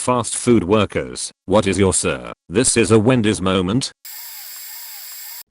Fast food workers, what is your sir? This is a Wendy's moment.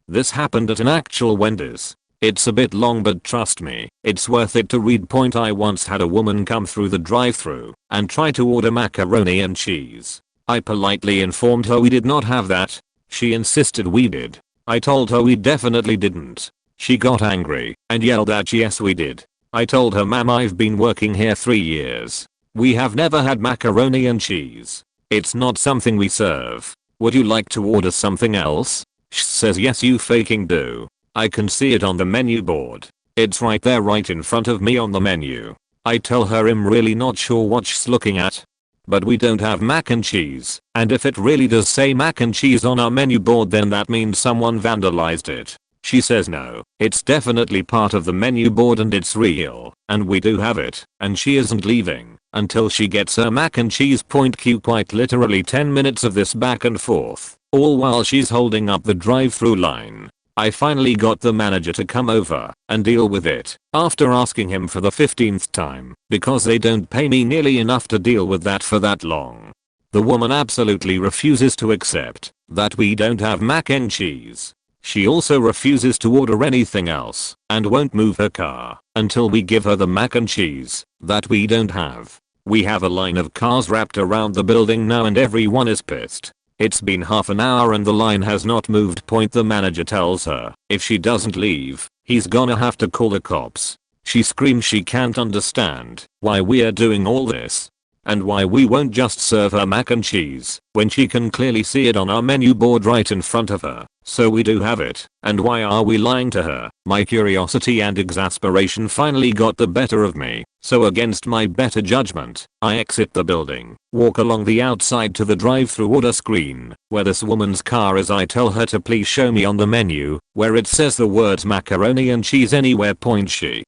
This happened at an actual Wendy's. It's a bit long but trust me, it's worth it to read. I once had a woman come through the drive-thru and try to order macaroni and cheese. I politely informed her we did not have that. She insisted we did. I told her we definitely didn't. She got angry and yelled at yes we did. I told her ma'am I've been working here 3 years. We have never had macaroni and cheese. It's not something we serve. Would you like to order something else? She says yes you faking do. I can see it on the menu board. It's right there right in front of me on the menu. I tell her I'm really not sure what she's looking at. But we don't have mac and cheese, and if it really does say mac and cheese on our menu board then that means someone vandalized it. She says no, it's definitely part of the menu board and it's real, and we do have it, and she isn't leaving until she gets her mac and cheese. Q quite literally 10 minutes of this back and forth, all while she's holding up the drive-thru line. I finally got the manager to come over and deal with it after asking him for the 15th time because they don't pay me nearly enough to deal with that for that long. The woman absolutely refuses to accept that we don't have mac and cheese. She also refuses to order anything else and won't move her car until we give her the mac and cheese that we don't have. We have a line of cars wrapped around the building now and everyone is pissed. It's been half an hour and the line has not moved. The manager tells her if she doesn't leave, he's gonna have to call the cops. She screams she can't understand why we're doing all this and why we won't just serve her mac and cheese when she can clearly see it on our menu board right in front of her. So we do have it, and why are we lying to her? My curiosity and exasperation finally got the better of me, so against my better judgment, I exit the building, walk along the outside to the drive-thru order screen, where this woman's car is. I tell her to please show me on the menu, where it says the words macaroni and cheese anywhere. She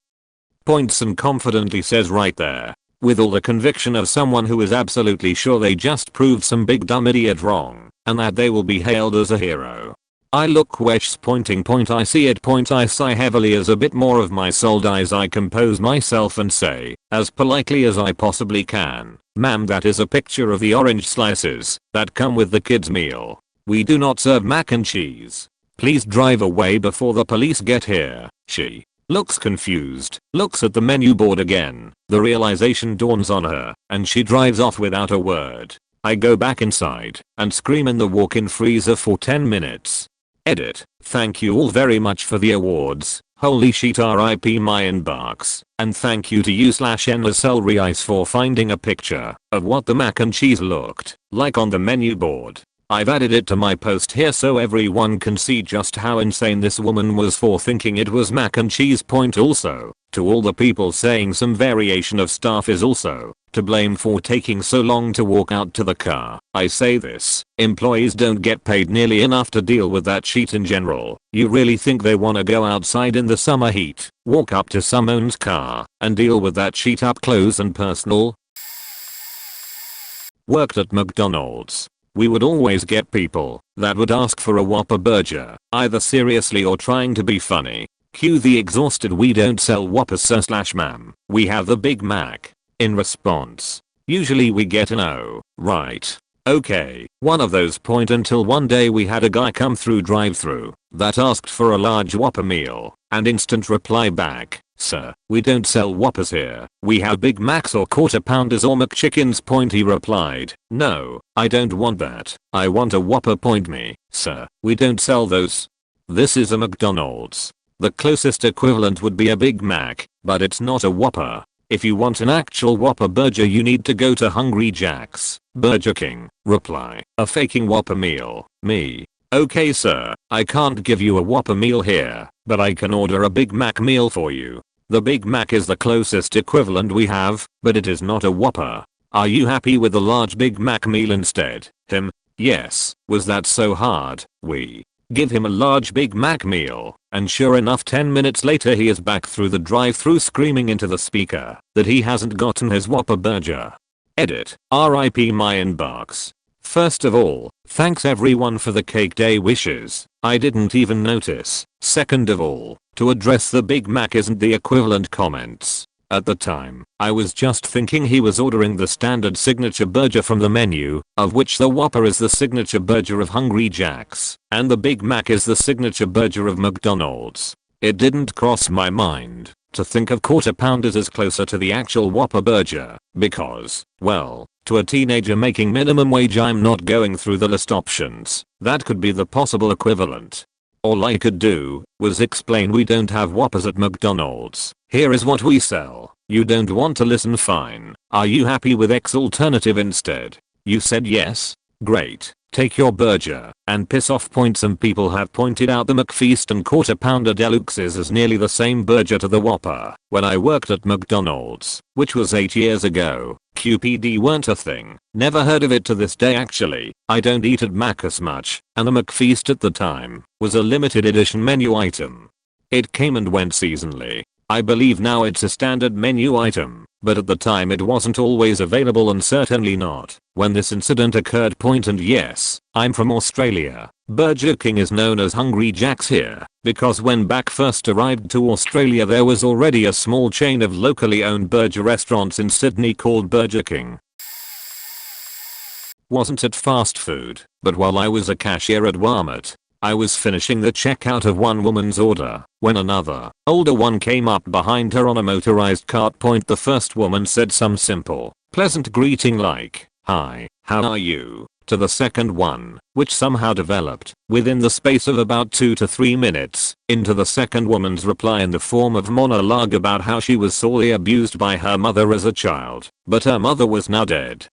points and confidently says right there, with all the conviction of someone who is absolutely sure they just proved some big dumb idiot wrong, and that they will be hailed as a hero. I look where she's pointing. I see it. I sigh heavily as a bit more of my soul dies. I compose myself and say, as politely as I possibly can, ma'am that is a picture of the orange slices that come with the kids meal. We do not serve mac and cheese. Please drive away before the police get here. She looks confused, looks at the menu board again. The realization dawns on her, and she drives off without a word. I go back inside and scream in the walk-in freezer for 10 minutes. Edit. Thank you all very much for the awards. Holy shit RIP my inbox. And thank you to you/NSLRice for finding a picture of what the mac and cheese looked like on the menu board. I've added it to my post here so everyone can see just how insane this woman was for thinking it was mac and cheese. Also, to all the people saying some variation of staff is also to blame for taking so long to walk out to the car. I say this, employees don't get paid nearly enough to deal with that shit in general. You really think they wanna go outside in the summer heat, walk up to someone's car, and deal with that shit up close and personal? Worked at McDonald's. We would always get people that would ask for a Whopper burger, either seriously or trying to be funny. Cue the exhausted "we don't sell Whoppers sir/ma'am, we have the Big Mac." In response, usually we get an "oh, right. Okay." One of those until one day we had a guy come through drive-thru that asked for a large Whopper meal, and instant reply back, "Sir, we don't sell Whoppers here. We have Big Macs or quarter pounders or McChickens." He replied, "No, I don't want that. I want a Whopper." Me, "Sir, we don't sell those. This is a McDonald's. The closest equivalent would be a Big Mac, but it's not a Whopper. If you want an actual Whopper burger you need to go to Hungry Jack's, Burger King." Reply, "A faking Whopper meal." Me, "Okay sir, I can't give you a Whopper meal here, but I can order a Big Mac meal for you. The Big Mac is the closest equivalent we have, but it is not a Whopper. Are you happy with the large Big Mac meal instead?" Him, "Yes." Was that so hard? We give him a large Big Mac meal, and sure enough 10 minutes later he is back through the drive-thru screaming into the speaker that he hasn't gotten his Whopper burger. Edit. RIP my inbox. First of all, thanks everyone for the cake day wishes. I didn't even notice. Second of all, to address the Big Mac isn't the equivalent comments. At the time, I was just thinking he was ordering the standard signature burger from the menu, of which the Whopper is the signature burger of Hungry Jack's, and the Big Mac is the signature burger of McDonald's. It didn't cross my mind to think of quarter pounders as closer to the actual Whopper burger, because, well, to a teenager making minimum wage I'm not going through the list options. That could be the possible equivalent. All I could do was explain we don't have Whoppers at McDonald's. Here is what we sell. You don't want to listen, fine. Are you happy with X alternative instead? You said yes? Great. Take your burger and piss off. Some people have pointed out the McFeast and quarter pounder deluxes as nearly the same burger to the Whopper. When I worked at McDonald's, which was 8 years ago, QPD weren't a thing. Never heard of it to this day actually. I don't eat at Macca's much, and the McFeast at the time was a limited edition menu item. It came and went seasonally. I believe now it's a standard menu item, but at the time it wasn't always available and certainly not when this incident occurred. And yes, I'm from Australia. Burger King is known as Hungry Jack's here because when Back first arrived to Australia there was already a small chain of locally owned burger restaurants in Sydney called Burger King. Wasn't it fast food, but while I was a cashier at Walmart, I was finishing the checkout of one woman's order when another, older one came up behind her on a motorized cart. The first woman said some simple, pleasant greeting like, "Hi, how are you?" to the second one, which somehow developed, within the space of about 2 to 3 minutes, into the second woman's reply in the form of monologue about how she was sorely abused by her mother as a child, but her mother was now dead.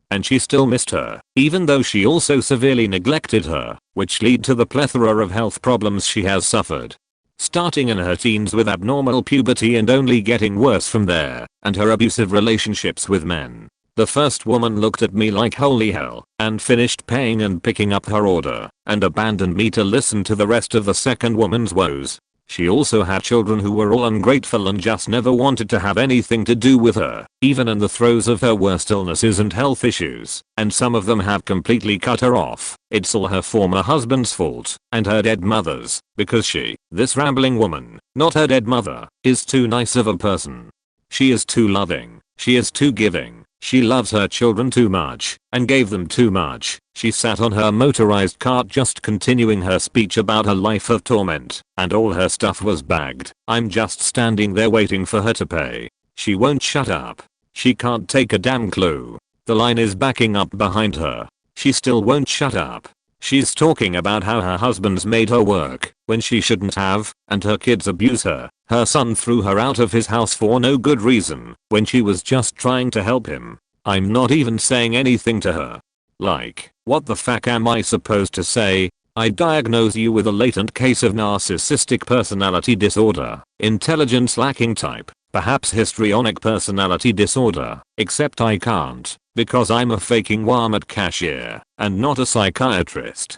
And she still missed her, even though she also severely neglected her, which led to the plethora of health problems she has suffered. Starting in her teens with abnormal puberty and only getting worse from there, and her abusive relationships with men. The first woman looked at me like holy hell, and finished paying and picking up her order, and abandoned me to listen to the rest of the second woman's woes. She also had children who were all ungrateful and just never wanted to have anything to do with her, even in the throes of her worst illnesses and health issues, and some of them have completely cut her off. It's all her former husband's fault, and her dead mother's, because she, this rambling woman, not her dead mother, is too nice of a person. She is too loving, she is too giving, she loves her children too much, and gave them too much. She sat on her motorized cart just continuing her speech about her life of torment, and all her stuff was bagged. I'm just standing there waiting for her to pay. She won't shut up. She can't take a damn clue. The line is backing up behind her. She still won't shut up. She's talking about how her husband's made her work when she shouldn't have, and her kids abuse her. Her son threw her out of his house for no good reason when she was just trying to help him. I'm not even saying anything to her. Like, what the fuck am I supposed to say? I diagnose you with a latent case of narcissistic personality disorder, intelligence lacking type, perhaps histrionic personality disorder, except I can't, because I'm a faking Walmart cashier, and not a psychiatrist.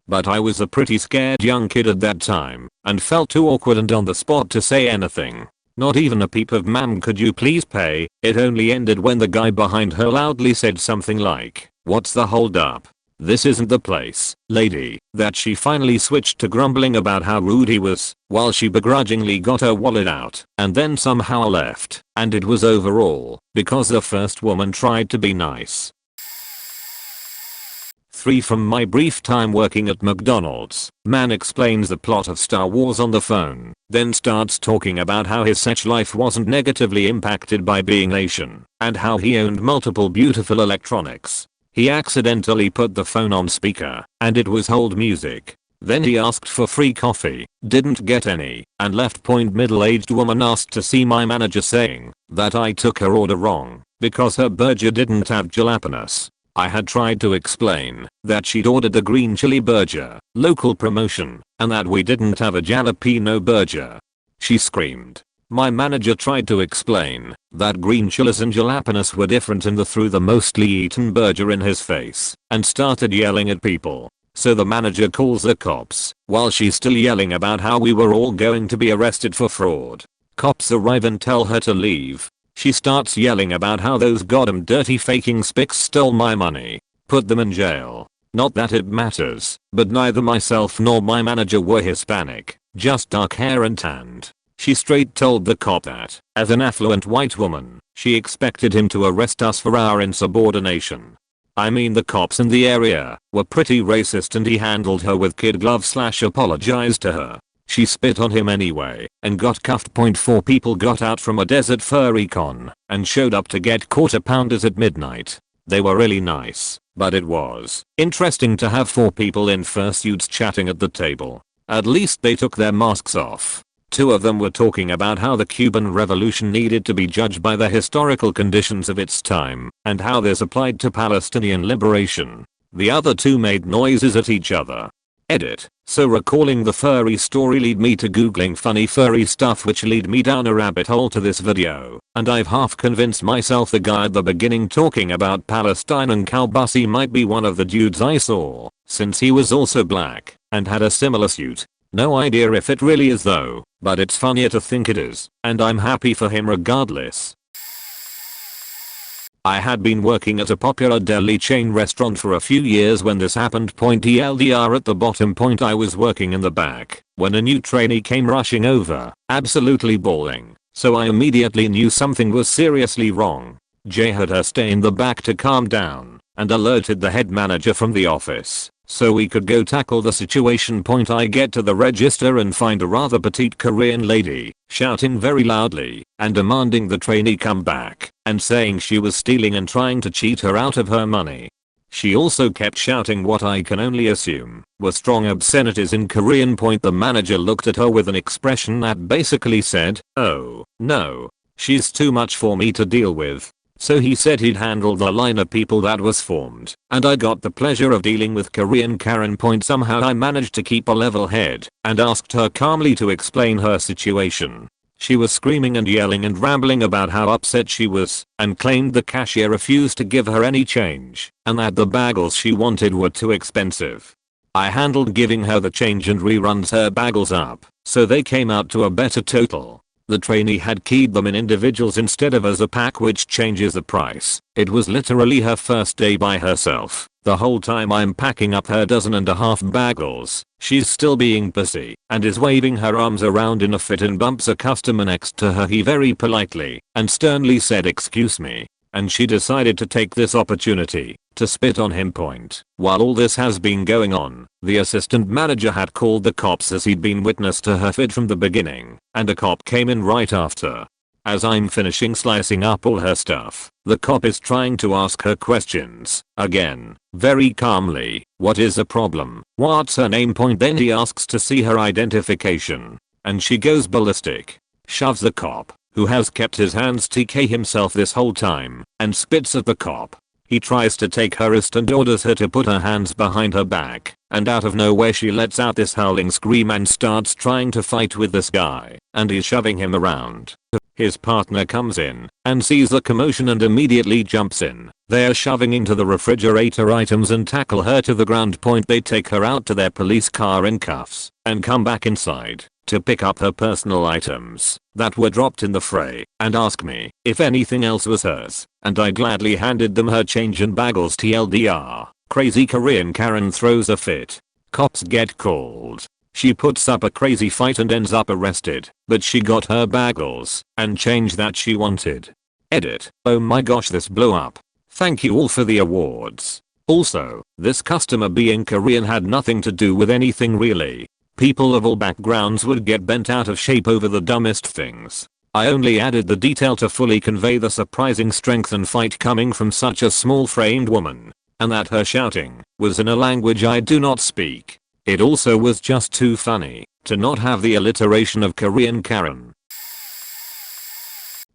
But I was a pretty scared young kid at that time, and felt too awkward and on the spot to say anything. Not even a peep of "Ma'am, could you please pay?" It only ended when the guy behind her loudly said something like, "What's the hold up? This isn't the place, lady." That she finally switched to grumbling about how rude he was, while she begrudgingly got her wallet out, and then somehow left, and it was overall because the first woman tried to be nice. 3 From my brief time working at McDonald's, man explains the plot of Star Wars on the phone, then starts talking about how his sex life wasn't negatively impacted by being Asian, and how he owned multiple beautiful electronics. He accidentally put the phone on speaker, and it was hold music. Then he asked for free coffee, didn't get any, and left. Middle-aged woman asked to see my manager, saying that I took her order wrong because her burger didn't have jalapenos. I had tried to explain that she'd ordered a green chili burger, local promotion, and that we didn't have a jalapeno burger. She screamed. My manager tried to explain that green chilies and jalapenos were different and threw the mostly eaten burger in his face and started yelling at people. So the manager calls the cops while she's still yelling about how we were all going to be arrested for fraud. Cops arrive and tell her to leave. She starts yelling about how those goddamn dirty faking spics stole my money. Put them in jail. Not that it matters, but neither myself nor my manager were Hispanic, just dark hair and tanned. She straight told the cop that, as an affluent white woman, she expected him to arrest us for our insubordination. I mean, the cops in the area were pretty racist and he handled her with kid gloves / apologized to her. She spit on him anyway and got cuffed. 4 people got out from a desert furry con and showed up to get quarter pounders at midnight. They were really nice, but it was interesting to have 4 people in fursuits chatting at the table. At least they took their masks off. 2 of them were talking about how the Cuban Revolution needed to be judged by the historical conditions of its time and how this applied to Palestinian liberation. The other 2 made noises at each other. Edit. So recalling the furry story lead me to googling funny furry stuff, which lead me down a rabbit hole to this video, and I've half convinced myself the guy at the beginning talking about Palestine and Calbussy might be one of the dudes I saw, since he was also black and had a similar suit. No idea if it really is though, but it's funnier to think it is, and I'm happy for him regardless. I had been working at a popular deli chain restaurant for a few years when this happened. TLDR at the bottom. I was working in the back when a new trainee came rushing over, absolutely bawling, so I immediately knew something was seriously wrong. Jay had her stay in the back to calm down and alerted the head manager from the office so we could go tackle the situation. I get to the register and find a rather petite Korean lady shouting very loudly and demanding the trainee come back and saying she was stealing and trying to cheat her out of her money. She also kept shouting what I can only assume were strong obscenities in Korean. The manager looked at her with an expression that basically said, "Oh, no. She's too much for me to deal with." So he said he'd handle the line of people that was formed, and I got the pleasure of dealing with Korean Karen. Somehow I managed to keep a level head and asked her calmly to explain her situation. She was screaming and yelling and rambling about how upset she was and claimed the cashier refused to give her any change and that the bagels she wanted were too expensive. I handled giving her the change and reruns her bagels up so they came out to a better total. The trainee had keyed them in individuals instead of as a pack, which changes the price. It was literally her first day by herself. The whole time I'm packing up her 12.5 bagels, she's still being pussy and is waving her arms around in a fit and bumps a customer next to her. He very politely and sternly said, "Excuse me," and she decided to take this opportunity to spit on him. While all this has been going on, the assistant manager had called the cops as he'd been witness to her fit from the beginning, and a cop came in right after. As I'm finishing slicing up all her stuff, the cop is trying to ask her questions, again, very calmly. "What is the problem? What's her name?" Then he asks to see her identification, and she goes ballistic, shoves the cop, who has kept his hands TK himself this whole time, and spits at the cop. He tries to take her wrist and orders her to put her hands behind her back, and out of nowhere she lets out this howling scream and starts trying to fight with this guy, and he's shoving him around. His partner comes in and sees the commotion and immediately jumps in. They're shoving into the refrigerator items and tackle her to the ground. They take her out to their police car in cuffs and come back inside to pick up her personal items that were dropped in the fray and ask me if anything else was hers, and I gladly handed them her change and bagels. TLDR. Crazy Korean Karen throws a fit. Cops get called. She puts up a crazy fight and ends up arrested, but she got her bagels and change that she wanted. Edit. Oh my gosh, this blew up. Thank you all for the awards. Also, this customer being Korean had nothing to do with anything really. People of all backgrounds would get bent out of shape over the dumbest things. I only added the detail to fully convey the surprising strength and fight coming from such a small-framed woman, and that her shouting was in a language I do not speak. It also was just too funny to not have the alliteration of Korean Karen.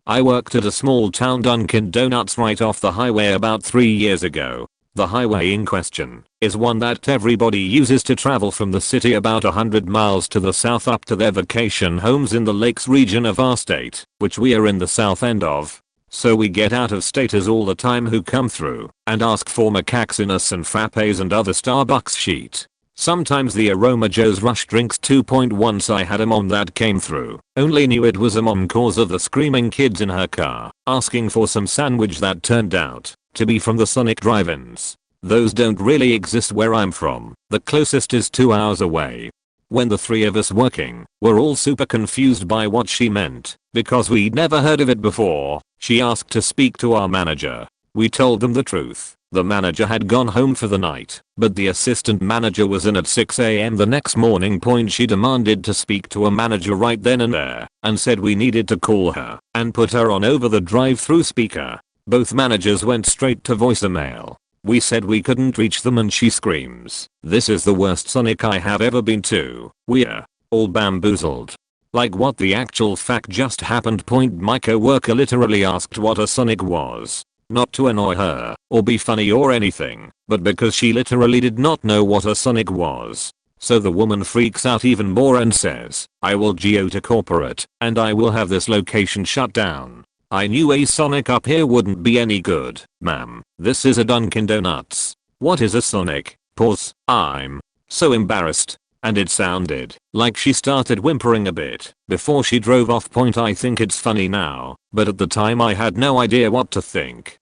I worked at a small town Dunkin' Donuts right off the highway about 3 years ago. The highway in question is one that everybody uses to travel from the city about 100 miles to the south up to their vacation homes in the lakes region of our state, which we are in the south end of. So we get out of staters all the time who come through and ask for macaxinus and frappes and other Starbucks shit. Sometimes the Aroma Joe's Rush drinks too. Once I had a mom that came through, only knew it was a mom cause of the screaming kids in her car asking for some sandwich that turned out to be from the Sonic drive-ins. Those don't really exist where I'm from. The closest is 2 hours away. When the three of us working were all super confused by what she meant, because we'd never heard of it before, she asked to speak to our manager. We told them the truth. The manager had gone home for the night, but the assistant manager was in at 6 a.m. the next morning. She demanded to speak to a manager right then and there, and said we needed to call her and put her on over the drive-through speaker. Both managers went straight to voicemail. We said we couldn't reach them and she screams, "This is the worst Sonic I have ever been to." We're all bamboozled. Like what the actual fact just happened. My coworker literally asked what a Sonic was. Not to annoy her or be funny or anything, but because she literally did not know what a Sonic was. So the woman freaks out even more and says, "I will go to corporate and I will have this location shut down. I knew a Sonic up here wouldn't be any good, ma'am. This is a Dunkin' Donuts. What is a Sonic?" Pause. I'm so embarrassed. And it sounded like she started whimpering a bit before she drove off. I think it's funny now, but at the time I had no idea what to think.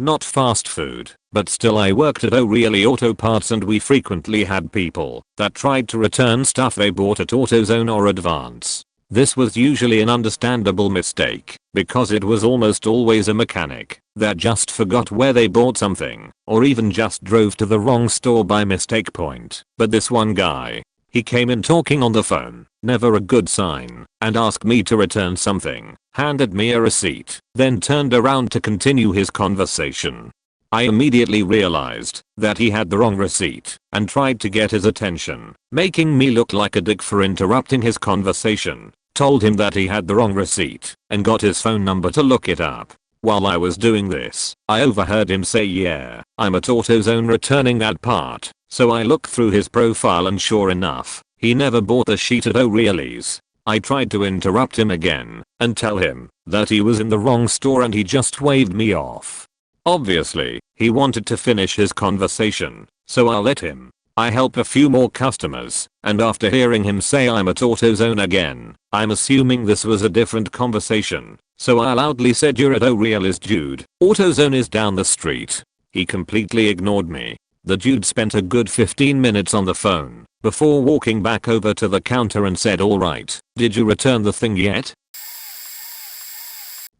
Not fast food, but still I worked at O'Reilly Auto Parts and we frequently had people that tried to return stuff they bought at AutoZone or Advance. This was usually an understandable mistake, because it was almost always a mechanic that just forgot where they bought something, or even just drove to the wrong store by mistake. But this one guy, he came in talking on the phone, never a good sign, and asked me to return something, handed me a receipt, then turned around to continue his conversation. I immediately realized that he had the wrong receipt and tried to get his attention, making me look like a dick for interrupting his conversation. Told him that he had the wrong receipt and got his phone number to look it up. While I was doing this, I overheard him say, "Yeah, I'm at AutoZone returning that part." So I looked through his profile and sure enough, he never bought the sheet at O'Reilly's. I tried to interrupt him again and tell him that he was in the wrong store and he just waved me off. Obviously, he wanted to finish his conversation, so I let him. I help a few more customers, and after hearing him say I'm at AutoZone again, I'm assuming this was a different conversation, so I loudly said, "You're at O'Reilly's, dude. AutoZone is down the street." He completely ignored me. The dude spent a good 15 minutes on the phone before walking back over to the counter and said, "Alright, did you return the thing yet?"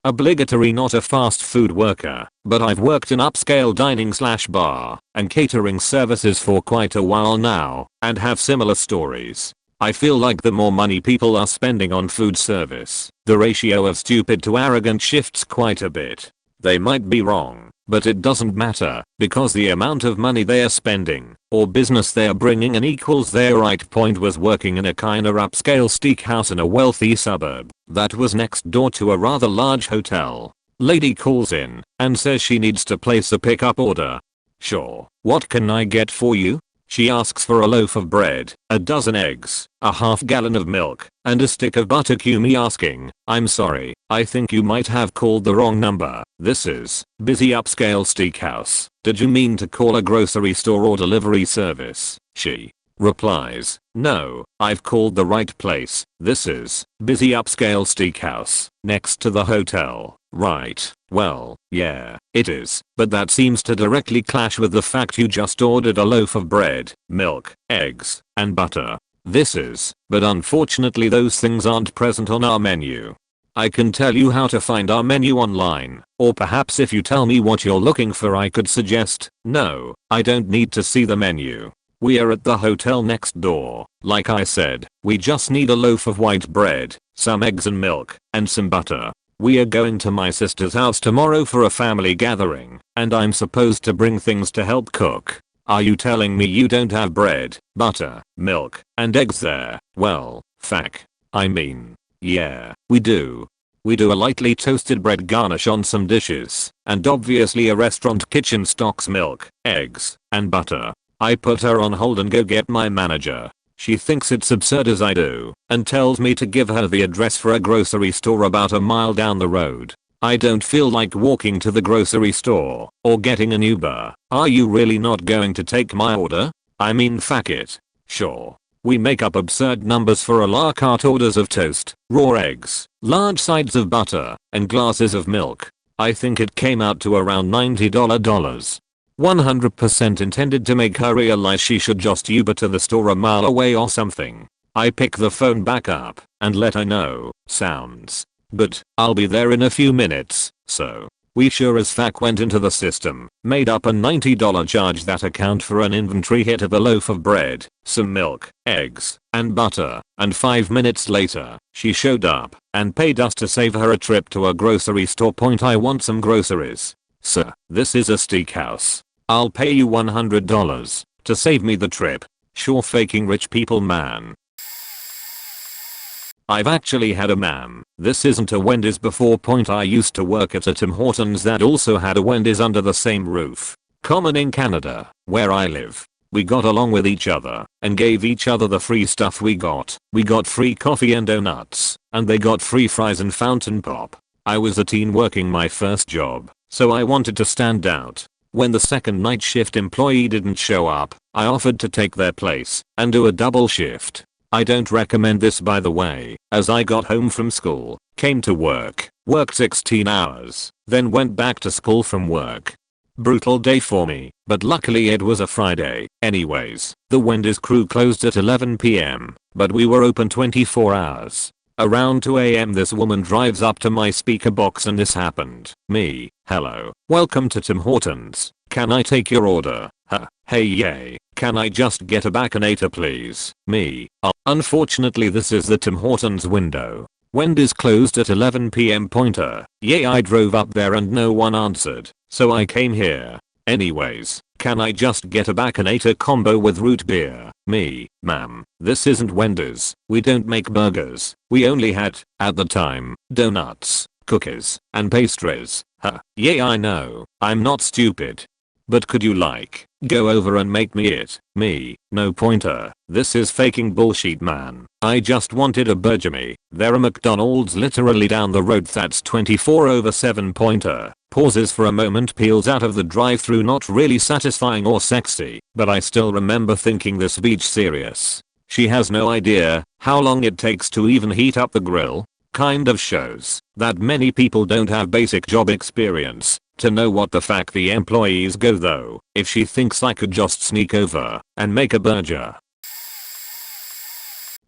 Obligatory. Not a fast food worker, but I've worked in upscale dining/bar and catering services for quite a while now and have similar stories. I feel like the more money people are spending on food service, the ratio of stupid to arrogant shifts quite a bit. They might be wrong, but it doesn't matter because the amount of money they are spending or business they are bringing in equals their right. Was working in a kinda upscale steakhouse in a wealthy suburb that was next door to a rather large hotel. Lady calls in and says she needs to place a pickup order. "Sure, what can I get for you?" She asks for a loaf of bread, a dozen eggs, a half gallon of milk, and a stick of butter. Me asking, "I'm sorry, I think you might have called the wrong number. This is busy upscale steakhouse. Did you mean to call a grocery store or delivery service?" She replies, "No, I've called the right place. This is busy upscale steakhouse next to the hotel, right?" Well, yeah, it is, but that seems to directly clash with the fact you just ordered a loaf of bread, milk, eggs, and butter. This is, but unfortunately those things aren't present on our menu. I can tell you how to find our menu online, or perhaps if you tell me what you're looking for I could suggest. No, I don't need to see the menu. We are at the hotel next door. Like I said, we just need a loaf of white bread, some eggs and milk, and some butter. We are going to my sister's house tomorrow for a family gathering, and I'm supposed to bring things to help cook. Are you telling me you don't have bread, butter, milk, and eggs there? Well, yeah, we do. We do a lightly toasted bread garnish on some dishes, and obviously a restaurant kitchen stocks milk, eggs, and butter. I put her on hold and go get my manager. She thinks it's absurd as I do, and tells me to give her the address for a grocery store about a mile down the road. I don't feel like walking to the grocery store or getting an Uber. Are you really not going to take my order? I mean, fuck it. Sure. We make up absurd numbers for a la carte orders of toast, raw eggs, large sides of butter, and glasses of milk. I think it came out to around $90. 100% intended to make her realize she should just Uber to the store a mile away or something. I pick the phone back up and let her know, sounds good, I'll be there in a few minutes. So we sure as fuck went into the system, made up a $90 charge that account for an inventory hit of a loaf of bread, some milk, eggs, and butter, and 5 minutes later, she showed up and paid us to save her a trip to a grocery store. I want some groceries. Sir, this is a steakhouse. I'll pay you $100 to save me the trip. Sure, faking rich people, man. I've actually had a ma'am. This isn't a Wendy's before. I used to work at a Tim Hortons that also had a Wendy's under the same roof. Common in Canada, where I live. We got along with each other and gave each other the free stuff we got. We got free coffee and donuts, and they got free fries and fountain pop. I was a teen working my first job, so I wanted to stand out. When the second night shift employee didn't show up, I offered to take their place and do a double shift. I don't recommend this, by the way, as I got home from school, came to work, worked 16 hours, then went back to school from work. Brutal day for me, but luckily it was a Friday. Anyways, the Wendy's crew closed at 11 PM, but we were open 24 hours. Around 2 AM this woman drives up to my speaker box and this happened. Me, hello, welcome to Tim Hortons. Can I take your order? Hey yay, can I just get a Baconator please? Me, unfortunately this is the Tim Hortons window. Wendy's closed at 11 PM. Yay, I drove up there and no one answered, so I came here. Anyways, can I just get a Baconator combo with root beer? Me, ma'am, this isn't Wendy's. We don't make burgers. We only had, at the time, donuts, cookies, and pastries. Yay, I know, I'm not stupid. But could you go over and make me it? Me, no pointer. This is faking bullshit, man. I just wanted a burger. There are McDonald's literally down the road. That's 24/7 . Pauses for a moment, peels out of the drive-thru. Not really satisfying or sexy, but I still remember thinking this bitch serious. She has no idea how long it takes to even heat up the grill. Kind of shows that many people don't have basic job experience to know what the fuck the employees go though. If she thinks I could just sneak over and make a burger.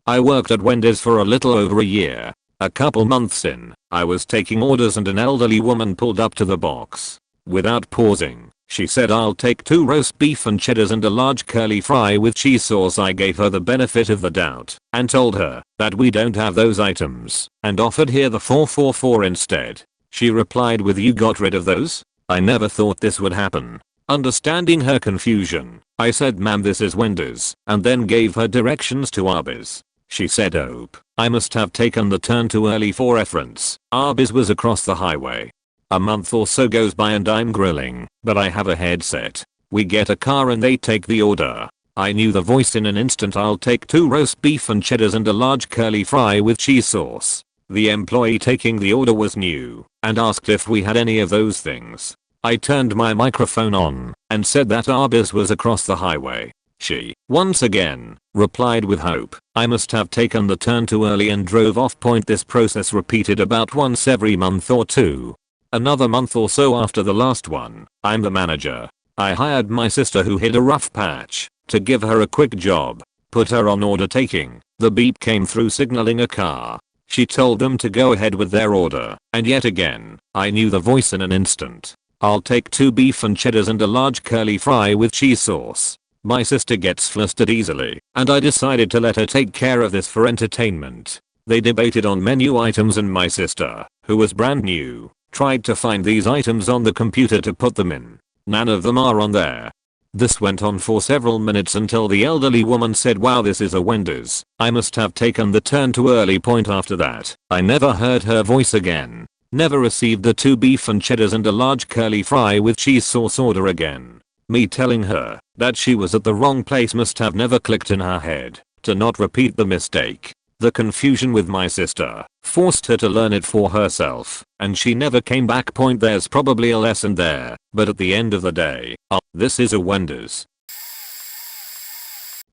I worked at Wendy's for a little over a year. A couple months in, I was taking orders and an elderly woman pulled up to the box. Without pausing, she said, I'll take 2 roast beef and cheddars and a large curly fry with cheese sauce. I gave her the benefit of the doubt and told her that we don't have those items and offered her the 444 instead. She replied with, you got rid of those? I never thought this would happen. Understanding her confusion, I said, ma'am, this is Wendy's, and then gave her directions to Arby's. She said, ope, I must have taken the turn too early for reference. Arby's was across the highway. A month or so goes by and I'm grilling, but I have a headset. We get a car and they take the order. I knew the voice in an instant. I'll take 2 roast beef and cheddars and a large curly fry with cheese sauce. The employee taking the order was new and asked if we had any of those things. I turned my microphone on and said that Arby's was across the highway. She, once again, replied with hope. I must have taken the turn too early and drove off. This process repeated about once every month or two. Another month or so after the last one, I'm the manager. I hired my sister who hit a rough patch to give her a quick job. Put her on order taking. The beep came through signaling a car. She told them to go ahead with their order, and yet again, I knew the voice in an instant. I'll take 2 beef and cheddars and a large curly fry with cheese sauce. My sister gets flustered easily, and I decided to let her take care of this for entertainment. They debated on menu items and my sister, who was brand new, tried to find these items on the computer to put them in. None of them are on there. This went on for several minutes until the elderly woman said, wow, this is a Wendy's. I must have taken the turn too early. After that, I never heard her voice again. Never received the 2 beef and cheddars and a large curly fry with cheese sauce order again. Me telling her that she was at the wrong place must have never clicked in her head to not repeat the mistake. The confusion with my sister forced her to learn it for herself, and she never came back. There's probably a lesson there, but at the end of the day, this is a Wendy's.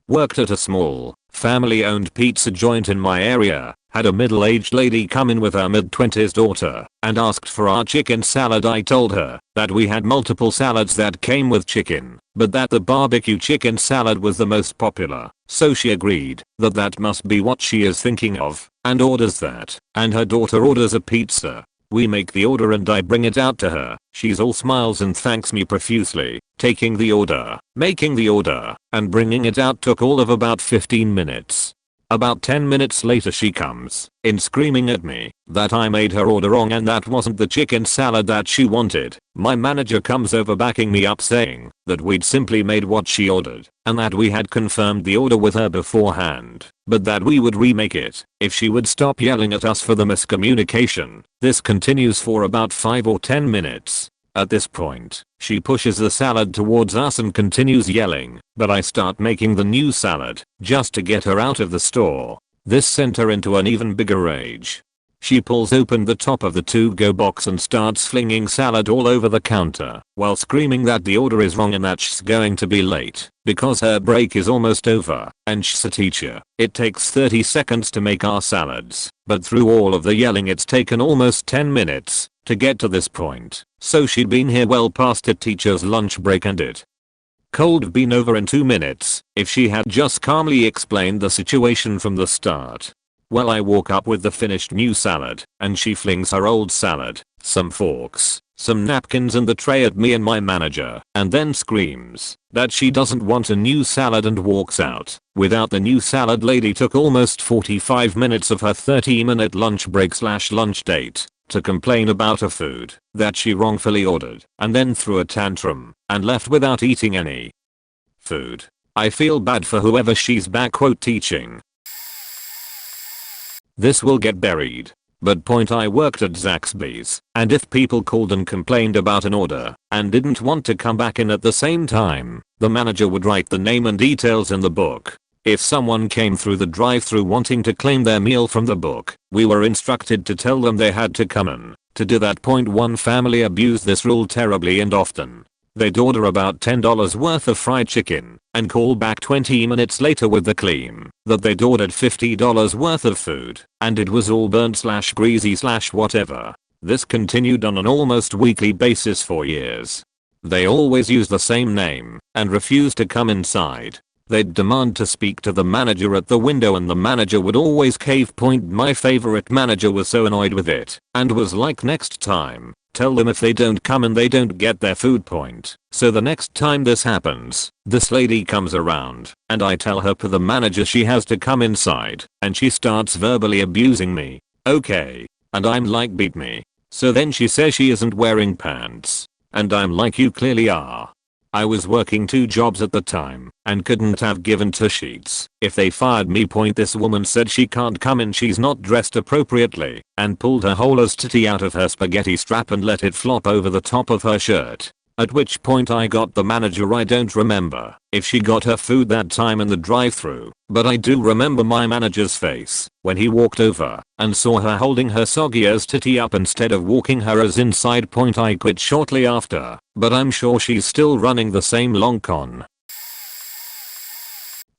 Worked at a small, family-owned pizza joint in my area. Had a middle-aged lady come in with her mid-20s daughter and asked for our chicken salad. I told her that we had multiple salads that came with chicken, but that the barbecue chicken salad was the most popular. So she agreed that that must be what she is thinking of and orders that, and her daughter orders a pizza. We make the order and I bring it out to her. She's all smiles and thanks me profusely. Taking the order, making the order, and bringing it out took all of about 15 minutes. About 10 minutes later she comes in screaming at me that I made her order wrong and that wasn't the chicken salad that she wanted. My manager comes over backing me up saying that we'd simply made what she ordered and that we had confirmed the order with her beforehand, but that we would remake it if she would stop yelling at us for the miscommunication. This continues for about 5 or 10 minutes. At this point, she pushes the salad towards us and continues yelling, but I start making the new salad just to get her out of the store. This sent her into an even bigger rage. She pulls open the top of the to-go box and starts flinging salad all over the counter while screaming that the order is wrong and that she's going to be late because her break is almost over and she's a teacher. It takes 30 seconds to make our salads, but through all of the yelling it's taken almost 10 minutes to get to this point. So she'd been here well past a teacher's lunch break and it could been over in 2 minutes if she had just calmly explained the situation from the start. Well, I walk up with the finished new salad and she flings her old salad, some forks, some napkins and the tray at me and my manager and then screams that she doesn't want a new salad and walks out without the new salad. Lady took almost 45 minutes of her 30-minute lunch break / lunch date to complain about her food that she wrongfully ordered and then threw a tantrum and left without eating any food. I feel bad for whoever she's teaching. This will get buried. But point, I worked at Zaxby's and if people called and complained about an order and didn't want to come back in at the same time, the manager would write the name and details in the book. If someone came through the drive-thru wanting to claim their meal from the book, we were instructed to tell them they had to come in. To do that, point, one family abused this rule terribly and often. They'd order about $10 worth of fried chicken and call back 20 minutes later with the claim that they'd ordered $50 worth of food and it was all burnt / greasy / whatever. This continued on an almost weekly basis for years. They always used the same name and refused to come inside. They'd demand to speak to the manager at the window and the manager would always cave. Point, my favorite manager was so annoyed with it and was like, next time, tell them if they don't come in they don't get their food. Point. So the next time this happens, this lady comes around and I tell her per the manager she has to come inside and she starts verbally abusing me. Okay. And I'm like, beat me. So then she says she isn't wearing pants. And I'm like, you clearly are. I was working 2 jobs at the time and couldn't have given 2 sheets if they fired me. Point, this woman said she can't come in, she's not dressed appropriately, and pulled her whole ass titty out of her spaghetti strap and let it flop over the top of her shirt. At which point I got the manager. I don't remember if she got her food that time in the drive-thru, but I do remember my manager's face when he walked over and saw her holding her soggy ass titty up instead of walking her ass inside. Point, I quit shortly after, but I'm sure she's still running the same long con.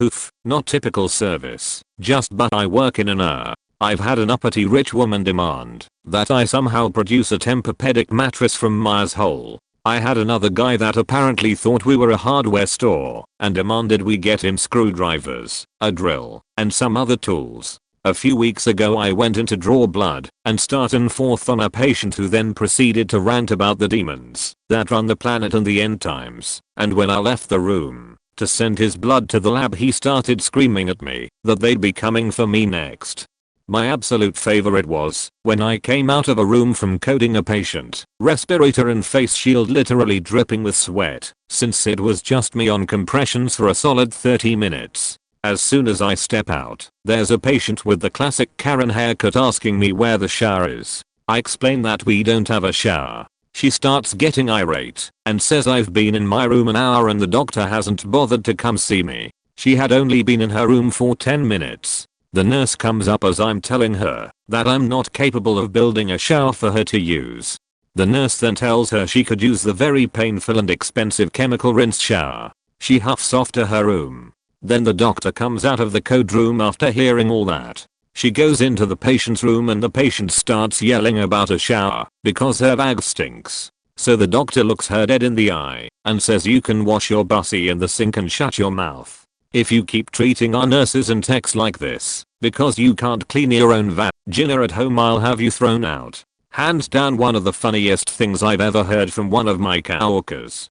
Oof, not typical service, but I work in an I've had an uppity rich woman demand that I somehow produce a Tempur-Pedic mattress from Myers Hole. I had another guy that apparently thought we were a hardware store and demanded we get him screwdrivers, a drill, and some other tools. A few weeks ago I went in to draw blood and started forth on a patient who then proceeded to rant about the demons that run the planet and the end times, and when I left the room to send his blood to the lab he started screaming at me that they'd be coming for me next. My absolute favorite was when I came out of a room from coding a patient, respirator and face shield literally dripping with sweat, since it was just me on compressions for a solid 30 minutes. As soon as I step out, there's a patient with the classic Karen haircut asking me where the shower is. I explain that we don't have a shower. She starts getting irate and says I've been in my room an hour and the doctor hasn't bothered to come see me. She had only been in her room for 10 minutes. The nurse comes up as I'm telling her that I'm not capable of building a shower for her to use. The nurse then tells her she could use the very painful and expensive chemical rinse shower. She huffs off to her room. Then the doctor comes out of the code room after hearing all that. She goes into the patient's room and the patient starts yelling about a shower because her bag stinks. So the doctor looks her dead in the eye and says, you can wash your bussy in the sink and shut your mouth. If you keep treating our nurses and techs like this because you can't clean your own vagina at home, I'll have you thrown out. Hands down one of the funniest things I've ever heard from one of my coworkers.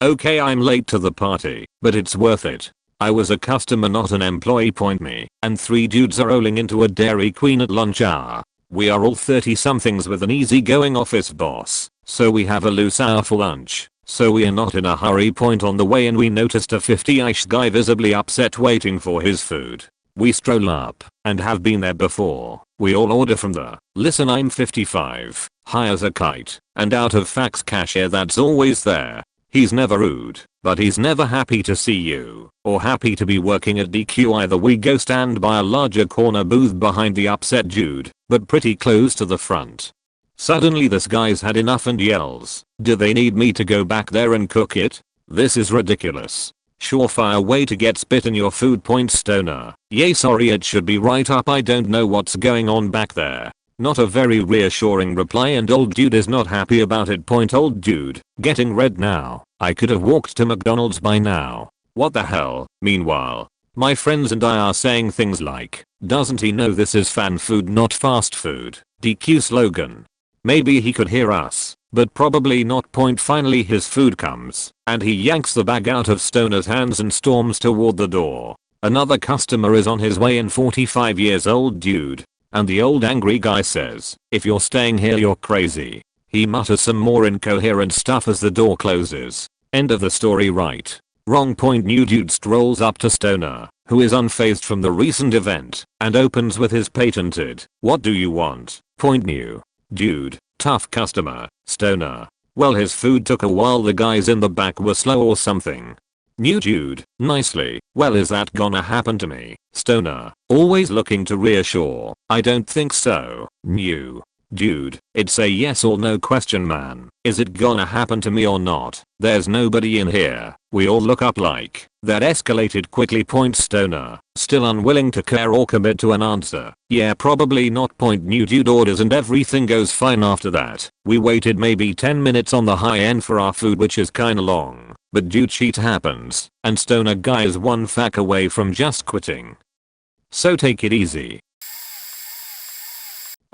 Okay, I'm late to the party, but it's worth it. I was a customer, not an employee, point me, and 3 dudes are rolling into a Dairy Queen at lunch hour. We are all 30 somethings with an easygoing office boss, so we have a loose hour for lunch. So we are not in a hurry. Point on the way and we noticed a 50-ish guy visibly upset waiting for his food. We stroll up and have been there before. We all order from the "listen, I'm 55, high as a kite and out of fax" cashier that's always there. He's never rude, but he's never happy to see you or happy to be working at DQ either. We go stand by a larger corner booth behind the upset dude, but pretty close to the front. Suddenly this guy's had enough and yells, "Do they need me to go back there and cook it? This is ridiculous. Surefire way to get spit in your food." Point stoner. Yay, sorry, it should be right up. I don't know what's going on back there. Not a very reassuring reply and old dude is not happy about it. Point old dude, getting red now. I could have walked to McDonald's by now. What the hell? Meanwhile, my friends and I are saying things like, doesn't he know this is fan food not fast food? DQ slogan. Maybe he could hear us, but probably not. Point finally his food comes, and he yanks the bag out of stoner's hands and storms toward the door. Another customer is on his way in, 45 years old dude. And the old angry guy says, "If you're staying here you're crazy." He mutters some more incoherent stuff as the door closes. End of the story. Right. Wrong. Point new dude strolls up to stoner, who is unfazed from the recent event, and opens with his patented, "What do you want?" Point new dude, tough customer. Stoner, well, his food took a while, the guys in the back were slow or something. New dude, nicely, well, is that gonna happen to me? Stoner, always looking to reassure, I don't think so. New dude, it's a yes or no question, man. Is it gonna happen to me or not? There's nobody in here. We all look up like that escalated quickly. Point stoner, still unwilling to care or commit to an answer. Yeah, probably not. Point new dude orders and everything goes fine after that. We waited maybe 10 minutes on the high end for our food, which is kinda long, but dude shit happens and stoner guy is one fac away from just quitting. So take it easy.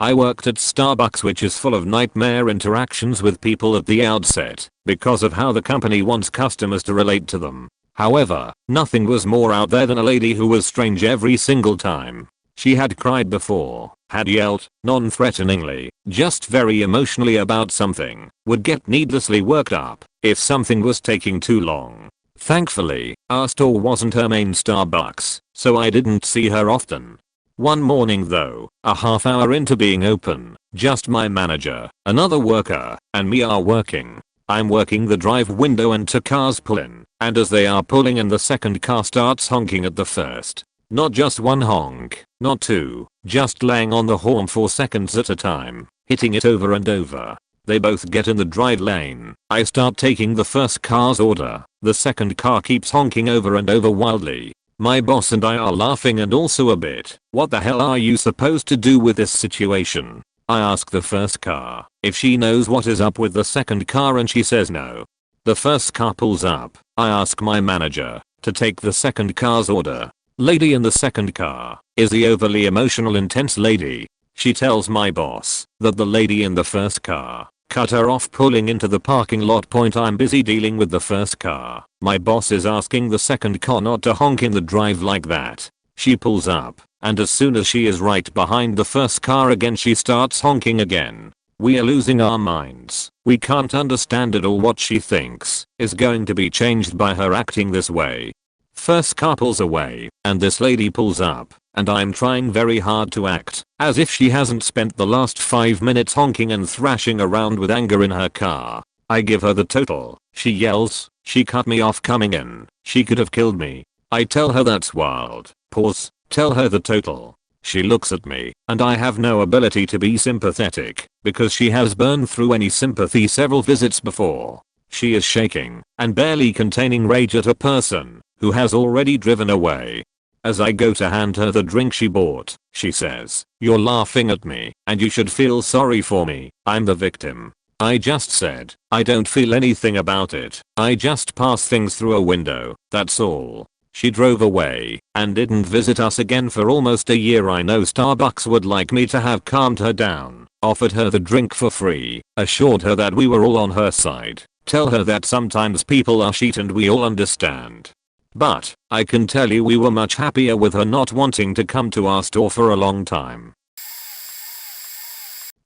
I worked at Starbucks, which is full of nightmare interactions with people at the outset because of how the company wants customers to relate to them. However, nothing was more out there than a lady who was strange every single time. She had cried before, had yelled, non-threateningly, just very emotionally about something, would get needlessly worked up if something was taking too long. Thankfully, our store wasn't her main Starbucks, so I didn't see her often. One morning though, a half hour into being open, just my manager, another worker, and me are working. I'm working the drive window and 2 cars pull in, and as they are pulling in, the second car starts honking at the first. Not just one honk, not 2, just laying on the horn for seconds at a time, hitting it over and over. They both get in the drive lane. I start taking the first car's order. The second car keeps honking over and over wildly. My boss and I are laughing and also a bit, what the hell are you supposed to do with this situation? I ask the first car if she knows what is up with the second car and she says no. The first car pulls up. I ask my manager to take the second car's order. Lady in the second car is the overly emotional, intense lady. She tells my boss that the lady in the first car cut her off pulling into the parking lot. Point I'm busy dealing with the first car. My boss is asking the second car not to honk in the drive like that. She pulls up, and as soon as she is right behind the first car again, she starts honking again. We are losing our minds. We can't understand at all what she thinks is going to be changed by her acting this way. First car pulls away, and this lady pulls up, and I'm trying very hard to act as if she hasn't spent the last 5 minutes honking and thrashing around with anger in her car. I give her the total. She yells, "She cut me off coming in. She could have killed me." I tell her that's wild. Pause. Tell her the total. She looks at me, and I have no ability to be sympathetic because she has burned through any sympathy several visits before. She is shaking and barely containing rage at a person who has already driven away. As I go to hand her the drink she bought, she says, "You're laughing at me, and you should feel sorry for me. I'm the victim." I just said, "I don't feel anything about it. I just pass things through a window, that's all." She drove away and didn't visit us again for almost a year. I know Starbucks would like me to have calmed her down, offered her the drink for free, assured her that we were all on her side, tell her that sometimes people are shit and we all understand. But I can tell you we were much happier with her not wanting to come to our store for a long time.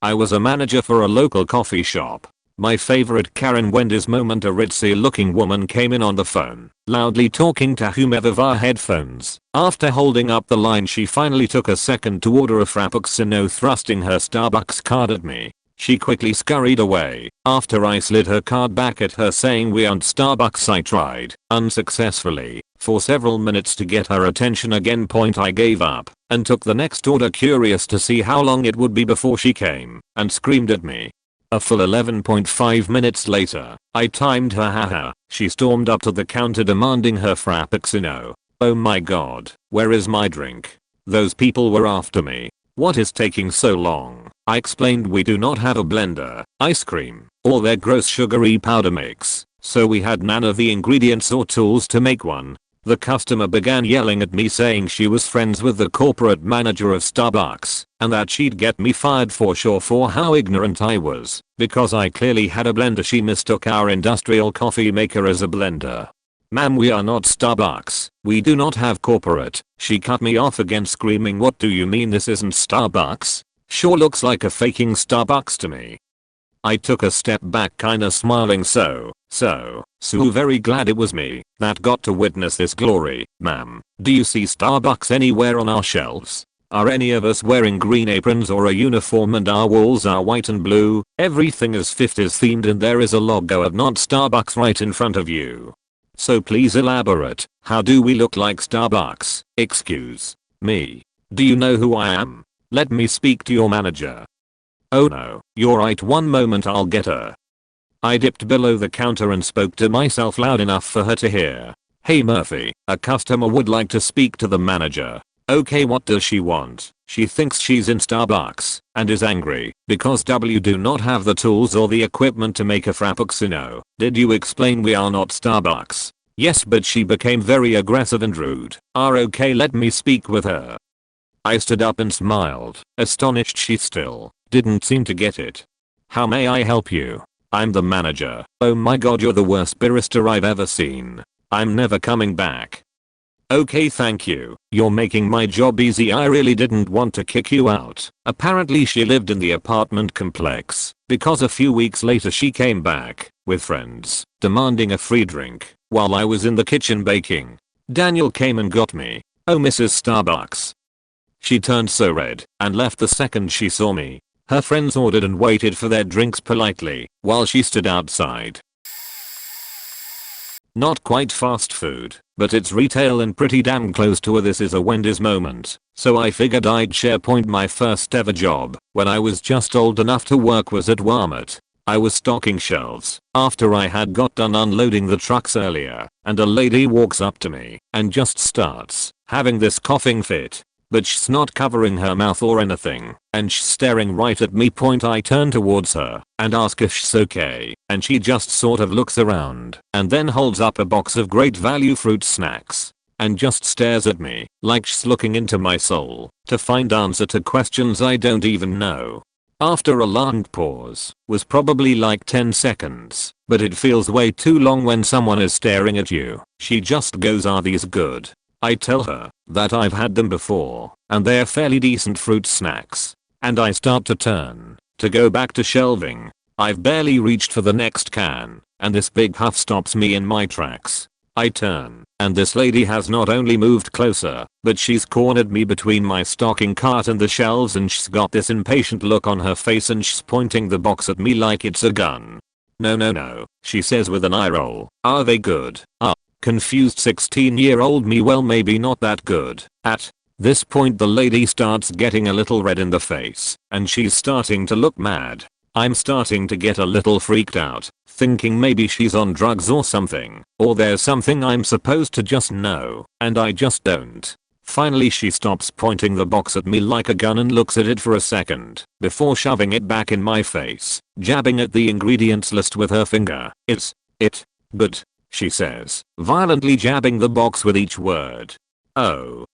I was a manager for a local coffee shop. My favorite Karen Wendy's moment, a ritzy looking woman came in on the phone, loudly talking to whomever via headphones. After holding up the line, she finally took a second to order a frappuccino, thrusting her Starbucks card at me. She quickly scurried away after I slid her card back at her, saying we aren't Starbucks. I tried, unsuccessfully, for several minutes to get her attention again. I gave up and took the next order, curious to see how long it would be before she came and screamed at me. A full 11.5 minutes later, I timed her. Haha. She stormed up to the counter demanding her frappuccino. Oh my god, where is my drink? Those people were after me. What is taking so long? I explained we do not have a blender, ice cream, or their gross sugary powder mix, so we had none of the ingredients or tools to make one. The customer began yelling at me, saying she was friends with the corporate manager of Starbucks and that she'd get me fired for sure for how ignorant I was because I clearly had a blender. She mistook our industrial coffee maker as a blender. "Ma'am, we are not Starbucks. We do not have corporate." She cut me off again, screaming, "What do you mean this isn't Starbucks? Sure looks like a faking Starbucks to me." I took a step back, kinda smiling, so very glad it was me that got to witness this glory. "Ma'am, do you see Starbucks anywhere on our shelves? Are any of us wearing green aprons or a uniform and our walls are white and blue? Everything is 50s themed and there is a logo of not Starbucks right in front of you. So please elaborate. How do we look like Starbucks? Excuse me. Do you know who I am? Let me speak to your manager." "Oh no, you're right, one moment, I'll get her." I dipped below the counter and spoke to myself loud enough for her to hear. "Hey Murphy, a customer would like to speak to the manager." "Okay, what does she want?" "She thinks she's in Starbucks and is angry because we do not have the tools or the equipment to make a frappuccino." "Did you explain we are not Starbucks?" "Yes, but she became very aggressive and rude." Okay, let me speak with her." I stood up and smiled, astonished she still didn't seem to get it. "How may I help you?" "I'm the manager." "Oh my god, you're the worst barista I've ever seen. I'm never coming back." "Okay, thank you. You're making my job easy. I really didn't want to kick you out." Apparently she lived in the apartment complex because a few weeks later she came back with friends demanding a free drink while I was in the kitchen baking. Daniel came and got me. "Oh, Mrs. Starbucks." She turned so red and left the second she saw me. Her friends ordered and waited for their drinks politely while she stood outside. Not quite fast food, but it's retail and pretty damn close to a this is a Wendy's moment, so I figured I'd share. My first ever job when I was just old enough to work was at Walmart. I was stocking shelves after I had got done unloading the trucks earlier, and a lady walks up to me and just starts having this coughing fit. But she's not covering her mouth or anything, and she's staring right at me. I turn towards her and ask if she's okay, and she just sort of looks around and then holds up a box of great value fruit snacks and just stares at me like she's looking into my soul to find answer to questions I don't even know. After a long pause, was probably like 10 seconds, but it feels way too long when someone is staring at you, she just goes, "Are these good?" I tell her that I've had them before and they're fairly decent fruit snacks, and I start to turn to go back to shelving. I've barely reached for the next can and this big huff stops me in my tracks. I turn and this lady has not only moved closer, but she's cornered me between my stocking cart and the shelves, and she's got this impatient look on her face and she's pointing the box at me like it's a gun. No, she says with an eye roll. "Are they good?" Confused 16-year-old me, well, maybe not that good. At this point the lady starts getting a little red in the face and she's starting to look mad. I'm starting to get a little freaked out, thinking maybe she's on drugs or something, or there's something I'm supposed to just know and I just don't. Finally she stops pointing the box at me like a gun and looks at it for a second before shoving it back in my face, jabbing at the ingredients list with her finger. Is it good? She says, violently jabbing the box with each word. Oh.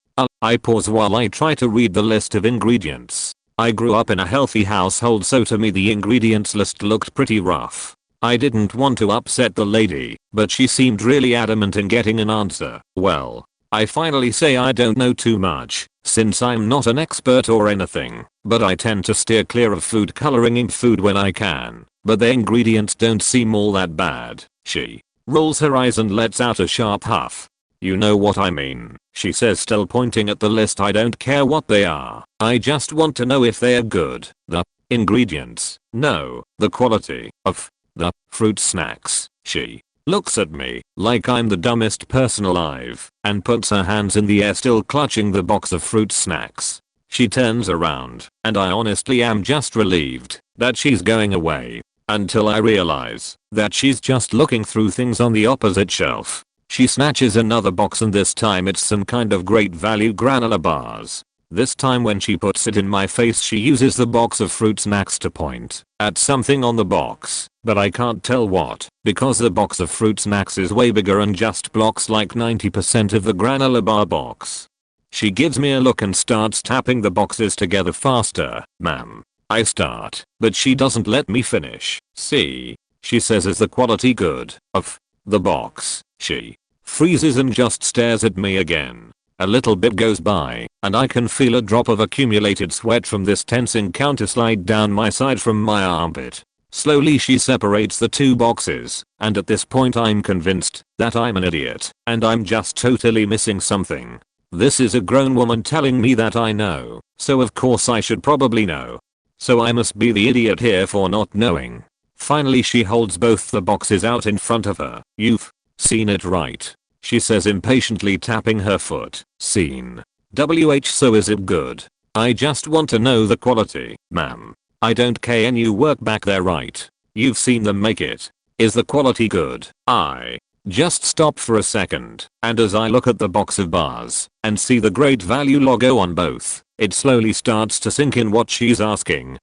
I pause while I try to read the list of ingredients. I grew up in a healthy household, so to me the ingredients list looked pretty rough. I didn't want to upset the lady, but she seemed really adamant in getting an answer. Well, I finally say I don't know too much, since I'm not an expert or anything, but I tend to steer clear of food coloring in food when I can, but the ingredients don't seem all that bad. She rolls her eyes and lets out a sharp huff. You know what I mean, she says, still pointing at the list. I don't care what they are, I just want to know if they're good. The ingredients, no, the quality of the fruit snacks. She looks at me like I'm the dumbest person alive and puts her hands in the air, still clutching the box of fruit snacks. She turns around and I honestly am just relieved that she's going away, until I realize that she's just looking through things on the opposite shelf. She snatches another box and this time it's some kind of great value granola bars. This time when she puts it in my face she uses the box of fruit snacks to point at something on the box, but I can't tell what, because the box of fruit snacks is way bigger and just blocks like 90% of the granola bar box. She gives me a look and starts tapping the boxes together faster. Ma'am, I start, but she doesn't let me finish. See, she says, is the quality good of the box? She freezes and just stares at me again. A little bit goes by, and I can feel a drop of accumulated sweat from this tense encounter slide down my side from my armpit. Slowly she separates the two boxes, and at this point I'm convinced that I'm an idiot, and I'm just totally missing something. This is a grown woman telling me that I know, so of course I should probably know. So I must be the idiot here for not knowing. Finally she holds both the boxes out in front of her. You've seen it, right? She says, impatiently tapping her foot. Seen. So is it good? I just want to know the quality, ma'am. I don't care, and you work back there, right? You've seen them make it. Is the quality good? I just stop for a second, and as I look at the box of bars and see the great value logo on both, it slowly starts to sink in what she's asking.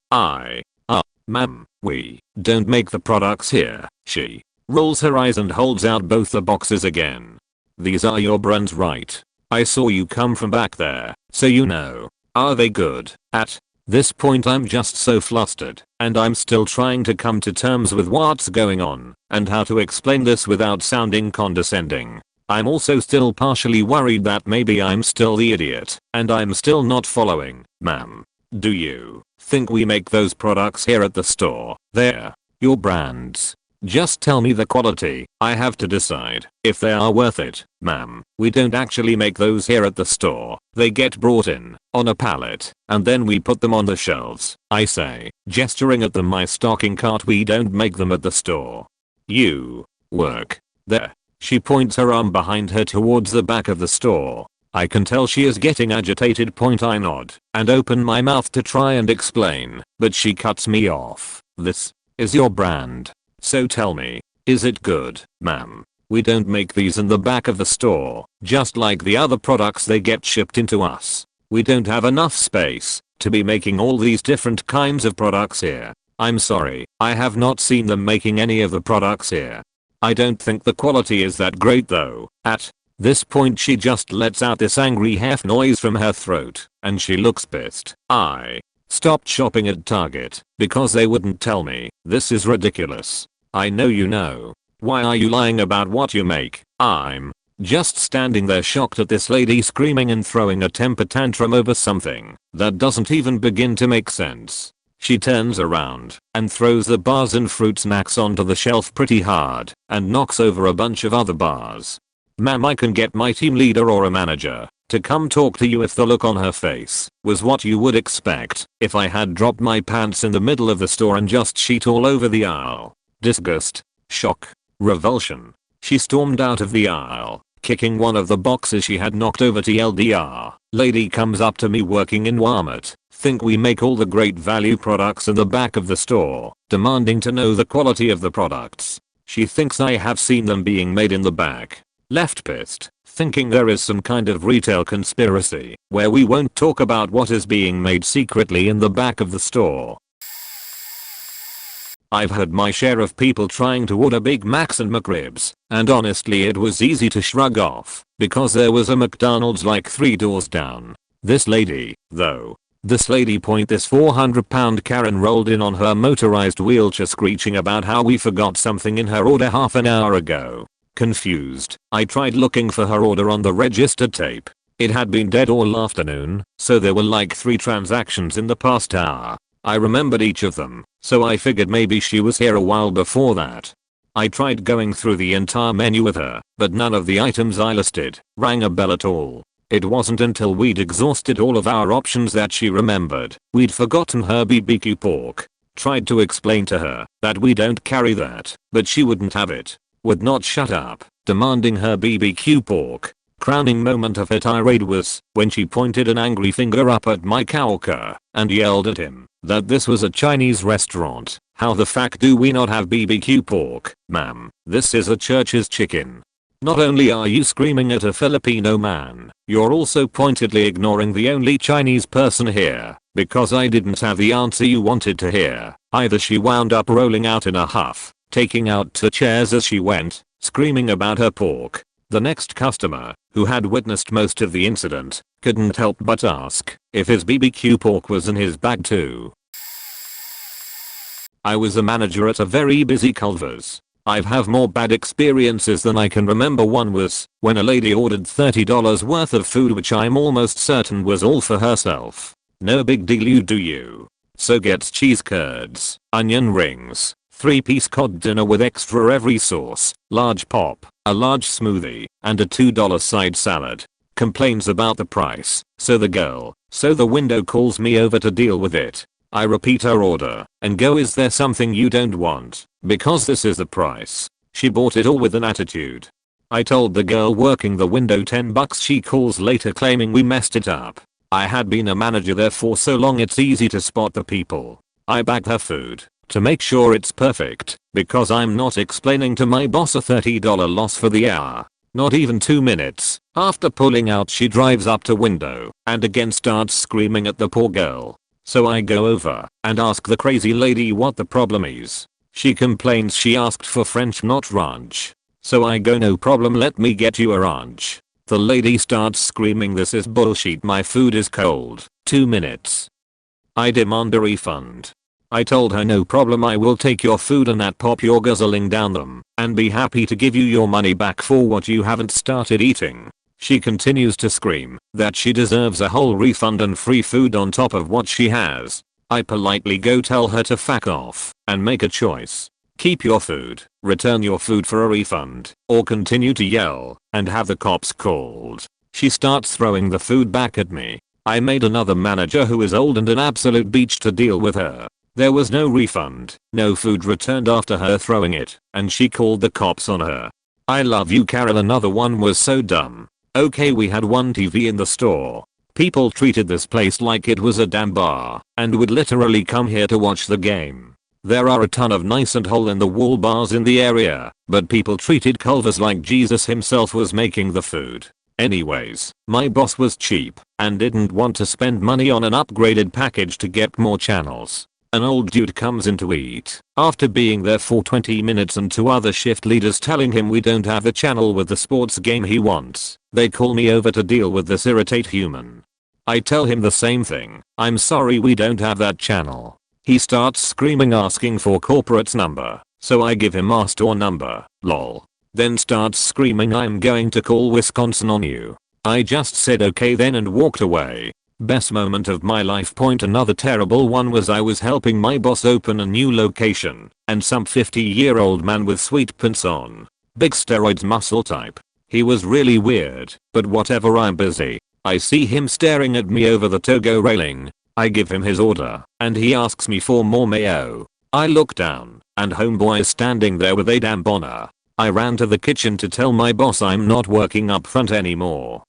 Ma'am, we don't make the products here. She rolls her eyes and holds out both the boxes again. These are your brands, right? I saw you come from back there, so you know. Are they good? At this point I'm just so flustered, and I'm still trying to come to terms with what's going on and how to explain this without sounding condescending. I'm also still partially worried that maybe I'm still the idiot and I'm still not following. Ma'am, do you think we make those products here at the store? They're your brands. Just tell me the quality. I have to decide if they are worth it. Ma'am, we don't actually make those here at the store. They get brought in on a pallet and then we put them on the shelves, I say, gesturing at my stocking cart. We don't make them at the store. You work there. She points her arm behind her towards the back of the store. I can tell she is getting agitated. I nod and open my mouth to try and explain, but she cuts me off. This is your brand. So tell me, is it good? Ma'am, we don't make these in the back of the store. Just like the other products, they get shipped into us. We don't have enough space to be making all these different kinds of products here. I'm sorry, I have not seen them making any of the products here. I don't think the quality is that great though. At this point she just lets out this angry half noise from her throat, and she looks pissed. I stopped shopping at Target because they wouldn't tell me. This is ridiculous. I know you know. Why are you lying about what you make? I'm just standing there shocked at this lady screaming and throwing a temper tantrum over something that doesn't even begin to make sense. She turns around and throws the bars and fruit snacks onto the shelf pretty hard and knocks over a bunch of other bars. Ma'am, I can get my team leader or a manager to come talk to you if the look on her face was what you would expect if I had dropped my pants in the middle of the store and just sheet all over the aisle. Disgust, shock, revulsion. She stormed out of the aisle, kicking one of the boxes she had knocked over. TLDR, lady comes up to me working in Walmart. Think we make all the great value products in the back of the store, demanding to know the quality of the products. She thinks I have seen them being made in the back. Left pissed, thinking there is some kind of retail conspiracy where we won't talk about what is being made secretly in the back of the store. I've had my share of people trying to order Big Macs and McRibs, and honestly it was easy to shrug off, because there was a McDonald's like 3 doors down. This lady, though. This 400-pound Karen rolled in on her motorized wheelchair screeching about how we forgot something in her order half an hour ago. Confused, I tried looking for her order on the register tape. It had been dead all afternoon, so there were like 3 transactions in the past hour. I remembered each of them, so I figured maybe she was here a while before that. I tried going through the entire menu with her, but none of the items I listed rang a bell at all. It wasn't until we'd exhausted all of our options that she remembered we'd forgotten her BBQ pork. Tried to explain to her that we don't carry that, but she wouldn't have it. Would not shut up, demanding her BBQ pork. Crowning moment of her tirade was when she pointed an angry finger up at my coworker and yelled at him that this was a Chinese restaurant. How the fuck do we not have BBQ pork, ma'am? This is a church's chicken. Not only are you screaming at a Filipino man, you're also pointedly ignoring the only Chinese person here, because I didn't have the answer you wanted to hear. Either. She wound up rolling out in a huff, taking out 2 chairs as she went, screaming about her pork. The next customer, who had witnessed most of the incident, couldn't help but ask if his BBQ pork was in his bag too. I was a manager at a very busy Culver's. I've have more bad experiences than I can remember. One was when a lady ordered $30 worth of food, which I'm almost certain was all for herself. No big deal, you do you. So gets cheese curds, onion rings, 3-piece cod dinner with extra every sauce, large pop, a large smoothie, and a $2 side salad. Complains about the price, so the window calls me over to deal with it. I repeat her order and go, is there something you don't want? Because this is the price. She bought it all with an attitude. I told the girl working the window $10. She calls later claiming we messed it up. I had been a manager there for so long it's easy to spot the people. I bagged her food to make sure it's perfect, because I'm not explaining to my boss a $30 loss for the hour. Not even 2 minutes after pulling out, she drives up to window and again starts screaming at the poor girl. So I go over and ask the crazy lady what the problem is. She complains she asked for French, not ranch. So I go, no problem, let me get you a ranch. The lady starts screaming, this is bullshit, my food is cold. 2 minutes. I demand a refund. I told her no problem, I will take your food and that pop you're guzzling down them and be happy to give you your money back for what you haven't started eating. She continues to scream that she deserves a whole refund and free food on top of what she has. I politely go tell her to fuck off and make a choice. Keep your food, return your food for a refund, or continue to yell and have the cops called. She starts throwing the food back at me. I made another manager who is old and an absolute beach to deal with her. There was no refund, no food returned after her throwing it, and she called the cops on her. I love you, Carol. Another one was so dumb. Okay, we had one TV in the store. People treated this place like it was a damn bar and would literally come here to watch the game. There are a ton of nice and hole-in-the-wall bars in the area, but people treated Culver's like Jesus himself was making the food. Anyways, my boss was cheap and didn't want to spend money on an upgraded package to get more channels. An old dude comes in to eat after being there for 20 minutes and 2 other shift leaders telling him we don't have the channel with the sports game he wants. They call me over to deal with this irate human. I tell him the same thing. I'm sorry, we don't have that channel. He starts screaming asking for corporate's number, so I give him our store number, lol. Then starts screaming I'm going to call Wisconsin on you. I just said okay then and walked away. Best moment of my life. Another terrible one was I was helping my boss open a new location and some 50-year-old man with sweet pants on, big steroids muscle type. He was really weird, but whatever, I'm busy. I see him staring at me over the to-go railing. I give him his order and he asks me for more mayo. I look down and homeboy is standing there with a damn boner. I ran to the kitchen to tell my boss I'm not working up front anymore.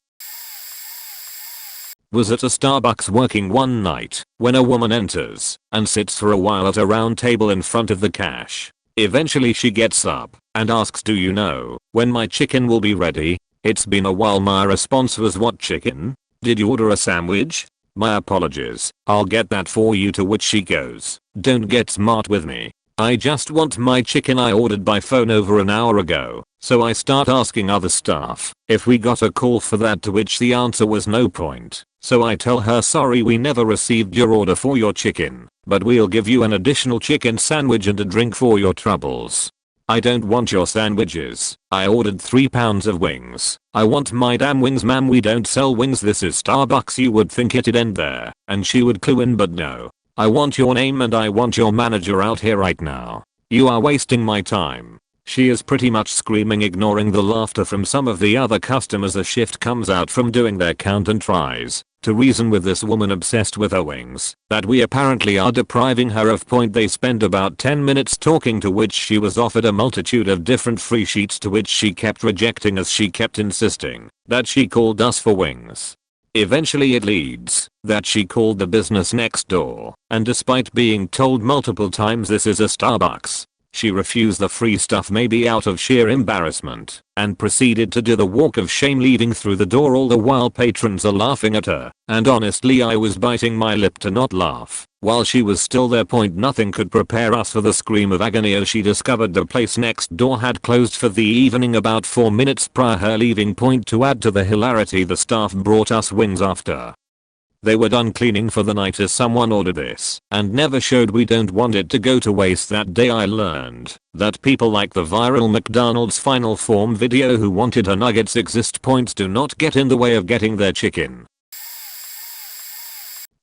Was at a Starbucks working one night when a woman enters and sits for a while at a round table in front of the cash. Eventually she gets up and asks, do you know when my chicken will be ready? It's been a while. My response was, what chicken? Did you order a sandwich? My apologies, I'll get that for you, to which she goes, don't get smart with me. I just want my chicken I ordered by phone over an hour ago. So I start asking other staff if we got a call for that, to which the answer was no point. So I tell her, sorry, we never received your order for your chicken, but we'll give you an additional chicken sandwich and a drink for your troubles. I don't want your sandwiches. I ordered 3 pounds of wings. I want my damn wings, ma'am. We don't sell wings. This is Starbucks. You would think it'd end there and she would clue in, but no. I want your name and I want your manager out here right now. You are wasting my time. She is pretty much screaming, ignoring the laughter from some of the other customers. A shift comes out from doing their count and tries to reason with this woman obsessed with her wings that we apparently are depriving her of. They spent about 10 minutes talking, to which she was offered a multitude of different free sheets, to which she kept rejecting as she kept insisting that she called us for wings. Eventually it leads that she called the business next door, and despite being told multiple times this is a Starbucks, she refused the free stuff, maybe out of sheer embarrassment, and proceeded to do the walk of shame, leaving through the door, all the while patrons are laughing at her. And honestly, I was biting my lip to not laugh while she was still there. Nothing could prepare us for the scream of agony as she discovered the place next door had closed for the evening about 4 minutes prior her leaving. To add to the hilarity, the staff brought us wings after they were done cleaning for the night, as someone ordered this and never showed. We don't want it to go to waste. That day I learned that people like the viral McDonald's final form video who wanted her nuggets exist. Do not get in the way of getting their chicken.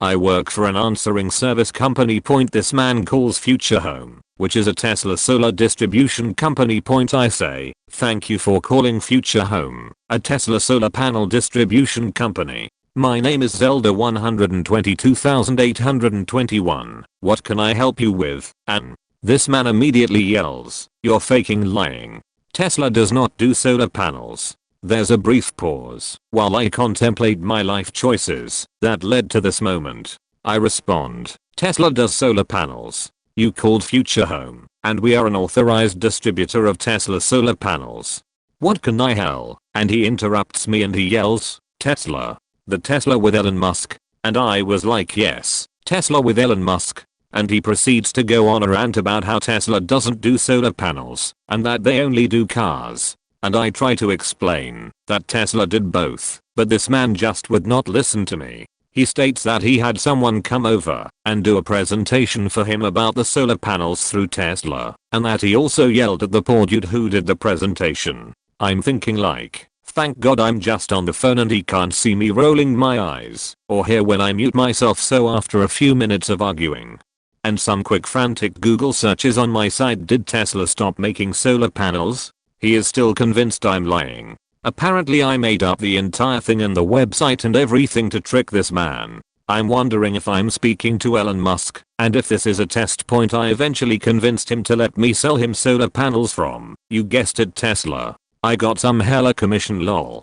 I work for an answering service company. This man calls Future Home, which is a Tesla solar distribution company. I say, thank you for calling Future Home, a Tesla solar panel distribution company. My name is Zelda 122821. What can I help you with? And this man immediately yells, you're faking lying. Tesla does not do solar panels. There's a brief pause while I contemplate my life choices that led to this moment. I respond, Tesla does solar panels. You called Future Home, and we are an authorized distributor of Tesla solar panels. What can I help? And he interrupts me and he yells, Tesla. The Tesla with Elon Musk. And I was like, yes, Tesla with Elon Musk. And he proceeds to go on a rant about how Tesla doesn't do solar panels and that they only do cars. And I try to explain that Tesla did both, but this man just would not listen to me. He states that he had someone come over and do a presentation for him about the solar panels through Tesla, and that he also yelled at the poor dude who did the presentation. I'm thinking like, thank God I'm just on the phone and he can't see me rolling my eyes or hear when I mute myself. So after a few minutes of arguing and some quick frantic Google searches on my site, did Tesla stop making solar panels? He is still convinced I'm lying. Apparently I made up the entire thing and the website and everything to trick this man. I'm wondering if I'm speaking to Elon Musk, and if this is a test. I eventually convinced him to let me sell him solar panels from, you guessed it, Tesla. I got some hella commission, lol.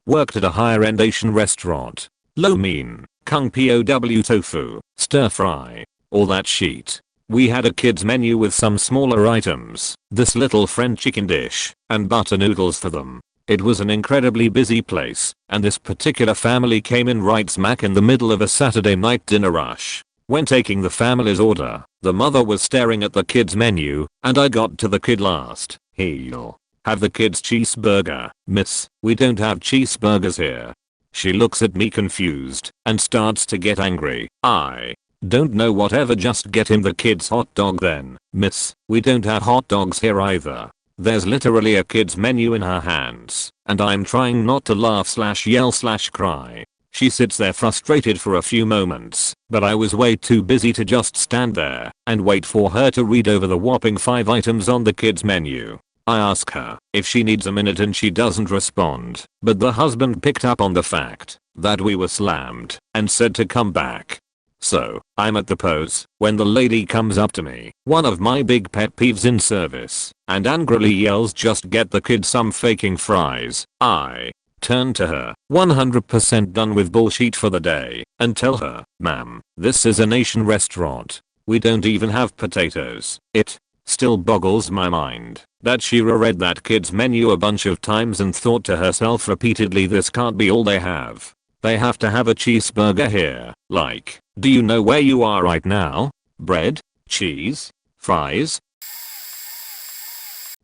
Worked at a higher end Asian restaurant. Lo mein, kung pow tofu, stir fry, all that shit. We had a kids menu with some smaller items, this little French chicken dish, and butter noodles for them. It was an incredibly busy place, and this particular family came in right smack in the middle of a Saturday night dinner rush. When taking the family's order, the mother was staring at the kids menu, and I got to the kid last. He'll have the kids cheeseburger. Miss, we don't have cheeseburgers here. She looks at me confused and starts to get angry. I don't know, whatever, just get him the kid's hot dog then. Miss, we don't have hot dogs here either. There's literally a kid's menu in her hands, and I'm trying not to laugh / yell / cry. She sits there frustrated for a few moments, but I was way too busy to just stand there and wait for her to read over the whopping 5 items on the kid's menu. I ask her if she needs a minute and she doesn't respond, but the husband picked up on the fact that we were slammed and said to come back. So, I'm at the pose when the lady comes up to me, one of my big pet peeves in service, and angrily yells, just get the kid some faking fries. I turn to her, 100% done with bullshit for the day, and tell her, ma'am, this is an Asian restaurant. We don't even have potatoes. It still boggles my mind that she reread that kid's menu a bunch of times and thought to herself repeatedly, this can't be all they have. They have to have a cheeseburger here. Like, do you know where you are right now? Bread? Cheese? Fries?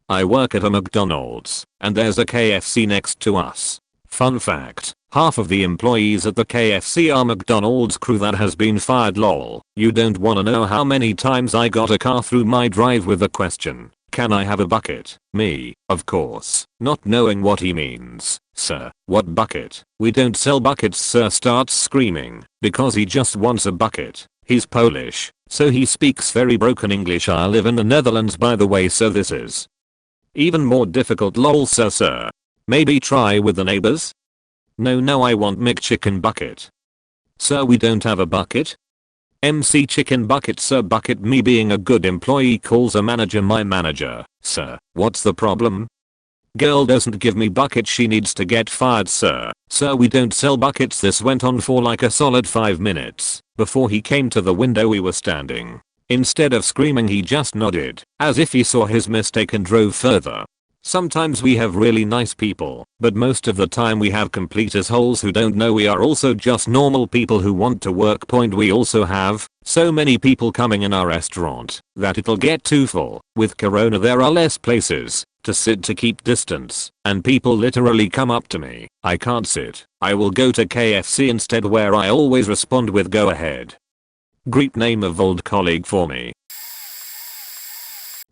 I work at a McDonald's, and there's a KFC next to us. Fun fact, half of the employees at the KFC are McDonald's crew that has been fired lol. You don't wanna know how many times I got a car through my drive with the question, can I have a bucket? Me, of course, not knowing what he means. Sir, what bucket? We don't sell buckets, sir, starts screaming, because he just wants a bucket. He's Polish, so he speaks very broken English. I live in the Netherlands by the way, so this is even more difficult lol. Sir. Maybe try with the neighbors? No, I want McChicken bucket. Sir, we don't have a bucket. MC chicken bucket, sir. Bucket. Me being a good employee calls a manager my manager. Sir, what's the problem? Girl doesn't give me bucket, she needs to get fired, sir. Sir, we don't sell buckets. This went on for like a solid 5 minutes before he came to the window we were standing. Instead of screaming, he just nodded as if he saw his mistake and drove further. Sometimes we have really nice people, but most of the time we have complete assholes who don't know we are also just normal people who want to work. Point, we also have so many people coming in our restaurant that it'll get too full. With corona there are less places to sit to keep distance, and people literally come up to me, I can't sit, I will go to KFC instead, where I always respond with go ahead. Great name of old colleague for me.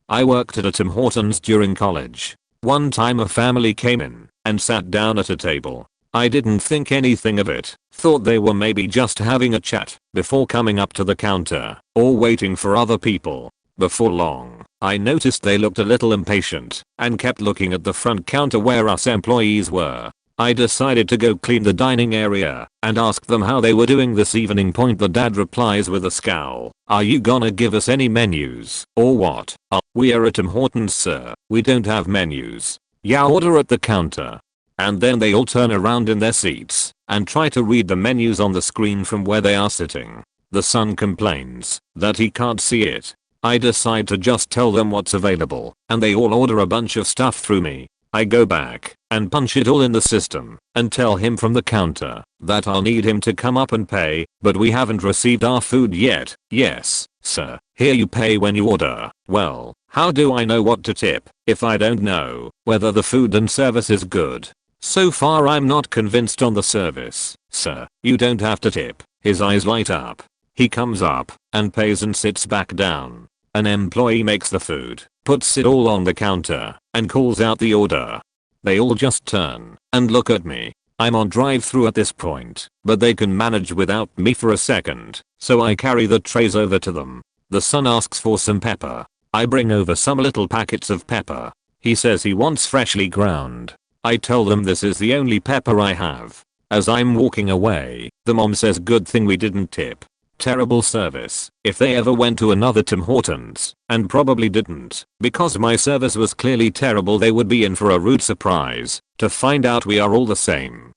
I worked at a Tim Hortons during college. One time a family came in and sat down at a table. I didn't think anything of it, thought they were maybe just having a chat before coming up to the counter or waiting for other people. Before long, I noticed they looked a little impatient and kept looking at the front counter where us employees were. I decided to go clean the dining area and ask them how they were doing this evening. Point, the dad replies with a scowl, are you gonna give us any menus or what? We are at Tim Hortons, sir, we don't have menus. Yeah, order at the counter. And then they all turn around in their seats and try to read the menus on the screen from where they are sitting. The son complains that he can't see it. I decide to just tell them what's available, and they all order a bunch of stuff through me. I go back and punch it all in the system and tell him from the counter that I'll need him to come up and pay, but we haven't received our food yet. Yes, sir, here you pay when you order. Well, how do I know what to tip if I don't know whether the food and service is good? So far I'm not convinced on the service. Sir, you don't have to tip. His eyes light up. He comes up and pays and sits back down. An employee makes the food, puts it all on the counter, and calls out the order. They all just turn and look at me. I'm on drive-through at this point, but they can manage without me for a second, so I carry the trays over to them. The son asks for some pepper. I bring over some little packets of pepper. He says he wants freshly ground. I tell them this is the only pepper I have. As I'm walking away, the mom says, good thing we didn't tip. Terrible service. If they ever went to another Tim Hortons, and probably didn't, because my service was clearly terrible, they would be in for a rude surprise to find out we are all the same.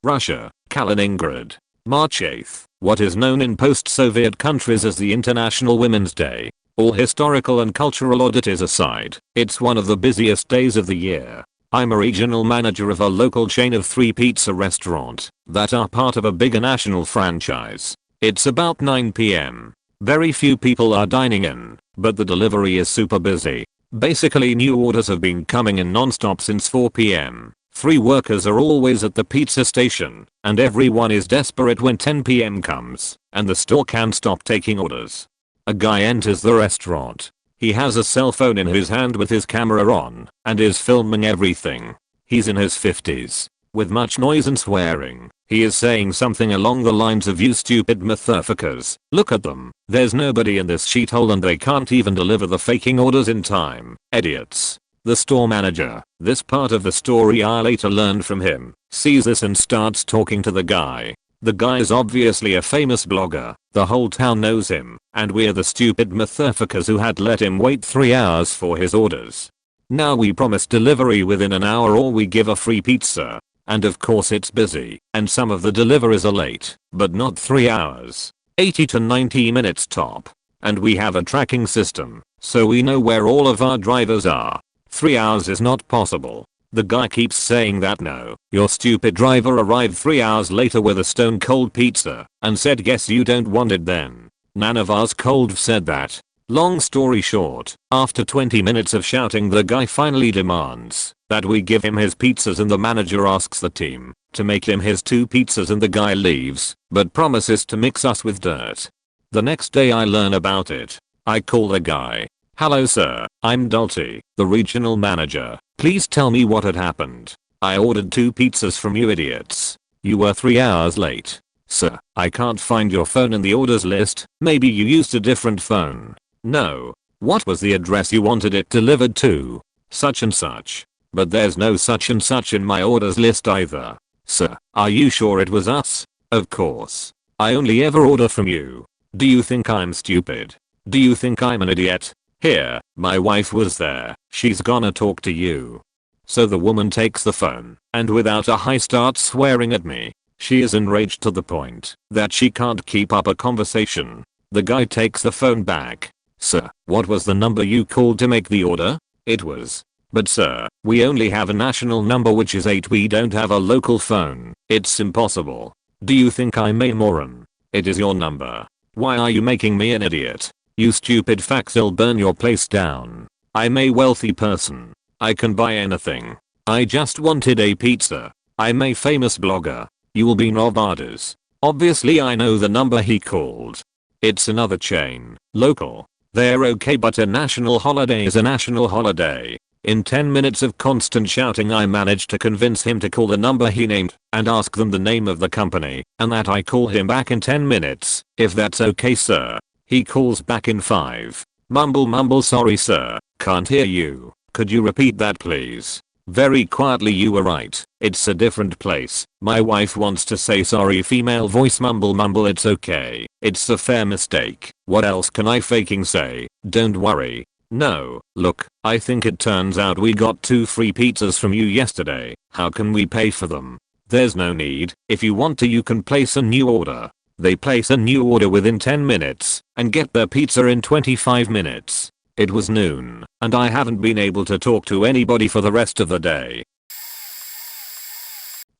Russia, Kaliningrad, March 8th. What is known in post-Soviet countries as the International Women's Day. All historical and cultural oddities aside, it's one of the busiest days of the year. I'm a regional manager of a local chain of 3 pizza restaurants that are part of a bigger national franchise. It's about 9 PM. Very few people are dining in, but the delivery is super busy. Basically new orders have been coming in non-stop since 4 PM. 3 workers are always at the pizza station, and everyone is desperate when 10 PM comes, and the store can't stop taking orders. A guy enters the restaurant. He has a cell phone in his hand with his camera on and is filming everything. He's in his 50s. With much noise and swearing, he is saying something along the lines of, you stupid motherfuckers, look at them, there's nobody in this shithole and they can't even deliver the faking orders in time, idiots. The store manager, this part of the story I later learned from him, sees this and starts talking to the guy. The guy is obviously a famous blogger, the whole town knows him, and we're the stupid motherfuckers who had let him wait 3 hours for his orders. Now we promise delivery within an hour or we give a free pizza. And of course it's busy, and some of the deliveries are late, but not 3 hours. 80 to 90 minutes top. And we have a tracking system, so we know where all of our drivers are. 3 hours is not possible. The guy keeps saying that no, your stupid driver arrived 3 hours later with a stone cold pizza and said guess you don't want it then. None of us cold said that. Long story short, after 20 minutes of shouting the guy finally demands that we give him his pizzas and the manager asks the team to make him his 2 pizzas and the guy leaves but promises to mix us with dirt. The next day I learn about it. I call the guy. Hello sir, I'm Dulty, the regional manager. Please tell me what had happened. I ordered 2 pizzas from you idiots. You were 3 hours late. Sir, I can't find your phone in the orders list. Maybe you used a different phone. No. What was the address you wanted it delivered to? Such and such. But there's no such and such in my orders list either. Sir, are you sure it was us? Of course. I only ever order from you. Do you think I'm stupid? Do you think I'm an idiot? Here, my wife was there. She's gonna talk to you. So the woman takes the phone and without a hi starts swearing at me. She is enraged to the point that she can't keep up a conversation. The guy takes the phone back. Sir, what was the number you called to make the order? It was. But sir, we only have a national number which is 8. We don't have a local phone. It's impossible. Do you think I'm a moron? It is your number. Why are you making me an idiot? You stupid fax'll burn your place down. I'm a wealthy person. I can buy anything. I just wanted a pizza. I'm a famous blogger. You'll be Novartis. Obviously I know the number he called. It's another chain. Local. They're okay but a national holiday is a national holiday. In 10 minutes of constant shouting I managed to convince him to call the number he named and ask them the name of the company and that I call him back in 10 minutes. If that's okay sir. He calls back in 5. Mumble sorry sir, can't hear you. Could you repeat that please? Very quietly you were right. It's a different place. My wife wants to say sorry female voice mumble it's okay. It's a fair mistake. What else can I faking say? Don't worry. No, look, I think it turns out we got 2 free pizzas from you yesterday. How can we pay for them? There's no need. If you want to you can place a new order. They place a new order within 10 minutes and get their pizza in 25 minutes. It was noon and I haven't been able to talk to anybody for the rest of the day.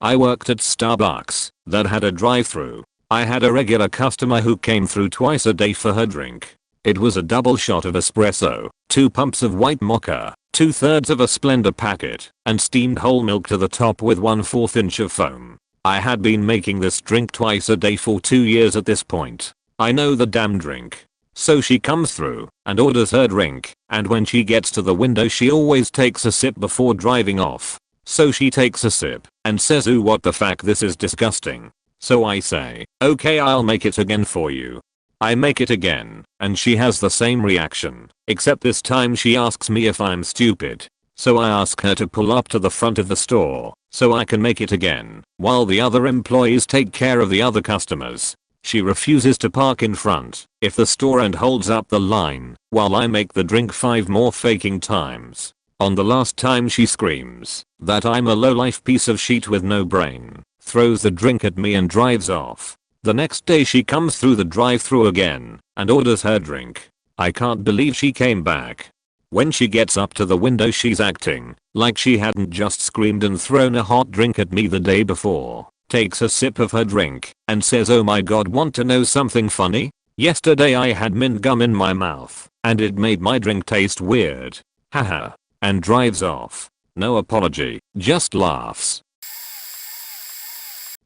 I worked at Starbucks that had a drive-thru. I had a regular customer who came through twice a day for her drink. It was a double shot of espresso, 2 pumps of white mocha, 2/3 of a Splenda packet, and steamed whole milk to the top with 1/4 inch of foam. I had been making this drink twice a day for 2 years at this point. I know the damn drink. So she comes through and orders her drink, and when she gets to the window she always takes a sip before driving off. So she takes a sip and says ooh what the fuck this is disgusting. So I say, okay I'll make it again for you. I make it again and she has the same reaction, except this time she asks me if I'm stupid. So I ask her to pull up to the front of the store so I can make it again while the other employees take care of the other customers. She refuses to park in front if the store and holds up the line while I make the drink 5 more faking times. On the last time she screams that I'm a lowlife piece of shit with no brain, throws the drink at me and drives off. The next day she comes through the drive-thru again and orders her drink. I can't believe she came back. When she gets up to the window she's acting like she hadn't just screamed and thrown a hot drink at me the day before. Takes a sip of her drink and says oh my god want to know something funny? Yesterday I had mint gum in my mouth and it made my drink taste weird. Haha. And drives off. No apology, just laughs.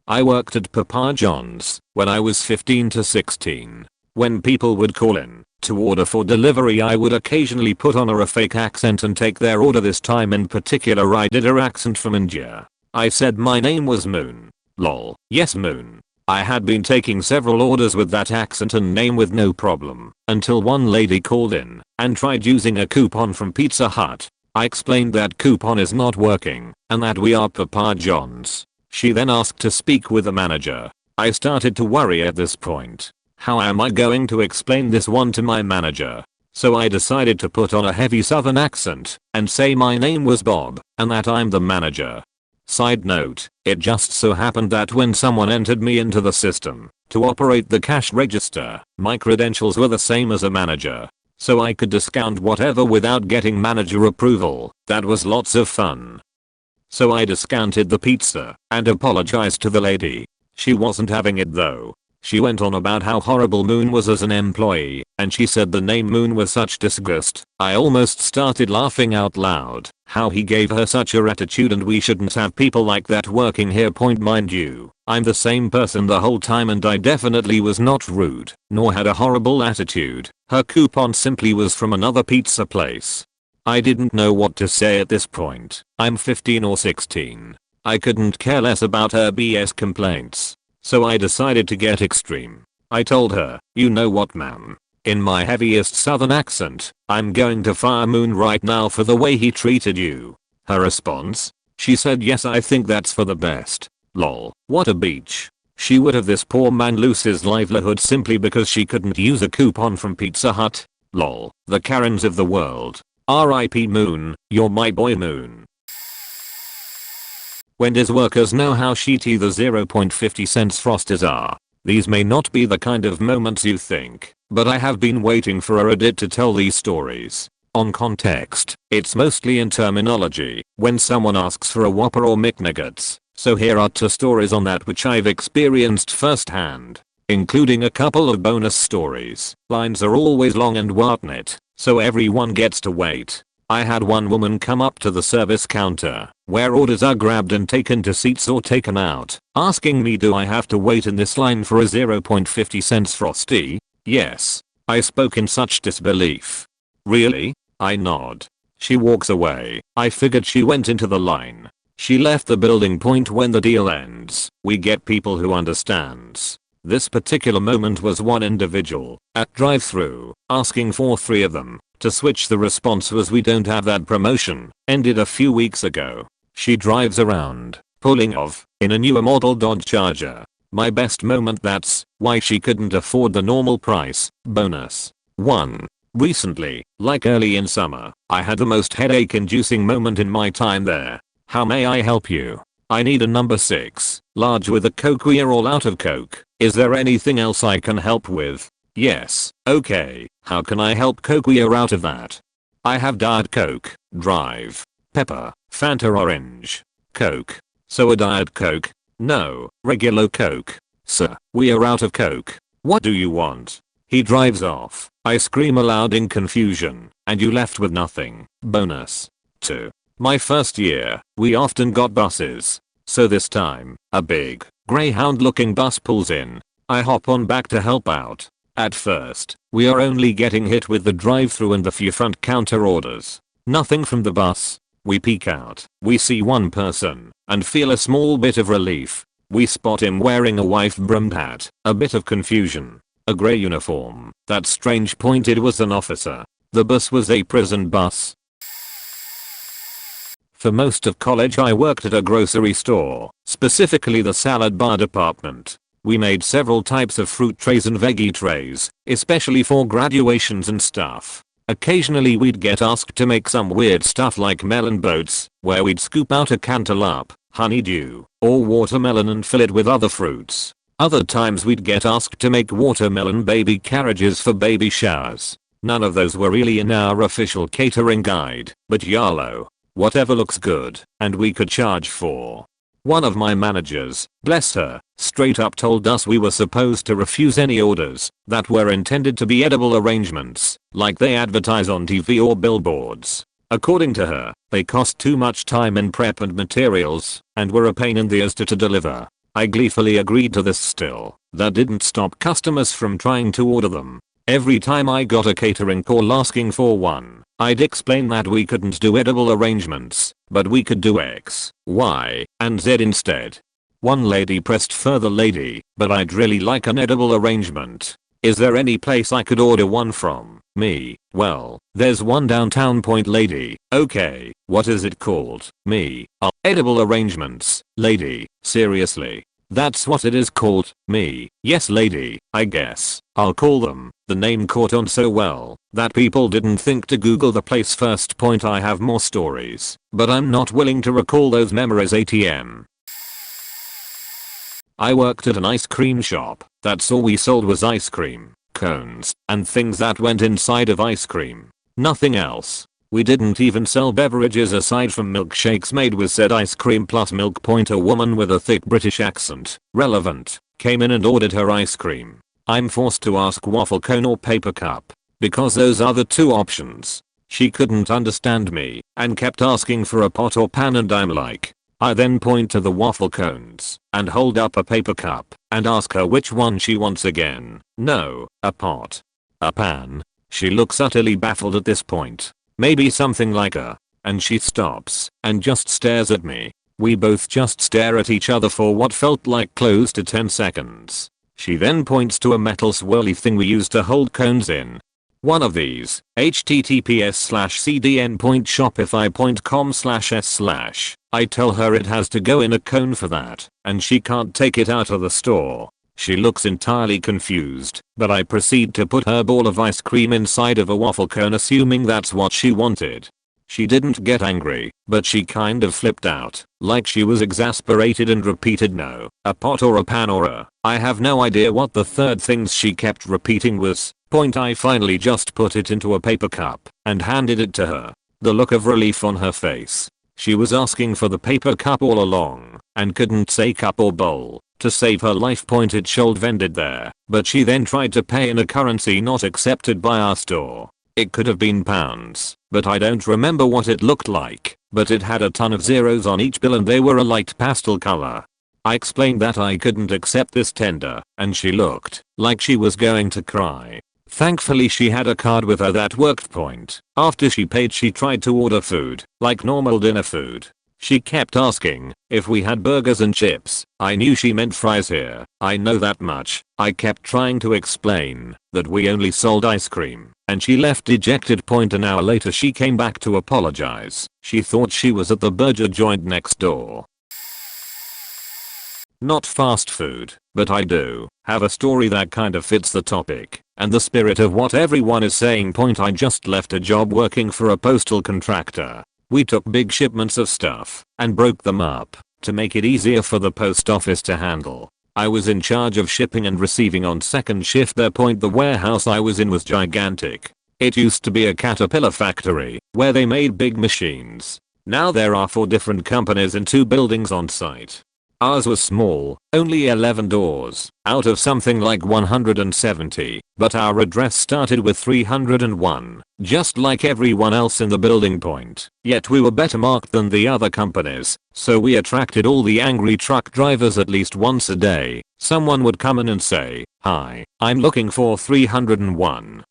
I worked at Papa John's when I was 15 to 16. When people would call in to order for delivery I would occasionally put on a fake accent and take their order. This time in particular I did a accent from India. I said my name was Moon. Lol. Yes Moon. I had been taking several orders with that accent and name with no problem until one lady called in and tried using a coupon from Pizza Hut. I explained that coupon is not working and that we are Papa John's. She then asked to speak with the manager. I started to worry at this point. How am I going to explain this one to my manager? So I decided to put on a heavy southern accent and say my name was Bob and that I'm the manager. Side note, it just so happened that when someone entered me into the system, To operate the cash register, my credentials were the same as a manager, so I could discount whatever without getting manager approval. That was lots of fun. So I discounted the pizza and apologized to the lady. She wasn't having it though. She went on about how horrible Moon was as an employee, and she said the name Moon was such disgust. I almost started laughing out loud. How he gave her such a attitude, and we shouldn't have people like that working here. Point, mind you, I'm the same person the whole time and I definitely was not rude, nor had a horrible attitude. Her coupon simply was from another pizza place. I didn't know what to say at this point. I'm 15 or 16. I couldn't care less about her BS complaints. So I decided to get extreme. I told her, "You know what, ma'am?" In my heaviest southern accent, "I'm going to fire Moon right now for the way he treated you." Her response? She said, "Yes, I think that's for the best." Lol. What a beach. She would have this poor man lose his livelihood simply because she couldn't use a coupon from Pizza Hut. Lol. The Karens of the world. R.I.P. Moon, you're my boy Moon. Wendy's workers know how shitty the 0.50 cents frosties are. These may not be the kind of moments you think, but I have been waiting for a Reddit to tell these stories. On context, it's mostly in terminology when someone asks for a Whopper or McNuggets. So here are 2 stories on that which I've experienced firsthand, including a couple of bonus stories. Lines are always long and whatnot, so everyone gets to wait. I had one woman come up to the service counter, where orders are grabbed and taken to seats or taken out, asking me, "Do I have to wait in this line for a 0.50 cents frosty?" Yes. I spoke in such disbelief. "Really?" I nod. She walks away. I figured she went into the line. She left the building. Point, when the deal ends, we get people who understands. This particular moment was one individual at drive-thru asking for 3 of them. To switch, the response was, "We don't have that promotion, ended a few weeks ago." She drives around, pulling off, in a newer model Dodge Charger. My best moment. That's why she couldn't afford the normal price. Bonus 1. Recently, like early in summer, I had the most headache-inducing moment in my time there. "How may I help you?" "I need a number 6, large with a Coke. We're all out of Coke. Is there anything else I can help with?" "Yes." "Okay, how can I help Coke? We're out of that." "I have Diet Coke, Drive, Pepper, Fanta Orange, Coke." "So a Diet Coke?" "No, regular Coke, sir. We are out of Coke. What do you want?" He drives off. I scream aloud in confusion, "And you left with nothing." Bonus 2. My first year, we often got buses. So this time, a big, Greyhound looking bus pulls in. I hop on back to help out. At first, we are only getting hit with the drive-thru and the few front counter orders. Nothing from the bus. We peek out. We see one person and feel a small bit of relief. We spot him wearing a wife-brimmed hat. A bit of confusion. A grey uniform. That strange. Point, it was an officer. The bus was a prison bus. For most of college I worked at a grocery store, specifically the salad bar department. We made several types of fruit trays and veggie trays, especially for graduations and stuff. Occasionally we'd get asked to make some weird stuff like melon boats, where we'd scoop out a cantaloupe, honeydew, or watermelon and fill it with other fruits. Other times we'd get asked to make watermelon baby carriages for baby showers. None of those were really in our official catering guide, but YOLO. Whatever looks good, and we could charge for. One of my managers, bless her, straight up told us we were supposed to refuse any orders that were intended to be edible arrangements, like they advertise on TV or billboards. According to her, they cost too much time in prep and materials, and were a pain in the ass to deliver. I gleefully agreed to this. Still, that didn't stop customers from trying to order them. Every time I got a catering call asking for one, I'd explain that we couldn't do edible arrangements, but we could do X, Y, and Z instead. One lady pressed further, "Lady, but I'd really like an edible arrangement. Is there any place I could order one from?" Me, "Well, there's one downtown." Point, "Lady, okay, what is it called?" Me, "Edible arrangements." "Lady, seriously? That's what it is called?" Me, "Yes lady, I guess I'll call them." The name caught on so well that people didn't think to Google the place first. Point, I have more stories, but I'm not willing to recall those memories. ATM. I worked at an ice cream shop. That's all we sold was ice cream, cones, and things that went inside of ice cream. Nothing else. We didn't even sell beverages aside from milkshakes made with said ice cream plus milk. A woman with a thick British accent, relevant, came in and ordered her ice cream. I'm forced to ask waffle cone or paper cup, because those are the two options. She couldn't understand me and kept asking for a pot or pan, and I'm like, I then point to the waffle cones and hold up a paper cup and ask her which one she wants again. No, a pot. A pan. She looks utterly baffled at this point. Maybe something like a. And she stops and just stares at me. We both just stare at each other for what felt like close to 10 seconds. She then points to a metal swirly thing we use to hold cones in. One of these, https://cdn.shopify.com/s/. I tell her it has to go in a cone for that, and she can't take it out of the store. She looks entirely confused, but I proceed to put her ball of ice cream inside of a waffle cone, assuming that's what she wanted. She didn't get angry, but she kind of flipped out, like she was exasperated, and repeated no, a pot or a pan or a. I have no idea what the third things she kept repeating was. I finally just put it into a paper cup and handed it to her. The look of relief on her face. She was asking for the paper cup all along and couldn't say cup or bowl. To save her life, it should ended there, but she then tried to pay in a currency not accepted by our store. It could have been pounds, but I don't remember what it looked like, but it had a ton of zeros on each bill and they were a light pastel color. I explained that I couldn't accept this tender, and she looked like she was going to cry. Thankfully she had a card with her that worked. After she paid, she tried to order food, like normal dinner food. She kept asking if we had burgers and chips. I knew she meant fries here, I know that much. I kept trying to explain that we only sold ice cream, and she left dejected. An hour later she came back to apologize. She thought she was at the burger joint next door. Not fast food, but I do have a story that kind of fits the topic and the spirit of what everyone is saying. I just left a job working for a postal contractor. We took big shipments of stuff and broke them up to make it easier for the post office to handle. I was in charge of shipping and receiving on second shift there. The warehouse I was in was gigantic. It used to be a Caterpillar factory where they made big machines. Now there are 4 different companies in 2 buildings on site. Ours was small, only 11 doors, out of something like 170, but our address started with 301, just like everyone else in the building. Yet we were better marked than the other companies, so we attracted all the angry truck drivers. At least once a day, someone would come in and say, "Hi, I'm looking for 301.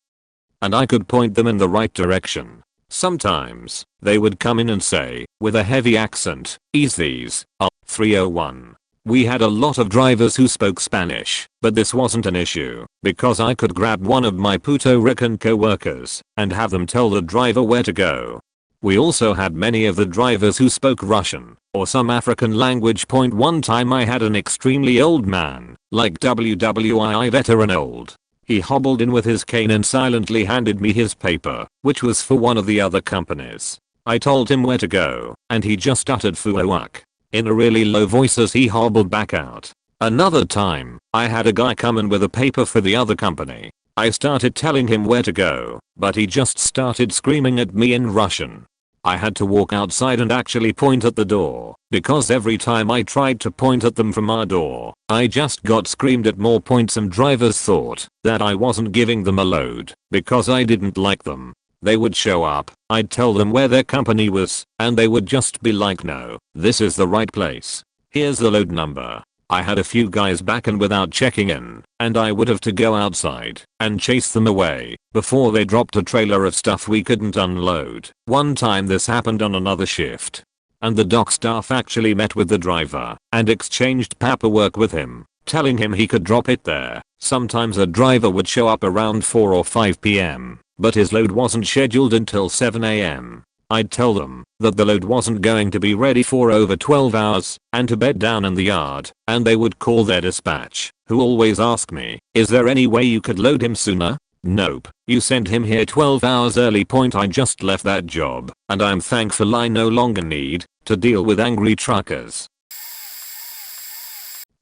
And I could point them in the right direction. Sometimes, they would come in and say, with a heavy accent, "Is these, 301. We had a lot of drivers who spoke Spanish, but this wasn't an issue, because I could grab one of my Puerto Rican co-workers and have them tell the driver where to go. We also had many of the drivers who spoke Russian, or some African language. One time I had an extremely old man, like WWII veteran old. He hobbled in with his cane and silently handed me his paper, which was for one of the other companies. I told him where to go, and he just uttered "Fuak" in a really low voice as he hobbled back out. Another time, I had a guy come in with a paper for the other company. I started telling him where to go, but he just started screaming at me in Russian. I had to walk outside and actually point at the door, because every time I tried to point at them from our door, I just got screamed at more. Some drivers thought that I wasn't giving them a load because I didn't like them. They would show up, I'd tell them where their company was, and they would just be like, "No, this is the right place. Here's the load number." I had a few guys back in without checking in, and I would have to go outside and chase them away before they dropped a trailer of stuff we couldn't unload. One time this happened on another shift, and the dock staff actually met with the driver and exchanged paperwork with him, telling him he could drop it there. Sometimes a driver would show up around 4 or 5 p.m. but his load wasn't scheduled until 7 a.m. I'd tell them that the load wasn't going to be ready for over 12 hours and to bed down in the yard, and they would call their dispatch, who always ask me, "Is there any way you could load him sooner?" Nope, you sent him here 12 hours early. I just left that job, and I'm thankful I no longer need to deal with angry truckers.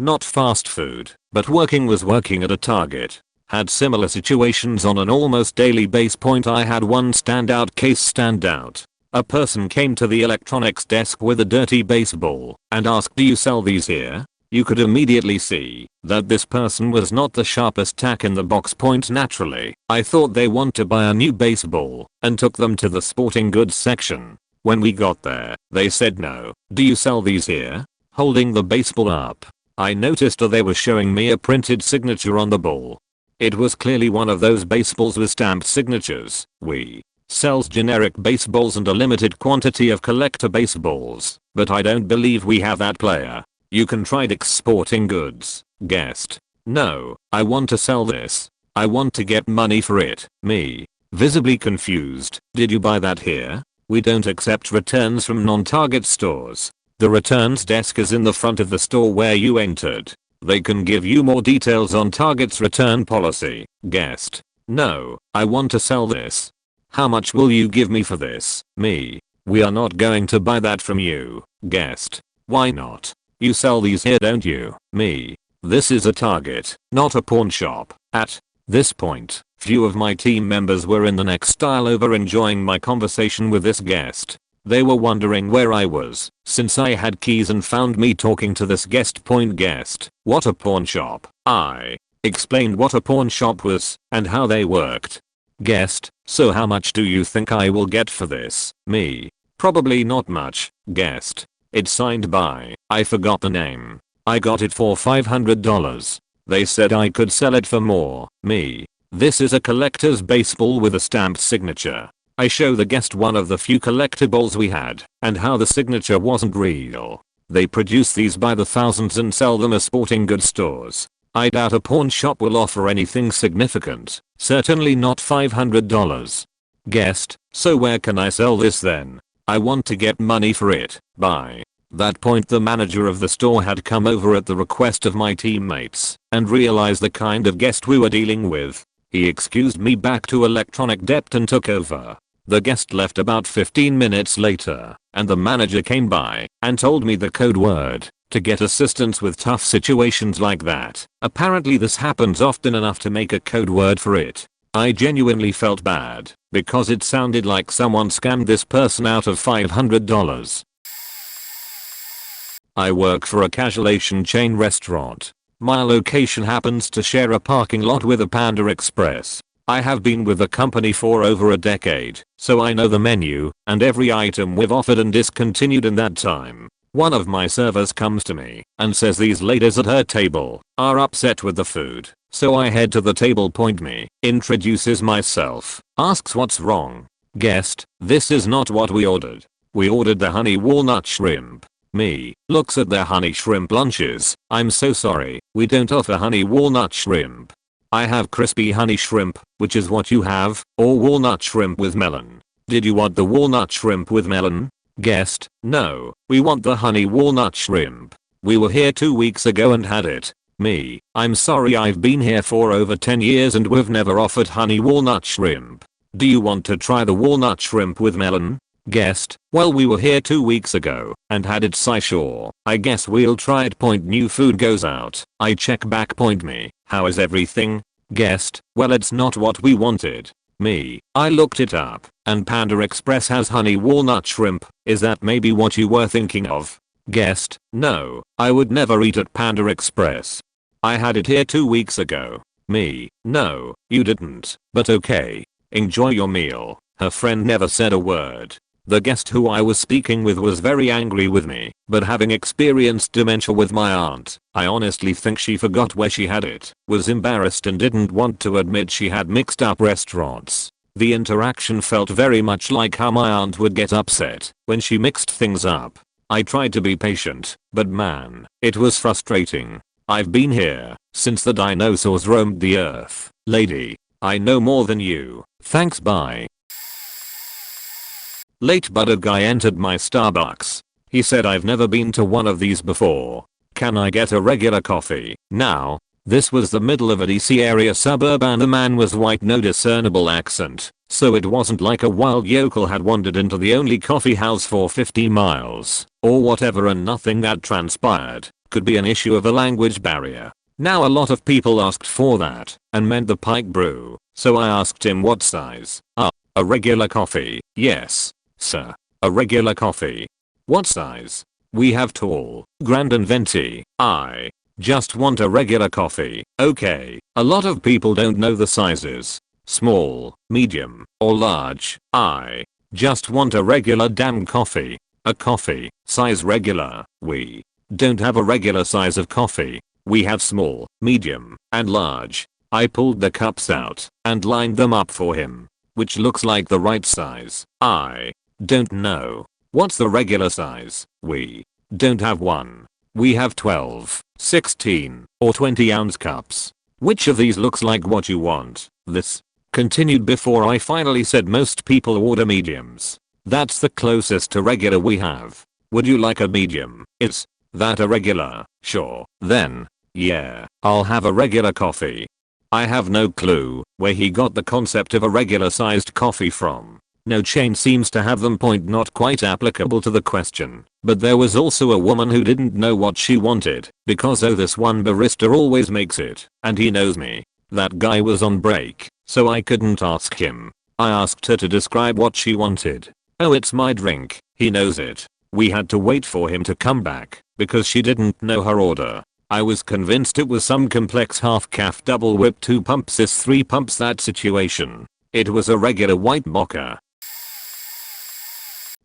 Not fast food, but was working at a Target. Had similar situations on an almost daily basis. I had one standout case stand out. A person came to the electronics desk with a dirty baseball and asked, "Do you sell these here?" You could immediately see that this person was not the sharpest tack in the box. Naturally, I thought they want to buy a new baseball and took them to the sporting goods section. When we got there, they said no. "Do you sell these here?" Holding the baseball up, I noticed they were showing me a printed signature on the ball. It was clearly one of those baseballs with stamped signatures. We sells generic baseballs and a limited quantity of collector baseballs, but I don't believe we have that player. You can try exporting goods. Guest: no, I want to sell this. I want to get money for it. Me, visibly confused: did you buy that here? We don't accept returns from non-Target stores. The returns desk is in the front of the store where you entered. They can give you more details on Target's return policy. Guest: no, I want to sell this. How much will you give me for this? Me, we are not going to buy that from you. Guest: why not? You sell these here, don't you? Me, this is a Target, not a pawn shop. At this point, few of my team members were in the next aisle over enjoying my conversation with this guest. They were wondering where I was, since I had keys and found me talking to this guest. Guest: what a pawn shop? I explained what a pawn shop was and how they worked. Guest: so how much do you think I will get for this? Me, probably not much. Guest: it's signed by, I forgot the name. I got it for $500. They said I could sell it for more. Me, this is a collector's baseball with a stamped signature. I show the guest one of the few collectibles we had and how the signature wasn't real. They produce these by the thousands and sell them at sporting goods stores. I doubt a pawn shop will offer anything significant. Certainly not $500. Guest: so where can I sell this then? I want to get money for it. By that point, the manager of the store had come over at the request of my teammates and realized the kind of guest we were dealing with. He excused me back to electronic debt and took over. The guest left about 15 minutes later, and the manager came by and told me the code word to get assistance with tough situations like that. Apparently this happens often enough to make a code word for it. I genuinely felt bad because it sounded like someone scammed this person out of $500. I work for a casual Asian chain restaurant. My location happens to share a parking lot with a Panda Express. I have been with the company for over a decade, so I know the menu and every item we've offered and discontinued in that time. One of my servers comes to me and says these ladies at her table are upset with the food. So I head to the table. Me, introduces myself, asks what's wrong. Guest: this is not what we ordered. We ordered the honey walnut shrimp. Me, looks at their honey shrimp lunches. I'm so sorry, we don't offer honey walnut shrimp. I have crispy honey shrimp, which is what you have, or walnut shrimp with melon. Did you want the walnut shrimp with melon? Guest: no, we want the honey walnut shrimp. We were here 2 weeks ago and had it. Me, I'm sorry, I've been here for over 10 years and we've never offered honey walnut shrimp. Do you want to try the walnut shrimp with melon? Guest: well, we were here 2 weeks ago and had it, so sure, I guess we'll try it. New food goes out. I check back. Me, how is everything? Guest: well, it's not what we wanted. Me, I looked it up and Panda Express has honey walnut shrimp. Is that maybe what you were thinking of? Guest: no, I would never eat at Panda Express. I had it here 2 weeks ago. Me, no, you didn't, but okay. Enjoy your meal. Her friend never said a word. The guest who I was speaking with was very angry with me, but having experienced dementia with my aunt, I honestly think she forgot where she had it, was embarrassed and didn't want to admit she had mixed up restaurants. The interaction felt very much like how my aunt would get upset when she mixed things up. I tried to be patient, but man, it was frustrating. I've been here since the dinosaurs roamed the earth. Lady, I know more than you. Thanks, bye. Late buttered guy entered my Starbucks. He said, I've never been to one of these before. Can I get a regular coffee? Now, this was the middle of a DC area suburb and the man was white, no discernible accent. So it wasn't like a wild yokel had wandered into the only coffee house for 50 miles, or whatever, and nothing that transpired could be an issue of a language barrier. Now a lot of people asked for that and meant the pike brew, so I asked him what size. A regular coffee. Yes, sir. A regular coffee. What size? We have tall, grand and venti. I just want a regular coffee. Okay. A lot of people don't know the sizes. Small, medium, or large. I just want a regular damn coffee. A coffee, size regular. We don't have a regular size of coffee. We have small, medium, and large. I pulled the cups out and lined them up for him, which looks like the right size. I don't know. What's the regular size? We don't have one. We have 12, 16, or 20 ounce cups. Which of these looks like what you want? This continued before I finally said most people order mediums. That's the closest to regular we have. Would you like a medium? Is that a regular? Sure. Then, yeah, I'll have a regular coffee. I have no clue where he got the concept of a regular sized coffee from. No chain seems to have them. Point not quite applicable to the question. But there was also a woman who didn't know what she wanted because this one barista always makes it, and he knows me. That guy was on break, so I couldn't ask him. I asked her to describe what she wanted. Oh, it's my drink. He knows it. We had to wait for him to come back because she didn't know her order. I was convinced it was some complex half-calf double whip 2 pumps is 3 pumps that situation. It was a regular white mocha.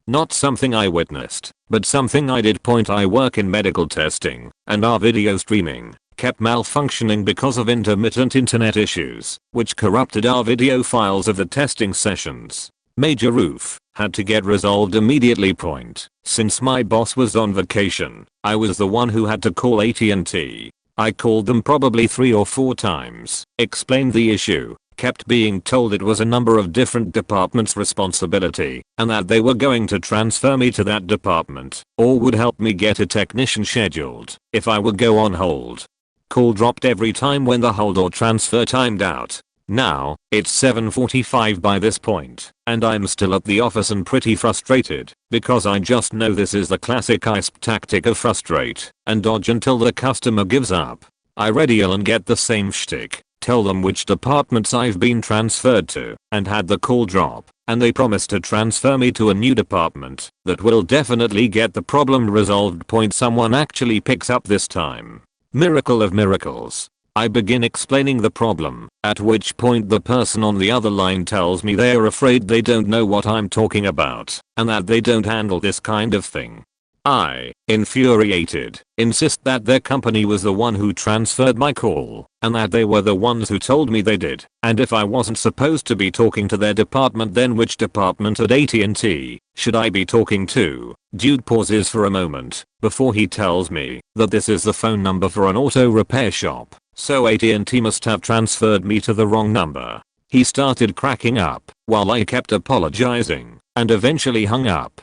Not something I witnessed, but something I did. Point I work in medical testing, and our video streaming kept malfunctioning because of intermittent internet issues, which corrupted our video files of the testing sessions. Major roof had to get resolved immediately. Point since my boss was on vacation, I was the one who had to call AT&T. I called them probably 3 or 4 times, explained the issue, kept being told it was a number of different departments' responsibility and that they were going to transfer me to that department or would help me get a technician scheduled if I would go on hold. Call dropped every time when the hold or transfer timed out. Now, it's 7:45 by this point, and I'm still at the office and pretty frustrated because I just know this is the classic ISP tactic of frustrate and dodge until the customer gives up. I ready yell and get the same shtick, tell them which departments I've been transferred to and had the call drop, and they promise to transfer me to a new department that will definitely get the problem resolved. Point someone actually picks up this time. Miracle of miracles. I begin explaining the problem, at which point the person on the other line tells me they are afraid they don't know what I'm talking about and that they don't handle this kind of thing. I, infuriated, insist that their company was the one who transferred my call and that they were the ones who told me they did, and if I wasn't supposed to be talking to their department, then which department at AT&T should I be talking to? Dude pauses for a moment before he tells me that this is the phone number for an auto repair shop. So AT&T must have transferred me to the wrong number. He started cracking up while I kept apologizing and eventually hung up.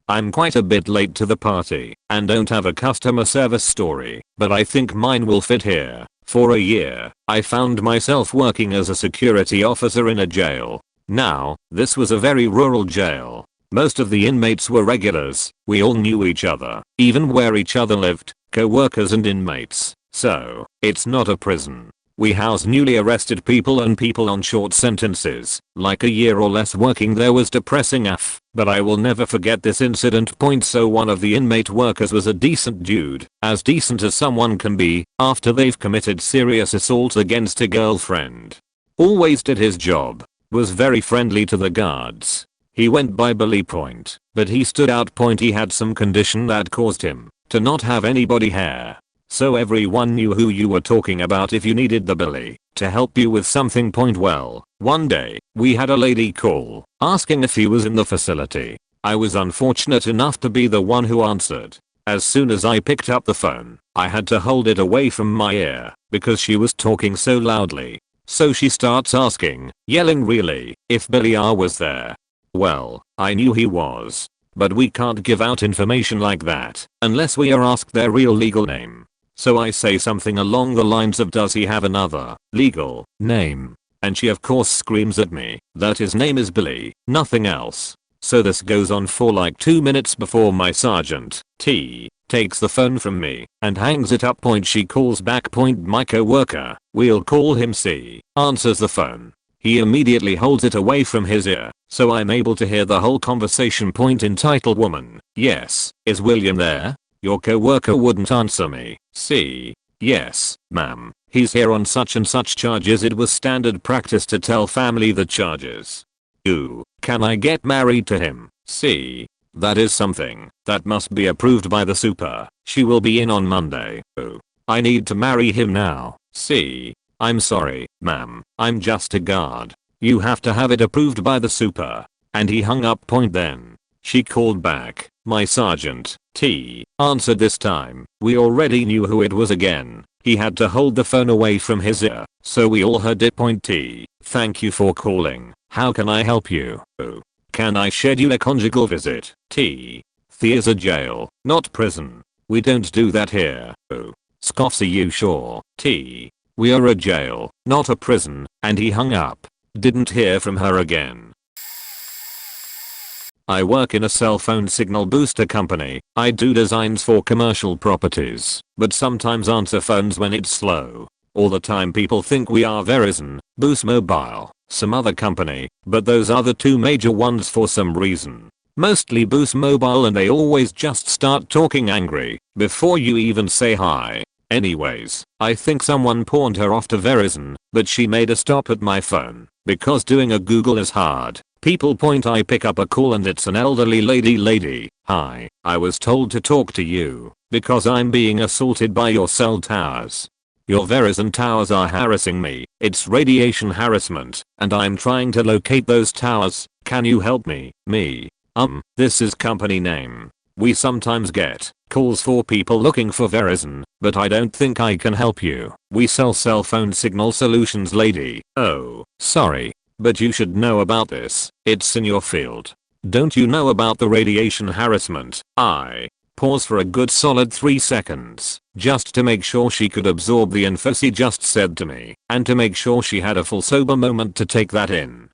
I'm quite a bit late to the party and don't have a customer service story, but I think mine will fit here. For a year, I found myself working as a security officer in a jail. Now, this was a very rural jail. Most of the inmates were regulars. We all knew each other, even where each other lived, co-workers and inmates. So, it's not a prison. We house newly arrested people and people on short sentences, like a year or less. Working there was depressing AF, but I will never forget this incident. So one of the inmate workers was a decent dude, as decent as someone can be after they've committed serious assault against a girlfriend. Always did his job, was very friendly to the guards. He went by Billy Point, but he stood out. He had some condition that caused him to not have any body hair. So everyone knew who you were talking about if you needed the Billy to help you with something. Well, one day, we had a lady call asking if he was in the facility. I was unfortunate enough to be the one who answered. As soon as I picked up the phone, I had to hold it away from my ear because she was talking so loudly. So she starts asking, yelling really, if Billy R was there. Well, I knew he was. But we can't give out information like that unless we are asked their real legal name. So I say something along the lines of, does he have another legal name? and she of course screams at me that his name is Billy, nothing else. So this goes on for like 2 minutes before my sergeant, T, takes the phone from me and hangs it up. She calls back. My coworker, we'll call him C, answers the phone. He immediately holds it away from his ear, so I'm able to hear the whole conversation. Entitled woman, yes, is William there? Your coworker wouldn't answer me. C, yes, ma'am, he's here on such and such charges. It was standard practice to tell family the charges. Ooh, can I get married to him? C, that is something that must be approved by the super. She will be in on Monday. Ooh, I need to marry him now. C, I'm sorry, ma'am, I'm just a guard. You have to have it approved by the super. And he hung up. Then she called back. My sergeant, T, answered this time. We already knew who it was again. He had to hold the phone away from his ear, so we all heard it. T, thank you for calling. How can I help you? Oh, can I schedule a conjugal visit? T, there's a jail, not prison. We don't do that here. Oh, scoffs. Are you sure? T, we are a jail, not a prison. And he hung up. Didn't hear from her again. I work in a cell phone signal booster company. I do designs for commercial properties, but sometimes answer phones when it's slow. All the time people think we are Verizon, Boost Mobile, some other company, but those are the two major ones for some reason. Mostly Boost Mobile, and they always just start talking angry before you even say hi. Anyways, I think someone pawned her off to Verizon, but she made a stop at my phone because doing a Google is hard. People. I pick up a call and it's an elderly lady. Hi, I was told to talk to you because I'm being assaulted by your cell towers. Your Verizon towers are harassing me. It's radiation harassment, and I'm trying to locate those towers. Can you help me? This is company name. We sometimes get calls for people looking for Verizon, but I don't think I can help you. We sell cell phone signal solutions, lady. Oh, sorry, but you should know about this. It's in your field. Don't you know about the radiation harassment? I pause for a good solid 3 seconds, just to make sure she could absorb the info she just said to me, and to make sure she had a full sober moment to take that in.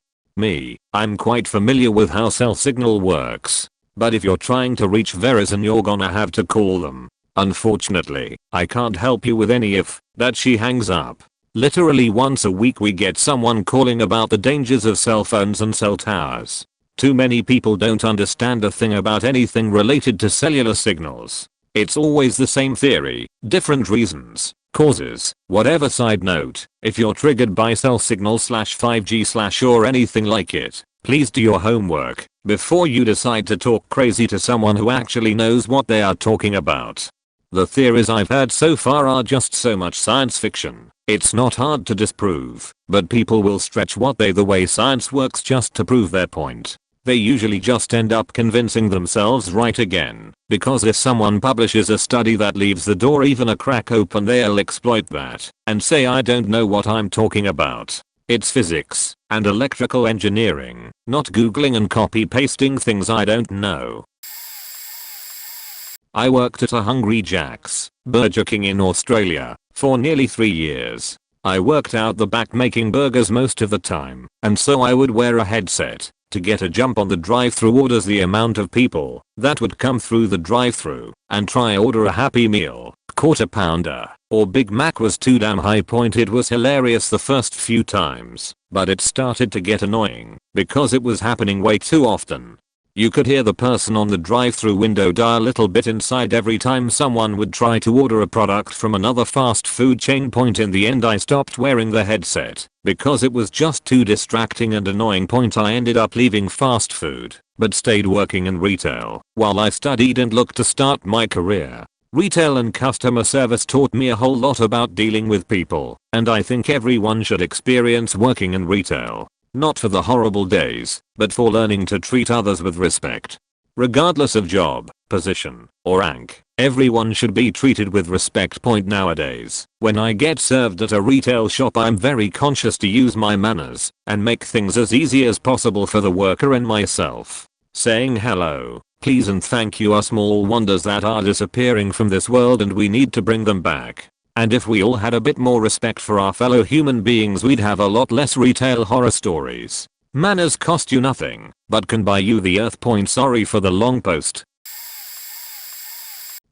I'm quite familiar with how cell signal works. But if you're trying to reach Verizon, you're gonna have to call them. Unfortunately, I can't help you with any if that. She hangs up. Literally once a week we get someone calling about the dangers of cell phones and cell towers. Too many people don't understand a thing about anything related to cellular signals. It's always the same theory, different reasons, causes, whatever. Side note, if you're triggered by cell signal /5G/ or anything like it, please do your homework before you decide to talk crazy to someone who actually knows what they are talking about. The theories I've heard so far are just so much science fiction. It's not hard to disprove, but people will stretch the way science works just to prove their point. They usually just end up convincing themselves right again, because if someone publishes a study that leaves the door even a crack open, they'll exploit that and say I don't know what I'm talking about. It's physics and electrical engineering, not googling and copy pasting things I don't know. I worked at a Hungry Jack's, Burger King in Australia, for nearly 3 years. I worked out the back making burgers most of the time, and so I would wear a headset to get a jump on the drive-thru orders. The amount of people that would come through the drive-thru and try order a Happy Meal, Quarter Pounder, or Big Mac was too damn high. It was hilarious the first few times, but it started to get annoying because it was happening way too often. You could hear the person on the drive-thru window die a little bit inside every time someone would try to order a product from another fast food chain. In the end I stopped wearing the headset because it was just too distracting and annoying. I ended up leaving fast food, but stayed working in retail while I studied and looked to start my career. Retail and customer service taught me a whole lot about dealing with people, and I think everyone should experience working in retail. Not for the horrible days, but for learning to treat others with respect. Regardless of job, position, or rank, everyone should be treated with respect. Nowadays, when I get served at a retail shop, I'm very conscious to use my manners and make things as easy as possible for the worker and myself. Saying hello, please and thank you are small wonders that are disappearing from this world, and we need to bring them back. And if we all had a bit more respect for our fellow human beings, we'd have a lot less retail horror stories. Manners cost you nothing, but can buy you the earth. Sorry for the long post.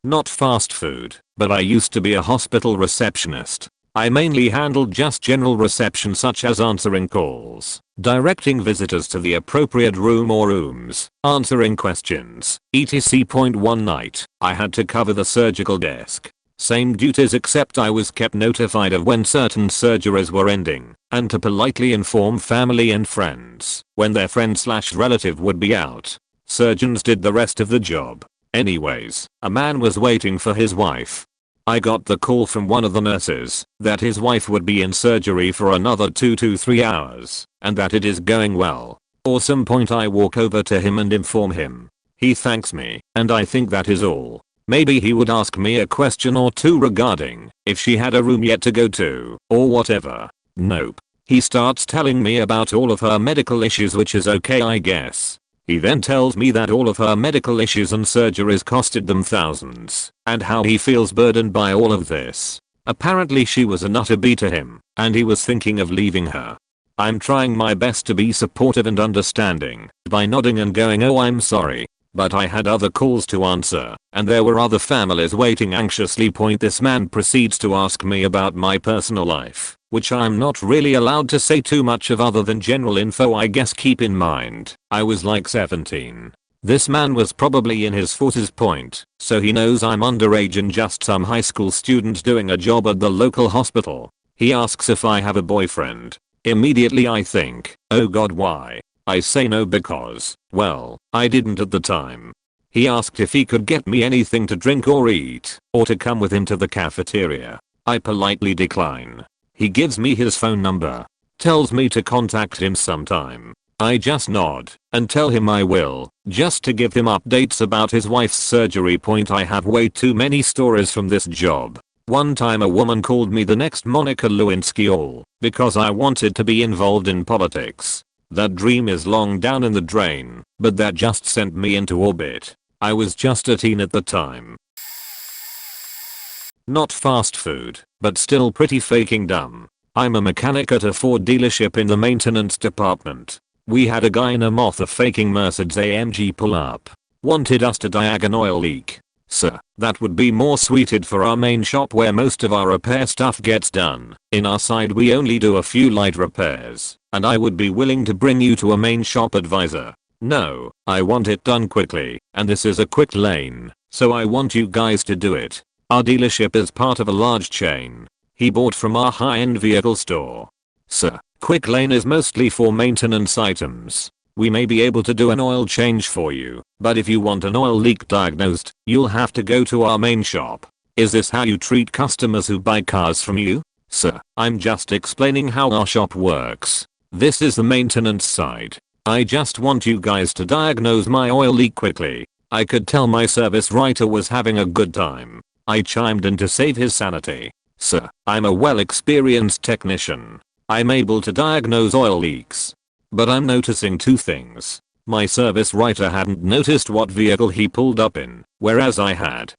Not fast food, but I used to be a hospital receptionist. I mainly handled just general reception, such as answering calls, directing visitors to the appropriate room or rooms, answering questions, etc. One night, I had to cover the surgical desk. Same duties, except I was kept notified of when certain surgeries were ending, and to politely inform family and friends when their friend/relative would be out. Surgeons did the rest of the job. Anyways, a man was waiting for his wife. I got the call from one of the nurses that his wife would be in surgery for another 2 to 3 hours, and that it is going well. Awesome. I walk over to him and inform him. He thanks me, and I think that is all. Maybe he would ask me a question or two regarding if she had a room yet to go to, or whatever. Nope. He starts telling me about all of her medical issues, which is okay, I guess. He then tells me that all of her medical issues and surgeries costed them thousands, and how he feels burdened by all of this. Apparently she was a nutter bee to him, and he was thinking of leaving her. I'm trying my best to be supportive and understanding by nodding and going, oh, I'm sorry. But I had other calls to answer, and there were other families waiting anxiously. This man proceeds to ask me about my personal life, which I'm not really allowed to say too much of other than general info, I guess. Keep in mind, I was like 17. This man was probably in his 40s. So he knows I'm underage and just some high school student doing a job at the local hospital. He asks if I have a boyfriend. Immediately I think, oh god, why? I say no because, well, I didn't at the time. He asked if he could get me anything to drink or eat, or to come with him to the cafeteria. I politely decline. He gives me his phone number. Tells me to contact him sometime. I just nod and tell him I will, just to give him updates about his wife's surgery. I have way too many stories from this job. One time a woman called me the next Monica Lewinsky, all because I wanted to be involved in politics. That dream is long down in the drain, but that just sent me into orbit. I was just a teen at the time. Not fast food, but still pretty faking dumb. I'm a mechanic at a Ford dealership in the maintenance department. We had a guy in a Moth faking Mercedes AMG pull up. Wanted us to diagnose an oil leak. Sir, that would be more suited for our main shop where most of our repair stuff gets done. In our side we only do a few light repairs, and I would be willing to bring you to a main shop advisor. No, I want it done quickly, and this is a quick lane, so I want you guys to do it. Our dealership is part of a large chain. He bought from our high-end vehicle store. Sir, quick lane is mostly for maintenance items. We may be able to do an oil change for you, but if you want an oil leak diagnosed, you'll have to go to our main shop. Is this how you treat customers who buy cars from you? Sir, I'm just explaining how our shop works. This is the maintenance side. I just want you guys to diagnose my oil leak quickly. I could tell my service writer was having a good time. I chimed in to save his sanity. Sir, I'm a well-experienced technician. I'm able to diagnose oil leaks. But I'm noticing two things. My service writer hadn't noticed what vehicle he pulled up in, whereas I had.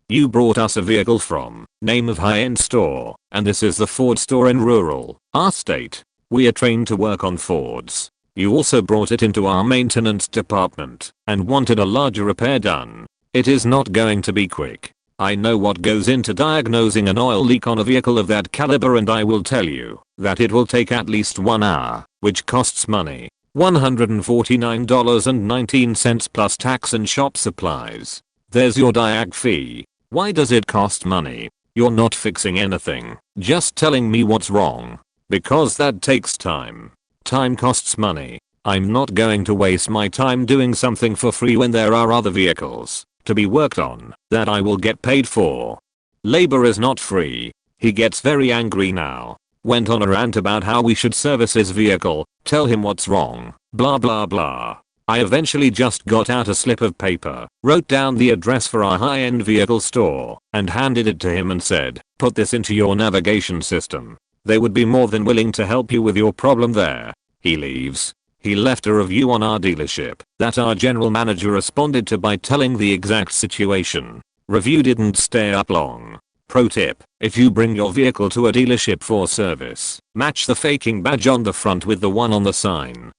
You brought us a vehicle from name of high-end store, and this is the Ford store in rural, our state. We are trained to work on Fords. You also brought it into our maintenance department and wanted a larger repair done. It is not going to be quick. I know what goes into diagnosing an oil leak on a vehicle of that caliber, and I will tell you that it will take at least 1 hour, which costs money. $149.19 plus tax and shop supplies. There's your diag fee. Why does it cost money? You're not fixing anything, just telling me what's wrong. Because that takes time. Time costs money. I'm not going to waste my time doing something for free when there are other vehicles to be worked on that I will get paid for. Labor is not free. He gets very angry now. Went on a rant about how we should service his vehicle, tell him what's wrong, blah blah blah. I eventually just got out a slip of paper, wrote down the address for our high-end vehicle store, and handed it to him and said, put this into your navigation system. They would be more than willing to help you with your problem there. He leaves. He left a review on our dealership that our general manager responded to by telling the exact situation. Review didn't stay up long. Pro tip, if you bring your vehicle to a dealership for service, match the faking badge on the front with the one on the sign.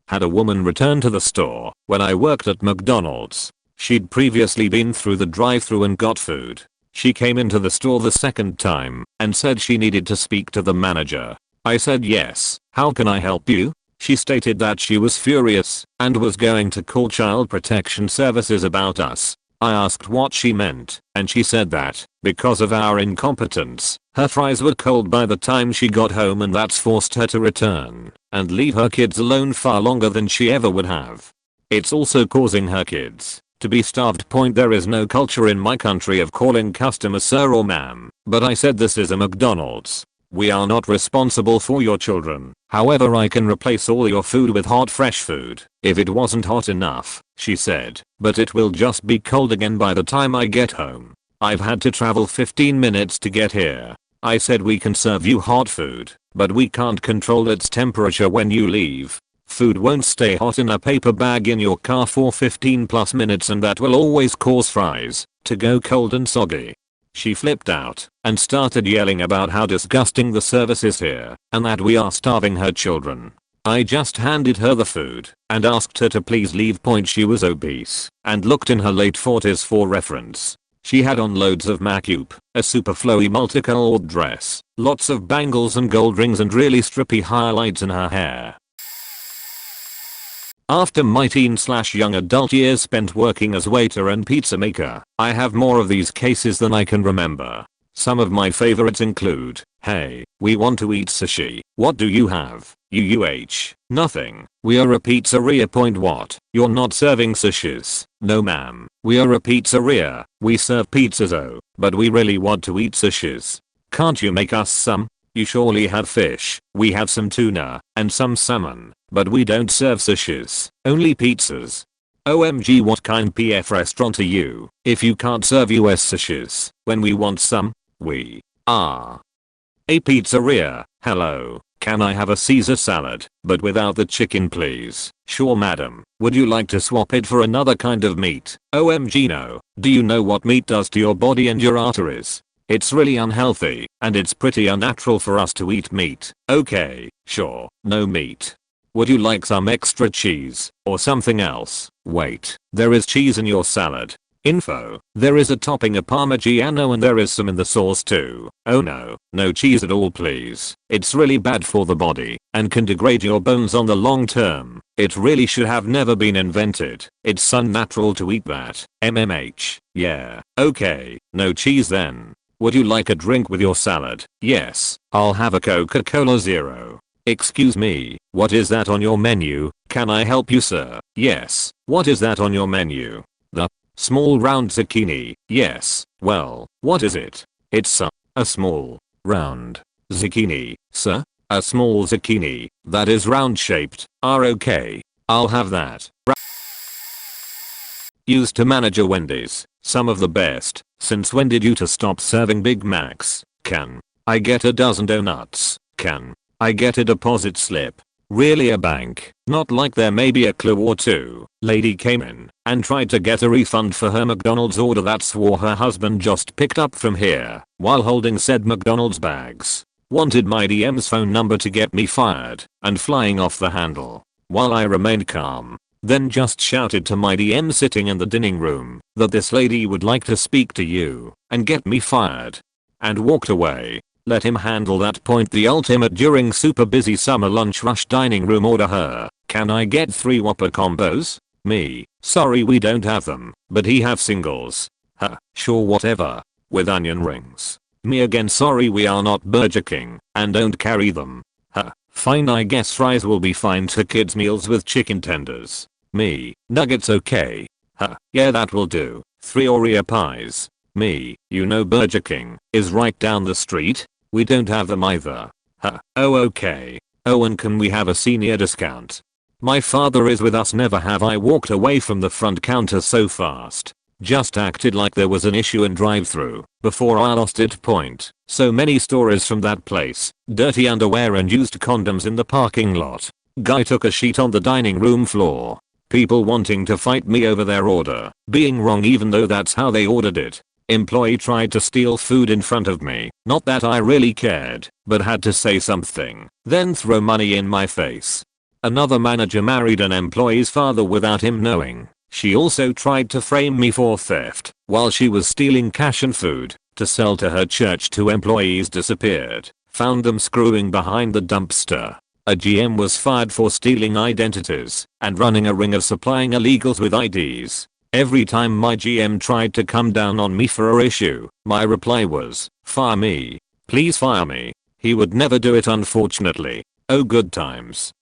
Had a woman return to the store when I worked at McDonald's. She'd previously been through the drive-thru and got food. She came into the store the second time and said she needed to speak to the manager. I said yes, how can I help you? She stated that she was furious and was going to call Child Protection Services about us. I asked what she meant, and she said that, because of our incompetence, her fries were cold by the time she got home and that's forced her to return and leave her kids alone far longer than she ever would have. It's also causing her kids to be starved. There is no culture in my country of calling customers sir or ma'am, but I said this is a McDonald's. We are not responsible for your children. However, I can replace all your food with hot fresh food if it wasn't hot enough, she said, but it will just be cold again by the time I get home. I've had to travel 15 minutes to get here. I said we can serve you hot food, but we can't control its temperature when you leave. Food won't stay hot in a paper bag in your car for 15 plus minutes, and that will always cause fries to go cold and soggy. She flipped out and started yelling about how disgusting the service is here and that we are starving her children. I just handed her the food and asked her to please leave. She was obese and looked in her late 40s for reference. She had on loads of makeup, a super flowy multicolored dress, lots of bangles and gold rings and really strippy highlights in her hair. After my teen/young adult years spent working as waiter and pizza maker, I have more of these cases than I can remember. Some of my favorites include, hey, we want to eat sushi. What do you have? Nothing. We are a pizzeria. What? You're not serving sushis. No ma'am. We are a pizzeria. We serve pizzas. Oh, but we really want to eat sushis. Can't you make us some? You surely have fish. We have some tuna and some salmon, but we don't serve sushis, only pizzas. OMG, what kind PF restaurant are you if you can't serve US sushis when we want some? We are a pizzeria. Hello, can I have a Caesar salad, but without the chicken please? Sure madam. Would you like to swap it for another kind of meat? OMG no. Do you know what meat does to your body and your arteries? It's really unhealthy, and it's pretty unnatural for us to eat meat. Okay, sure, no meat. Would you like some extra cheese, or something else? Wait, there is cheese in your salad. Info, there is a topping of Parmigiano and there is some in the sauce too. Oh no, no cheese at all please. It's really bad for the body, and can degrade your bones on the long term. It really should have never been invented. It's unnatural to eat that. MMH, yeah, okay, no cheese then. Would you like a drink with your salad? Yes, I'll have a Coca-Cola Zero. Excuse me, what is that on your menu? Can I help you sir? Yes, what is that on your menu? The small round zucchini. Yes, well, what is it? It's a small, round zucchini, sir. A small zucchini that is round shaped. Okay, I'll have that. Used to manage a Wendy's, some of the best. Since when did you to stop serving Big Macs? Can I get a dozen donuts? Can I get a deposit slip? Really, a bank? Not like there may be a clue or two. Lady came in and tried to get a refund for her McDonald's order that swore her husband just picked up from here while holding said McDonald's bags. Wanted my DM's phone number to get me fired and flying off the handle. While I remained calm, then just shouted to my DM sitting in the dining room that this lady would like to speak to you and get me fired, and walked away. Let him handle that. The ultimate during super busy summer lunch rush dining room order. Her, can I get 3 Whopper combos? Me, sorry we don't have them, but he have singles. Her, sure whatever, with onion rings. Me again, sorry we are not Burger King and don't carry them. Her, fine I guess fries will be fine to kids meals with chicken tenders. Me, nuggets okay. Huh, yeah that will do. 3 Oreo pies. Me, you know Burger King is right down the street. We don't have them either. Huh, oh okay. Oh, and can we have a senior discount? My father is with us. Never have I walked away from the front counter so fast. Just acted like there was an issue in drive-thru before I lost it. So many stories from that place. Dirty underwear and used condoms in the parking lot. Guy took a sheet on the dining room floor. People wanting to fight me over their order being wrong even though that's how they ordered it. Employee tried to steal food in front of me. Not that I really cared, but had to say something, then throw money in my face. Another manager married an employee's father without him knowing. She also tried to frame me for theft while she was stealing cash and food to sell to her church. 2 employees disappeared, found them screwing behind the dumpster. A GM was fired for stealing identities and running a ring of supplying illegals with IDs. Every time my GM tried to come down on me for a issue, my reply was, "Fire me. Please fire me." He would never do it, unfortunately. Oh, good times.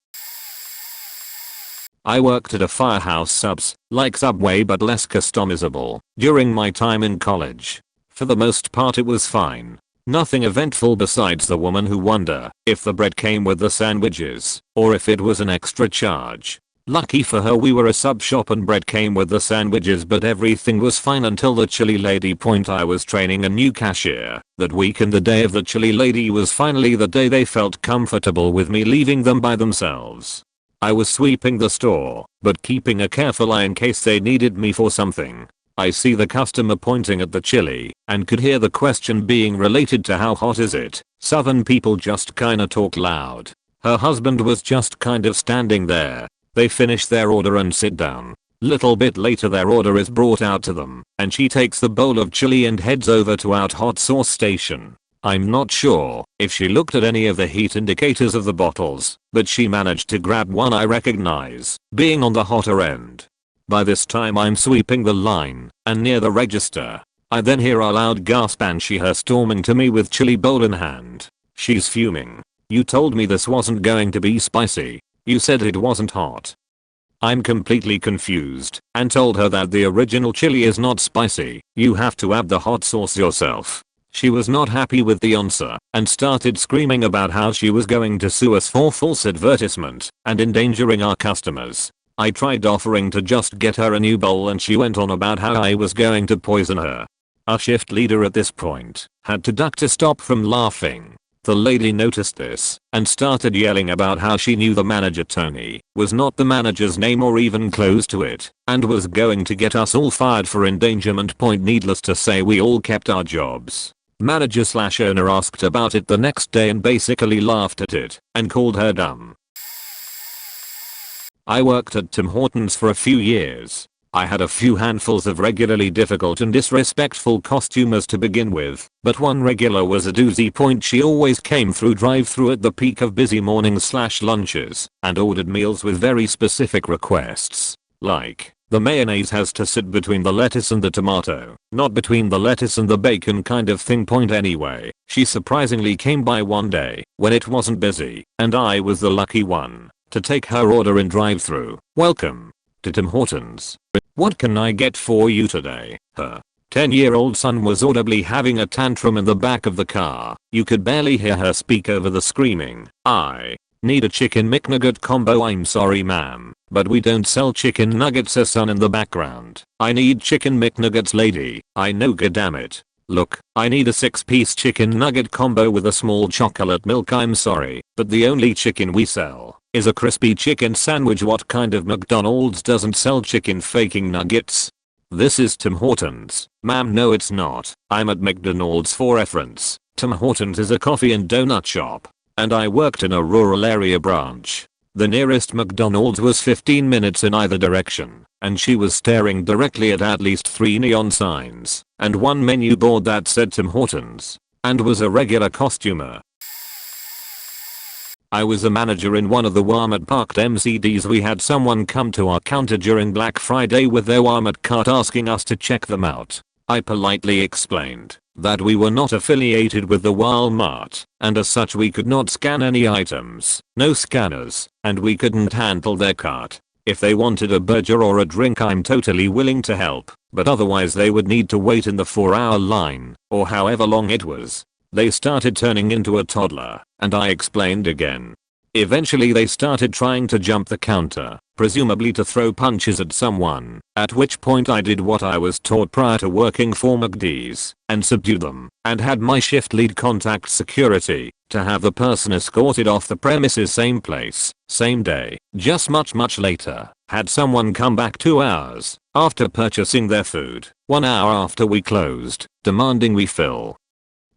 I worked at a firehouse subs, like Subway but less customizable, during my time in college. For the most part it was fine. Nothing eventful besides the woman who wonder if the bread came with the sandwiches, or if it was an extra charge. Lucky for her, we were a sub shop and bread came with the sandwiches, but everything was fine until the chili lady point. I was training a new cashier that week, and the day of the chili lady was finally the day they felt comfortable with me leaving them by themselves. I was sweeping the store, but keeping a careful eye in case they needed me for something. I see the customer pointing at the chili and could hear the question being related to how hot is it. Southern people just kinda talk loud. Her husband was just kind of standing there. They finish their order and sit down. Little bit later their order is brought out to them and she takes the bowl of chili and heads over to our hot sauce station. I'm not sure if she looked at any of the heat indicators of the bottles, but she managed to grab one I recognize, being on the hotter end. By this time I'm sweeping the line and near the register. I then hear a loud gasp and see her storming to me with chili bowl in hand. She's fuming. "You told me this wasn't going to be spicy. You said it wasn't hot." I'm completely confused and told her that the original chili is not spicy. You have to add the hot sauce yourself. She was not happy with the answer and started screaming about how she was going to sue us for false advertisement and endangering our customers. I tried offering to just get her a new bowl and she went on about how I was going to poison her. Our shift leader at this point had to duck to stop from laughing. The lady noticed this and started yelling about how she knew the manager Tony was not the manager's name or even close to it and was going to get us all fired for endangerment. Needless to say, we all kept our jobs. Manager/owner asked about it the next day and basically laughed at it and called her dumb. I worked at Tim Hortons for a few years. I had a few handfuls of regularly difficult and disrespectful customers to begin with, but one regular was a doozy. She always came through drive-thru at the peak of busy mornings/lunches and ordered meals with very specific requests, like, the mayonnaise has to sit between the lettuce and the tomato, not between the lettuce and the bacon kind of thing. Anyway, she surprisingly came by one day when it wasn't busy, and I was the lucky one to take her order in drive-thru. "Welcome to Tim Hortons. What can I get for you today?" Her 10-year-old son was audibly having a tantrum in the back of the car. You could barely hear her speak over the screaming. "I need a chicken McNugget combo." "I'm sorry ma'am, but we don't sell chicken nuggets." Her son in the background. "I need chicken McNuggets lady." "I know, goddammit. Look, I need a 6-piece chicken nugget combo with a small chocolate milk." "I'm sorry, but the only chicken we sell is a crispy chicken sandwich." "What kind of McDonald's doesn't sell chicken faking nuggets?" "This is Tim Hortons." "Ma'am, no it's not. I'm at McDonald's." For reference, Tim Hortons is a coffee and donut shop, and I worked in a rural area branch. The nearest McDonald's was 15 minutes in either direction, and she was staring directly at least 3 neon signs and one menu board that said Tim Hortons, and was a regular customer. I was a manager in one of the Walmart parked MCDs. We had someone come to our counter during Black Friday with their Walmart cart asking us to check them out. I politely explained that we were not affiliated with the Walmart, and as such we could not scan any items, no scanners, and we couldn't handle their cart. If they wanted a burger or a drink, I'm totally willing to help, but otherwise they would need to wait in the 4-hour line, or however long it was. They started turning into a toddler, and I explained again. Eventually they started trying to jump the counter, presumably to throw punches at someone, at which point I did what I was taught prior to working for McD's, and subdued them, and had my shift lead contact security to have the person escorted off the premises. Same place, same day, just much later. Had someone come back 2 hours after purchasing their food, 1 hour after we closed, demanding we fill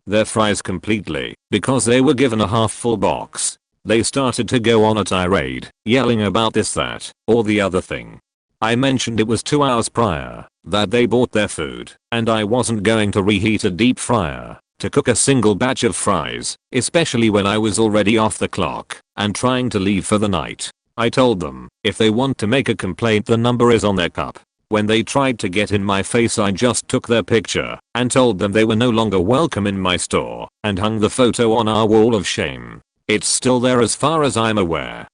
their fries completely because they were given a half full box. They started to go on a tirade, yelling about this, that, or the other thing. I mentioned it was 2 hours prior that they bought their food, and I wasn't going to reheat a deep fryer to cook a single batch of fries, especially when I was already off the clock and trying to leave for the night. I told them, if they want to make a complaint, the number is on their cup. When they tried to get in my face, I just took their picture and told them they were no longer welcome in my store and hung the photo on our wall of shame. It's still there as far as I'm aware.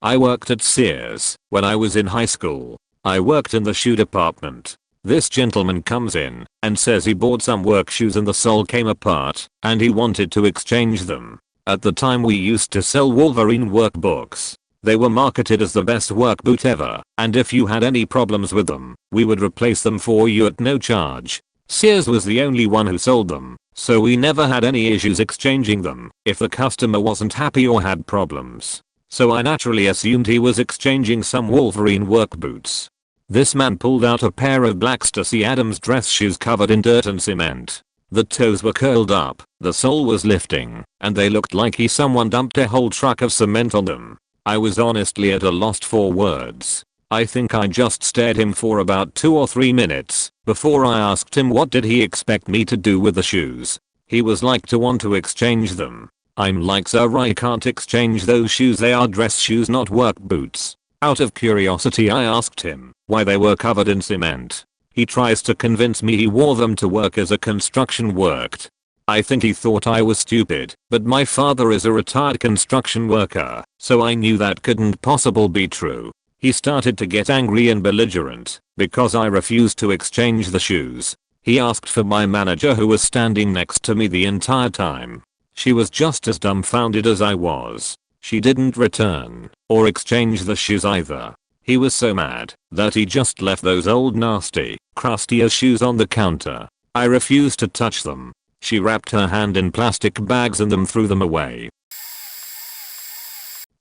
I worked at Sears when I was in high school. I worked in the shoe department. This gentleman comes in and says he bought some work shoes and the sole came apart and he wanted to exchange them. At the time we used to sell Wolverine workbooks. They were marketed as the best work boot ever, and if you had any problems with them, we would replace them for you at no charge. Sears was the only one who sold them, so we never had any issues exchanging them if the customer wasn't happy or had problems. So I naturally assumed he was exchanging some Wolverine work boots. This man pulled out a pair of black Stacey Adams dress shoes covered in dirt and cement. The toes were curled up, the sole was lifting, and they looked like someone dumped a whole truck of cement on them. I was honestly at a loss for words. I think I just stared him for about 2 or 3 minutes before I asked him what did he expect me to do with the shoes. He was like to want to exchange them. I'm like, sir, I can't exchange those shoes, they are dress shoes, not work boots. Out of curiosity I asked him why they were covered in cement. He tries to convince me he wore them to work as a construction worked. I think he thought I was stupid, but my father is a retired construction worker, so I knew that couldn't possibly be true. He started to get angry and belligerent because I refused to exchange the shoes. He asked for my manager, who was standing next to me the entire time. She was just as dumbfounded as I was. She didn't return or exchange the shoes either. He was so mad that he just left those old nasty, crusty as shoes on the counter. I refused to touch them. She wrapped her hand in plastic bags and threw them away.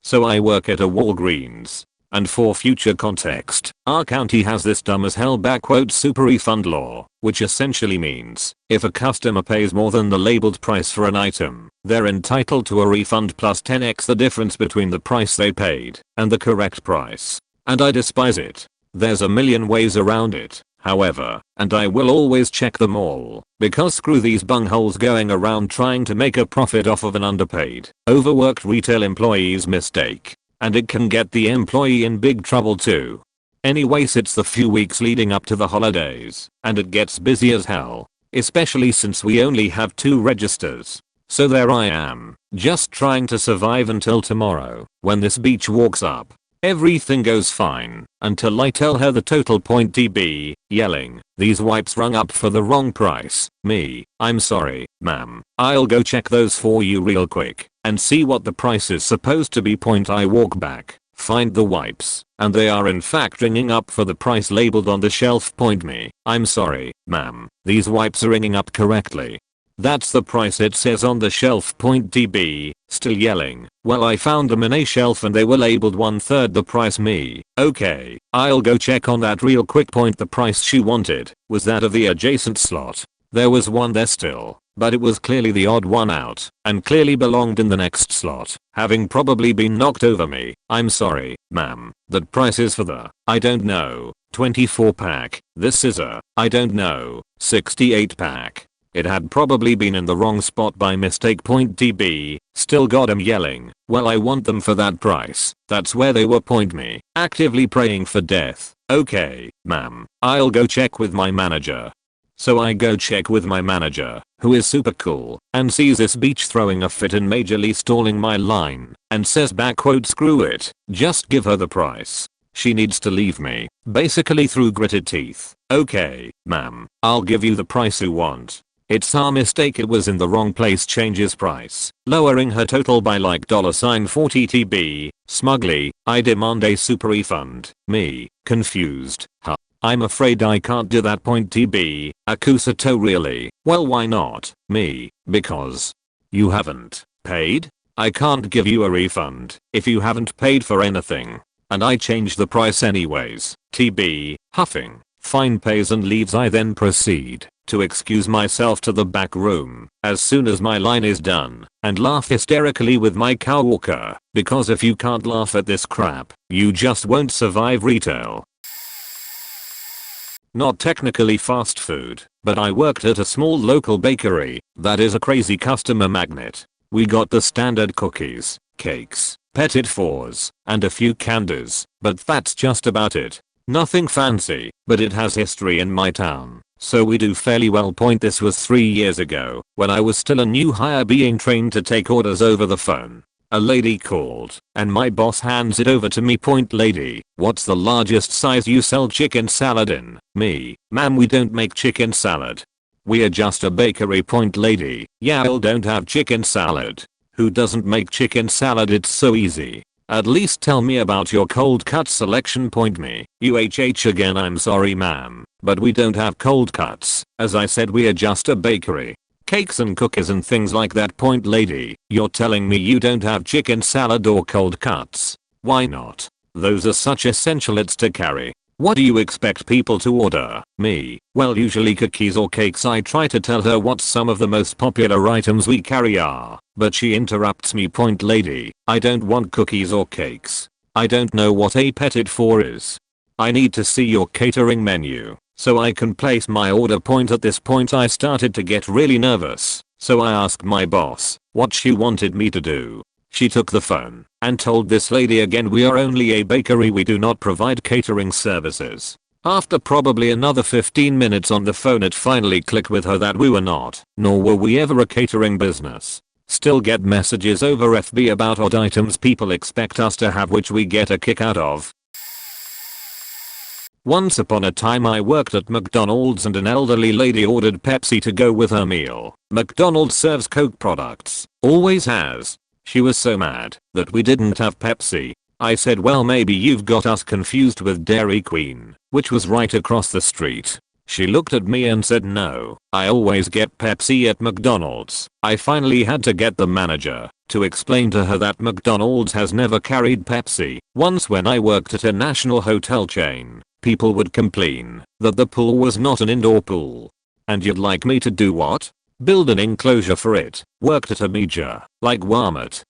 So I work at a Walgreens. And for future context, our county has this dumb as hell super refund law, which essentially means if a customer pays more than the labeled price for an item, they're entitled to a refund plus 10x the difference between the price they paid and the correct price. And I despise it. There's a million ways around it, however, and I will always check them all, because screw these bungholes going around trying to make a profit off of an underpaid, overworked retail employee's mistake. And it can get the employee in big trouble too. Anyways, it's the few weeks leading up to the holidays, and it gets busy as hell, especially since we only have 2 registers. So there I am, just trying to survive until tomorrow, when this beach walks up. Everything goes fine, until I tell her the total point TB, yelling, "These wipes rung up for the wrong price." Me, "I'm sorry, ma'am. I'll go check those for you real quick and see what the price is supposed to be." Point, I walk back, find the wipes, and they are in fact ringing up for the price labeled on the shelf. Point, me, "I'm sorry, ma'am. These wipes are ringing up correctly. That's the price it says on the shelf." Point TB, still yelling, "Well, I found them in a shelf and they were labeled 1/3 the price." Me, "Okay, I'll go check on that real quick." Point, the price she wanted was that of the adjacent slot. There was one there still, but it was clearly the odd one out and clearly belonged in the next slot, having probably been knocked over. Me, "I'm sorry, ma'am. That price is for the, I don't know, 24 pack. This is a, I don't know, 68 pack. It had probably been in the wrong spot by mistake." Point TB, still got him yelling, "Well, I want them for that price. That's where they were." Point, me, actively praying for death, "Okay, ma'am. I'll go check with my manager." So I go check with my manager, who is super cool, and sees this beach throwing a fit and majorly stalling my line, and says "Screw it, just give her the price. She needs to leave me," basically through gritted teeth. "Okay, ma'am, I'll give you the price you want. It's our mistake, it was in the wrong place." Changes price, lowering her total by like $40 TB. Smugly, I demand a super refund. Me, confused, "Huh. I'm afraid I can't do that." Point TB, accusato, "Really? Well, why not?" Me, "Because you haven't paid. I can't give you a refund if you haven't paid for anything." and I change the price anyways. TB, huffing, fine pays and leaves. I then proceed to excuse myself to the back room as soon as my line is done and laugh hysterically with my coworker, because if you can't laugh at this crap, you just won't survive retail. Not technically fast food, but I worked at a small local bakery that is a crazy customer magnet. We got the standard cookies, cakes, petit fours, and a few candies, but that's just about it. Nothing fancy, but it has history in my town, so we do fairly well. This was 3 years ago, when I was still a new hire being trained to take orders over the phone. A lady called, and my boss hands it over to me. Lady, what's the largest size you sell chicken salad in? Me, ma'am, we don't make chicken salad. We are just a bakery. Lady, y'all don't have chicken salad. Who doesn't make chicken salad? It's so easy. At least tell me about your cold cut selection. Me, UHH again. I'm sorry ma'am, but we don't have cold cuts. As I said, we are just a bakery. Cakes and cookies and things like that. Lady, you're telling me you don't have chicken salad or cold cuts? Why not? Those are such essentials to carry. What do you expect people to order? Me, well, usually cookies or cakes. I try to tell her what some of the most popular items we carry are, but she interrupts me. Lady, I don't want cookies or cakes. I don't know what a petit four is. I need to see your catering menu so I can place my order. At this point I started to get really nervous, so I asked my boss what she wanted me to do. She took the phone and told this lady again, we are only a bakery, we do not provide catering services. After probably another 15 minutes on the phone, it finally clicked with her that we were not, nor were we ever, a catering business. Still get messages over FB about odd items people expect us to have, which we get a kick out of. Once upon a time I worked at McDonald's and an elderly lady ordered Pepsi to go with her meal. McDonald's serves Coke products, always has. She was so mad that we didn't have Pepsi. I said, well, maybe you've got us confused with Dairy Queen, which was right across the street. She looked at me and said, no, I always get Pepsi at McDonald's. I finally had to get the manager to explain to her that McDonald's has never carried Pepsi. Once when I worked at a national hotel chain, people would complain that the pool was not an indoor pool. And you'd like me to do what? Build an enclosure for it. Worked at a major, like Walmart,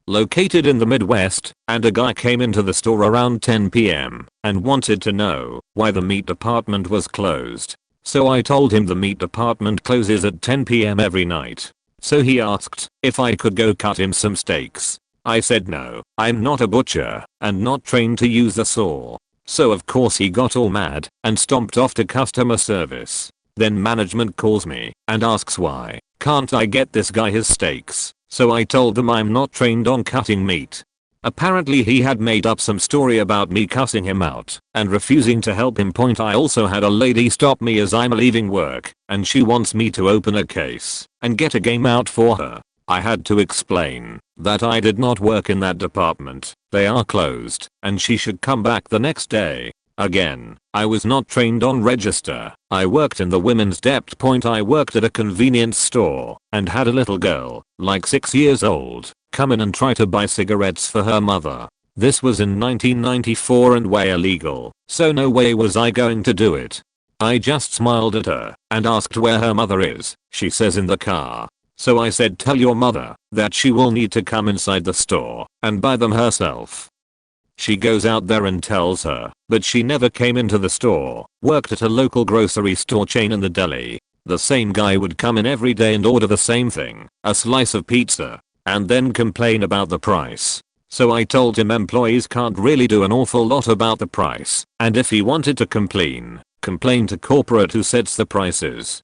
located in the Midwest, and a guy came into the store around 10 p.m. and wanted to know why the meat department was closed. So I told him the meat department closes at 10 p.m. every night. So he asked if I could go cut him some steaks. I said no, I'm not a butcher and not trained to use a saw. So of course he got all mad and stomped off to customer service. Then management calls me and asks why can't I get this guy his steaks. So I told them I'm not trained on cutting meat. Apparently he had made up some story about me cussing him out and refusing to help him. I also had a lady stop me as I'm leaving work and she wants me to open a case and get a game out for her. I had to explain that I did not work in that department. They are closed and she should come back the next day. Again, I was not trained on register. I worked in the women's depth. I worked at a convenience store and had a little girl, like 6 years old, come in and try to buy cigarettes for her mother. This was in 1994 and way illegal, so no way was I going to do it. I just smiled at her and asked where her mother is. She says in the car. So I said, tell your mother that she will need to come inside the store and buy them herself. She goes out there and tells her, but she never came into the store. Worked at a local grocery store chain in the deli. The same guy would come in every day and order the same thing, a slice of pizza, and then complain about the price. So I told him employees can't really do an awful lot about the price, and if he wanted to complain to corporate who sets the prices.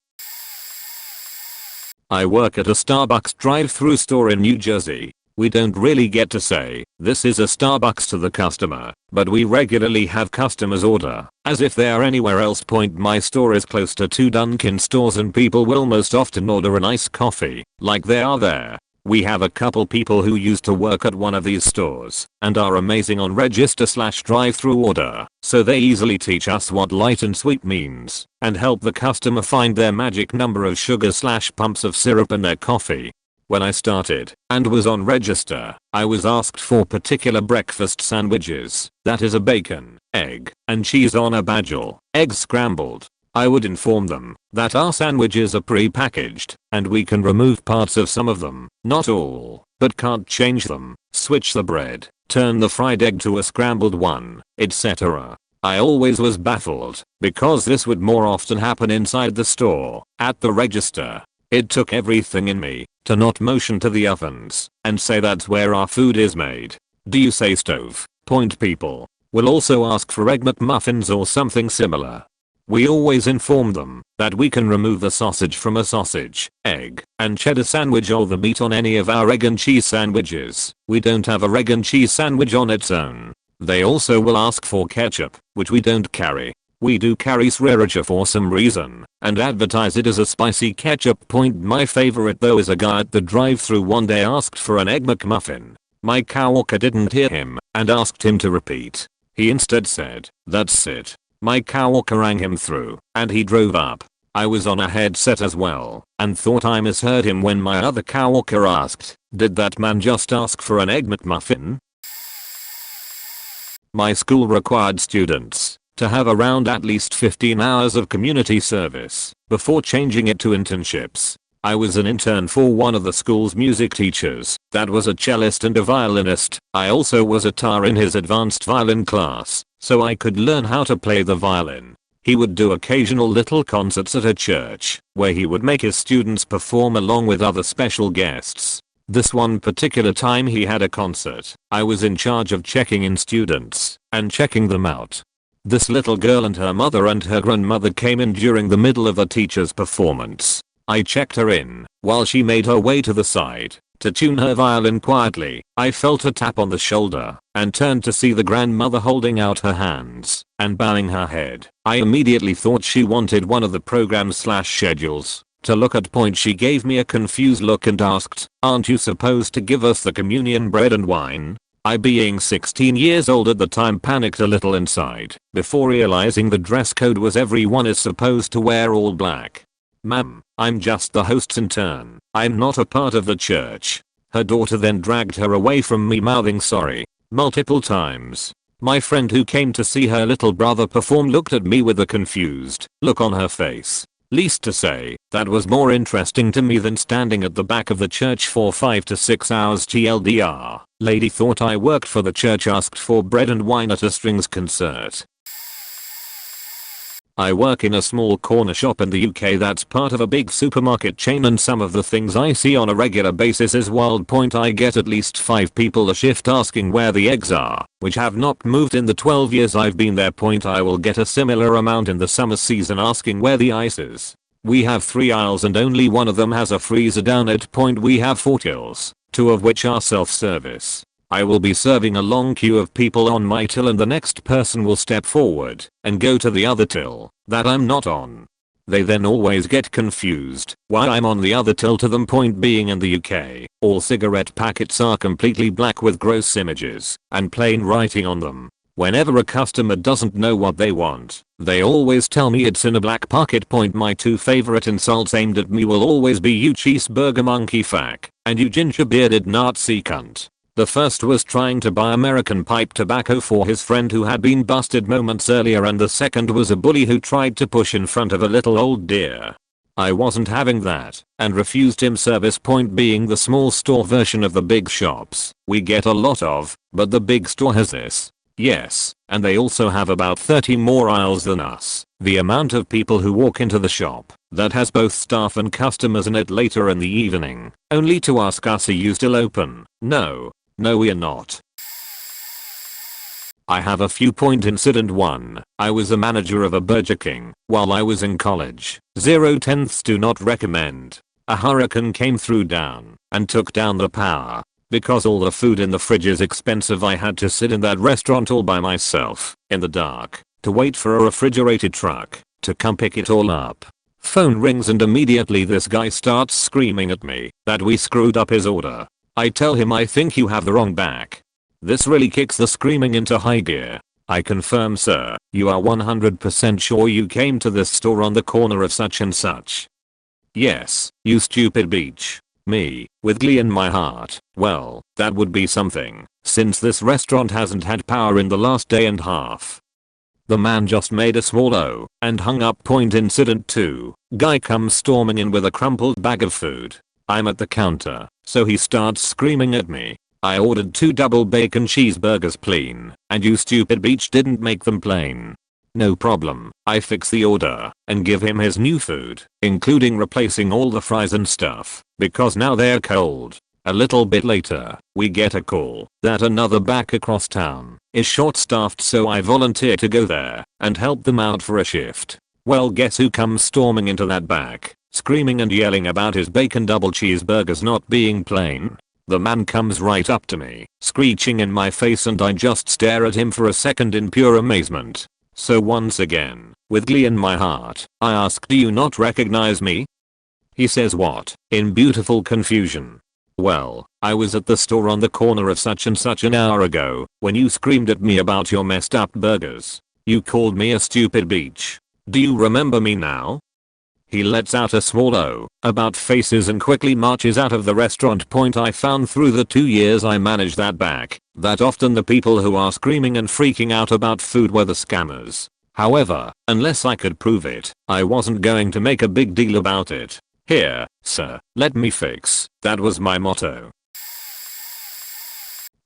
I work at a Starbucks drive-through store in New Jersey. We don't really get to say, this is a Starbucks to the customer, but we regularly have customers order, as if they are anywhere else. My store is close to 2 Dunkin' stores and people will most often order an iced coffee, like they are there. We have a couple people who used to work at one of these stores, and are amazing on register/drive-through order, so they easily teach us what light and sweet means, and help the customer find their magic number of sugar/pumps of syrup in their coffee. When I started and was on register, I was asked for particular breakfast sandwiches, that is a bacon, egg, and cheese on a bagel, eggs scrambled. I would inform them that our sandwiches are pre-packaged and we can remove parts of some of them, not all, but can't change them, switch the bread, turn the fried egg to a scrambled one, etc. I always was baffled because this would more often happen inside the store, at the register. It took everything in me to not motion to the ovens and say that's where our food is made. Do you say stove? Point people will also ask for egg McMuffins or something similar. We always inform them that we can remove the sausage from a sausage, egg, and cheddar sandwich or the meat on any of our egg and cheese sandwiches. We don't have a egg and cheese sandwich on its own. They also will ask for ketchup, which we don't carry. We do carry sriracha for some reason and advertise it as a spicy ketchup. My favorite though is a guy at the drive-thru one day asked for an egg McMuffin. My coworker didn't hear him and asked him to repeat. He instead said, "That's it." My coworker rang him through and he drove up. I was on a headset as well and thought I misheard him when my other coworker asked, "Did that man just ask for an egg McMuffin?" My school required students to have around at least 15 hours of community service before changing it to internships. I was an intern for one of the school's music teachers that was a cellist and a violinist. I also was a tar in his advanced violin class, so I could learn how to play the violin. He would do occasional little concerts at a church where he would make his students perform along with other special guests. This one particular time he had a concert, I was in charge of checking in students and checking them out. This little girl and her mother and her grandmother came in during the middle of a teacher's performance. I checked her in while she made her way to the side to tune her violin quietly. I felt a tap on the shoulder and turned to see the grandmother holding out her hands and bowing her head. I immediately thought she wanted one of the programs/schedules to look at. She gave me a confused look and asked, "Aren't you supposed to give us the communion bread and wine?" I, being 16 years old at the time, panicked a little inside before realizing the dress code was everyone is supposed to wear all black. "Ma'am, I'm just the host's intern. I'm not a part of the church." Her daughter then dragged her away from me, mouthing sorry multiple times. My friend who came to see her little brother perform looked at me with a confused look on her face. Least to say, that was more interesting to me than standing at the back of the church for 5 to 6 hours. TLDR, lady thought I worked for the church, asked for bread and wine at a Strings concert. I work in a small corner shop in the UK that's part of a big supermarket chain, and some of the things I see on a regular basis is wild. I get at least 5 people a shift asking where the eggs are, which have not moved in the 12 years I've been there. I will get a similar amount in the summer season asking where the ice is. We have 3 aisles and only one of them has a freezer down at. We have 4 tills, 2 of which are self-service. I will be serving a long queue of people on my till and the next person will step forward and go to the other till that I'm not on. They then always get confused why I'm on the other till to them. Being in the UK, all cigarette packets are completely black with gross images and plain writing on them. Whenever a customer doesn't know what they want, they always tell me it's in a black pocket. My 2 favorite insults aimed at me will always be "you cheeseburger monkey fuck" and "you ginger bearded Nazi cunt." The first was trying to buy American pipe tobacco for his friend who had been busted moments earlier, and the second was a bully who tried to push in front of a little old deer. I wasn't having that and refused him service. Being the small store version of the big shops we get a lot of, but the big store has this. Yes, and they also have about 30 more aisles than us. The amount of people who walk into the shop that has both staff and customers in it later in the evening, only to ask us, "Are you still open?" No, we're not. I have a few point incident. 1. I was a manager of a Burger King while I was in college. 0/10 do not recommend. A hurricane came through down and took down the power. Because all the food in the fridge is expensive, I had to sit in that restaurant all by myself in the dark to wait for a refrigerated truck to come pick it all up. Phone rings and immediately this guy starts screaming at me that we screwed up his order. I tell him, "I think you have the wrong back." This really kicks the screaming into high gear. I confirm, "Sir, you are 100% sure you came to this store on the corner of such and such?" "Yes, you stupid beach." Me, with glee in my heart, well, that would be something, since this restaurant hasn't had power in the last day and half. The man just made a small O and hung up. Point incident 2. Guy comes storming in with a crumpled bag of food. I'm at the counter, so he starts screaming at me. I ordered 2 double bacon cheeseburgers plain, and you stupid bitch didn't make them plain. No problem, I fix the order and give him his new food, including replacing all the fries and stuff, because now they're cold. A little bit later, we get a call that another back across town is short-staffed, so I volunteer to go there and help them out for a shift. Well, guess who comes storming into that back, screaming and yelling about his bacon double cheeseburgers not being plain? The man comes right up to me, screeching in my face, and I just stare at him for a second in pure amazement. So once again, with glee in my heart, I ask, do you not recognize me? He says what, in beautiful confusion. Well, I was at the store on the corner of such and such an hour ago when you screamed at me about your messed up burgers. You called me a stupid bitch. Do you remember me now? He lets out a small O about faces and quickly marches out of the restaurant. Point I found through the 2 years I managed that back that often the people who are screaming and freaking out about food were the scammers. However, unless I could prove it, I wasn't going to make a big deal about it. Here, sir, let me fix. That was my motto.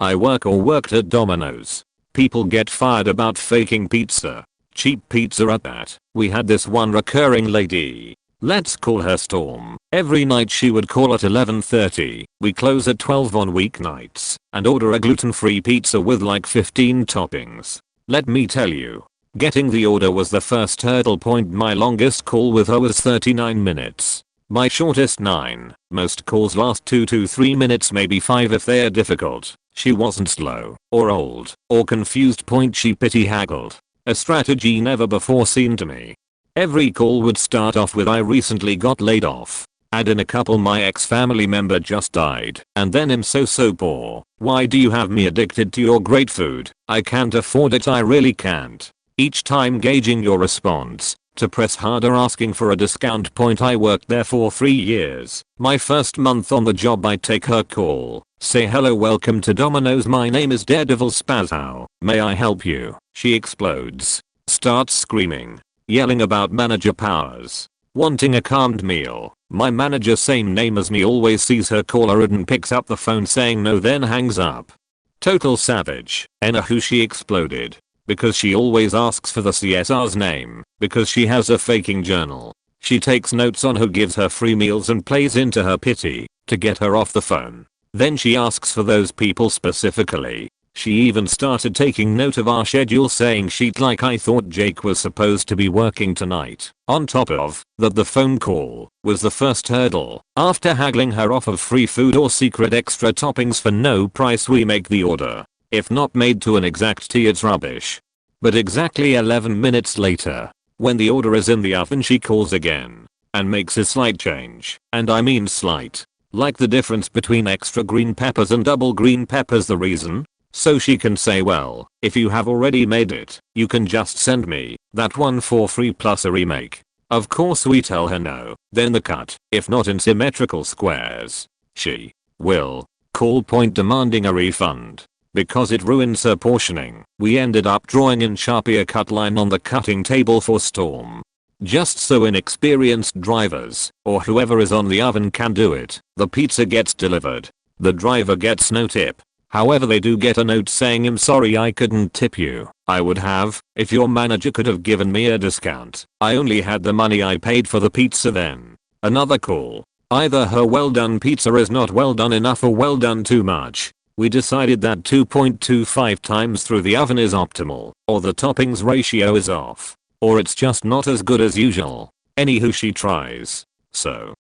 I worked at Domino's. People get fired about faking pizza. Cheap pizza at that. We had this one recurring lady. Let's call her Storm. Every night she would call at 11:30. We close at 12 on weeknights and order a gluten-free pizza with like 15 toppings. Let me tell you, getting the order was the first hurdle. Point my longest call with her was 39 minutes. My shortest 9. Most calls last 2 to 3 minutes, maybe 5 if they're difficult. She wasn't slow, or old, or confused. Point she pity haggled. A strategy never before seen to me. Every call would start off with I recently got laid off. Add in a couple my ex-family member just died, and then I'm so poor. Why do you have me addicted to your great food? I can't afford it, I really can't. Each time gauging your response to press harder, asking for a discount. Point I worked there for 3 years. My first month on the job I take her call. Say hello, welcome to Domino's, my name is Daredevil Spazzow. May I help you? She explodes. Starts screaming. Yelling about manager powers. Wanting a calmed meal. My manager, same name as me, always sees her caller and picks up the phone saying no, then hangs up. Total savage. Anywho, she exploded. Because she always asks for the CSR's name, because she has a faking journal. She takes notes on who gives her free meals and plays into her pity to get her off the phone. Then she asks for those people specifically. She even started taking note of our schedule saying sheet like I thought Jake was supposed to be working tonight. On top of that, the phone call was the first hurdle. After haggling her off of free food or secret extra toppings for no price, we make the order. If not made to an exact T, it's rubbish. But exactly 11 minutes later, when the order is in the oven, she calls again and makes a slight change, and I mean slight. Like the difference between extra green peppers and double green peppers. The reason? So she can say, well, if you have already made it, you can just send me that one for free plus a remake. Of course we tell her no, then the cut, if not in symmetrical squares. She will call. Point demanding a refund. Because it ruins her portioning, we ended up drawing in Sharpie a cut line on the cutting table for Storm. Just so inexperienced drivers, or whoever is on the oven, can do it. The pizza gets delivered. The driver gets no tip. However, they do get a note saying, I'm sorry I couldn't tip you. I would have, if your manager could have given me a discount. I only had the money I paid for the pizza then. Another call. Either her well done pizza is not well done enough or well done too much. We decided that 2.25 times through the oven is optimal, or the toppings ratio is off, or it's just not as good as usual. Anywho, she tries so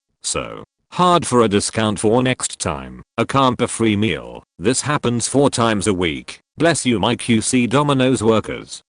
hard for a discount for next time, a camper free meal. This happens 4 times a week. Bless you, my QC Domino's workers.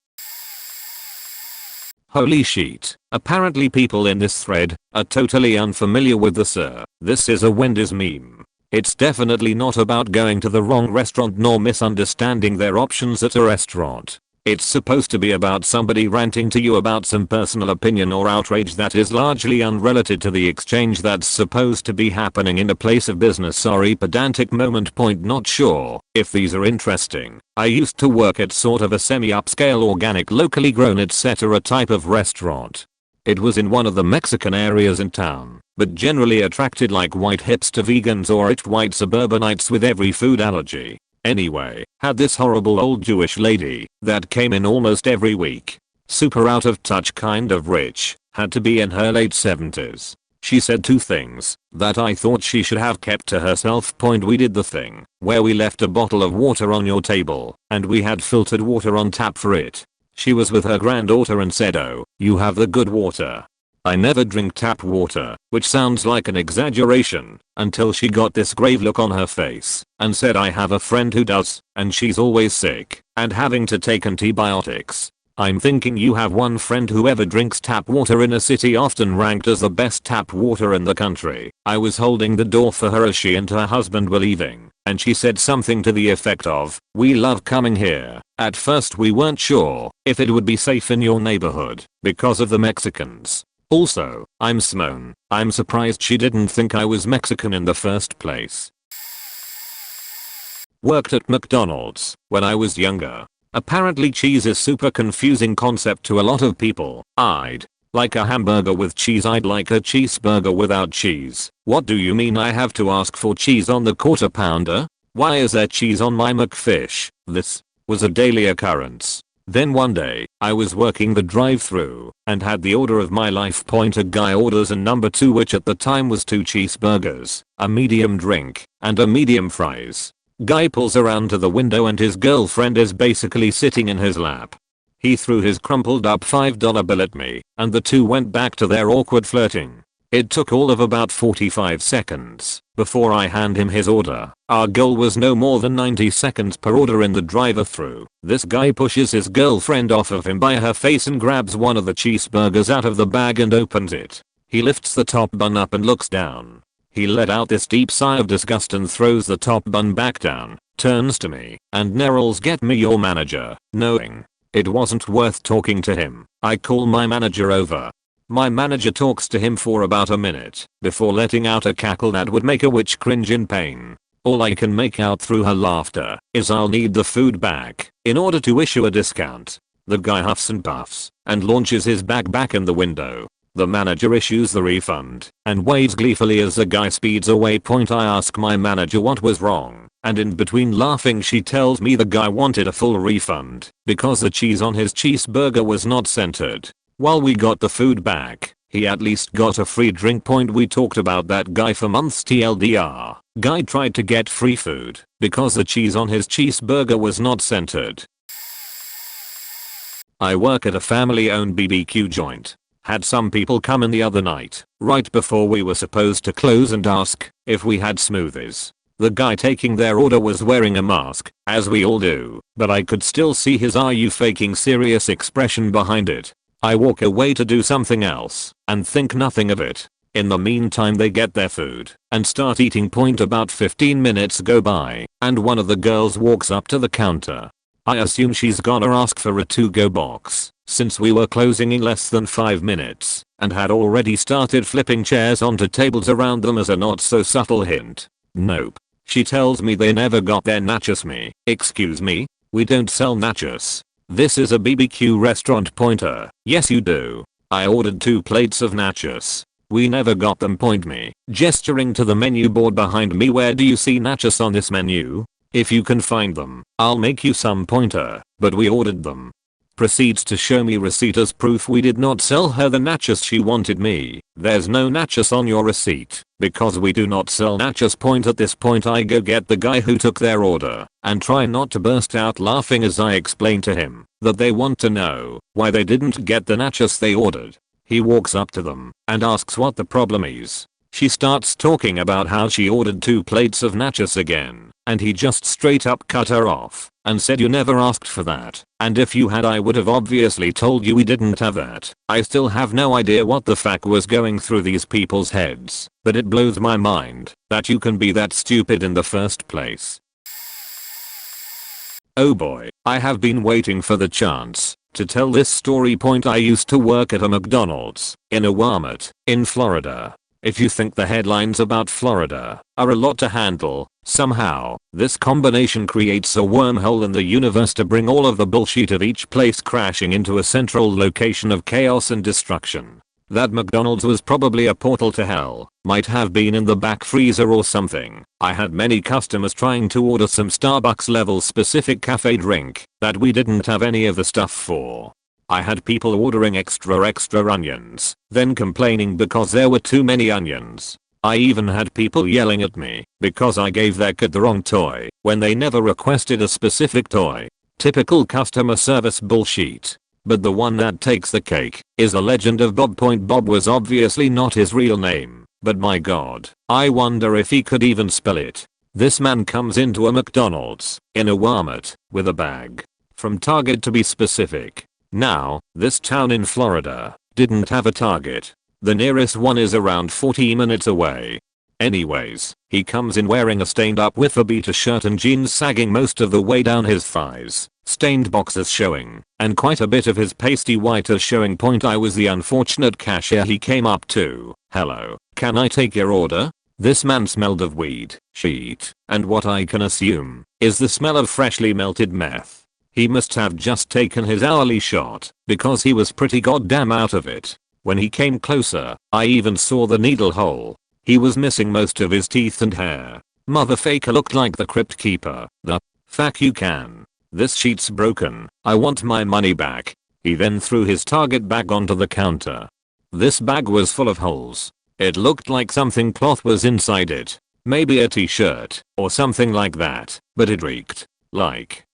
Holy shit. Apparently people in this thread are totally unfamiliar with the sir. This is a Wendy's meme. It's definitely not about going to the wrong restaurant nor misunderstanding their options at a restaurant. It's supposed to be about somebody ranting to you about some personal opinion or outrage that is largely unrelated to the exchange that's supposed to be happening in a place of business. Sorry, pedantic moment. Not sure if these are interesting. I used to work at sort of a semi-upscale organic locally grown etc. type of restaurant. It was in one of the Mexican areas in town, but generally attracted like white hipster vegans or rich white suburbanites with every food allergy. Anyway, had this horrible old Jewish lady that came in almost every week. Super out of touch, kind of rich, had to be in her late 70s. She said two things that I thought she should have kept to herself. We did the thing where we left a bottle of water on your table and we had filtered water on tap for it. She was with her granddaughter and said, "Oh, you have the good water." I never drink tap water, which sounds like an exaggeration, until she got this grave look on her face and said, "I have a friend who does, and she's always sick and having to take antibiotics." I'm thinking, you have one friend who ever drinks tap water in a city often ranked as the best tap water in the country. I was holding the door for her as she and her husband were leaving, and she said something to the effect of, "We love coming here. At first we weren't sure if it would be safe in your neighborhood because of the Mexicans." Also, I'm Simone. I'm surprised she didn't think I was Mexican in the first place. Worked at McDonald's when I was younger. Apparently cheese is super confusing concept to a lot of people. I'd like a hamburger with cheese. I'd like a cheeseburger without cheese. What do you mean I have to ask for cheese on the quarter pounder? Why is there cheese on my McFish? This was a daily occurrence. Then one day, I was working the drive-thru and had the order of my life. A guy orders a number 2, which at the time was 2 cheeseburgers, a medium drink, and a medium fries. Guy pulls around to the window and his girlfriend is basically sitting in his lap. He threw his crumpled up $5 bill at me, and the two went back to their awkward flirting. It took all of about 45 seconds before I hand him his order. Our goal was no more than 90 seconds per order in the drive-thru. This guy pushes his girlfriend off of him by her face and grabs one of the cheeseburgers out of the bag and opens it. He lifts the top bun up and looks down. He let out this deep sigh of disgust and throws the top bun back down, turns to me, and narrowls, "Get me your manager." Knowing it wasn't worth talking to him, I call my manager over. My manager talks to him for about a minute before letting out a cackle that would make a witch cringe in pain. All I can make out through her laughter is, "I'll need the food back in order to issue a discount." The guy huffs and puffs and launches his bag back in the window. The manager issues the refund and waves gleefully as the guy speeds away. I ask my manager what was wrong, and in between laughing she tells me the guy wanted a full refund because the cheese on his cheeseburger was not centered. While we got the food back, he at least got a free drink. We talked about that guy for months. TLDR, guy tried to get free food because the cheese on his cheeseburger was not centered. I work at a family-owned BBQ joint. Had some people come in the other night, right before we were supposed to close, and ask if we had smoothies. The guy taking their order was wearing a mask, as we all do, but I could still see his "Are you faking serious" expression behind it. I walk away to do something else and think nothing of it. In the meantime they get their food and start eating. About 15 minutes go by and one of the girls walks up to the counter. I assume she's gonna ask for a to-go box, since we were closing in less than 5 minutes and had already started flipping chairs onto tables around them as a not so subtle hint. Nope. She tells me they never got their nachos. Me, excuse me? We don't sell nachos. This is a BBQ restaurant. Yes you do. I ordered 2 plates of nachos. We never got them. Me, gesturing to the menu board behind me. Where do you see nachos on this menu? If you can find them, I'll make you some. But we ordered them. Proceeds to show me receipt as proof we did not sell her the nachos she wanted. Me, there's no nachos on your receipt because we do not sell nachos. At this point I go get the guy who took their order and try not to burst out laughing as I explain to him that they want to know why they didn't get the nachos they ordered. He walks up to them and asks what the problem is. She starts talking about how she ordered 2 plates of nachos again, and he just straight up cut her off and said, "You never asked for that, and if you had I would have obviously told you we didn't have that." I still have no idea what the fuck was going through these people's heads, but it blows my mind that you can be that stupid in the first place. Oh boy, I have been waiting for the chance to tell this story. I used to work at a McDonald's in a Walmart in Florida. If you think the headlines about Florida are a lot to handle, somehow this combination creates a wormhole in the universe to bring all of the bullshit of each place crashing into a central location of chaos and destruction. That McDonald's was probably a portal to hell, might have been in the back freezer or something. I had many customers trying to order some Starbucks level specific cafe drink that we didn't have any of the stuff for. I had people ordering extra onions, then complaining because there were too many onions. I even had people yelling at me because I gave their kid the wrong toy when they never requested a specific toy. Typical customer service bullshit. But the one that takes the cake is the legend of Bob. Bob was obviously not his real name, but my god, I wonder if he could even spell it. This man comes into a McDonald's in a Walmart with a bag from Target to be specific. Now, this town in Florida didn't have a Target. The nearest one is around 40 minutes away. Anyways, he comes in wearing a stained up with a beater shirt and jeans sagging most of the way down his thighs, stained boxers showing, and quite a bit of his pasty whiter showing. I was the unfortunate cashier he came up to. Hello, can I take your order? This man smelled of weed, shit, and what I can assume is the smell of freshly melted meth. He must have just taken his hourly shot because he was pretty goddamn out of it. When he came closer, I even saw the needle hole. He was missing most of his teeth and hair. Motherfaker looked like the crypt keeper. The fuck you can. This sheet's broken. I want my money back. He then threw his Target bag onto the counter. This bag was full of holes. It looked like something cloth was inside it. Maybe a t-shirt or something like that, but it reeked.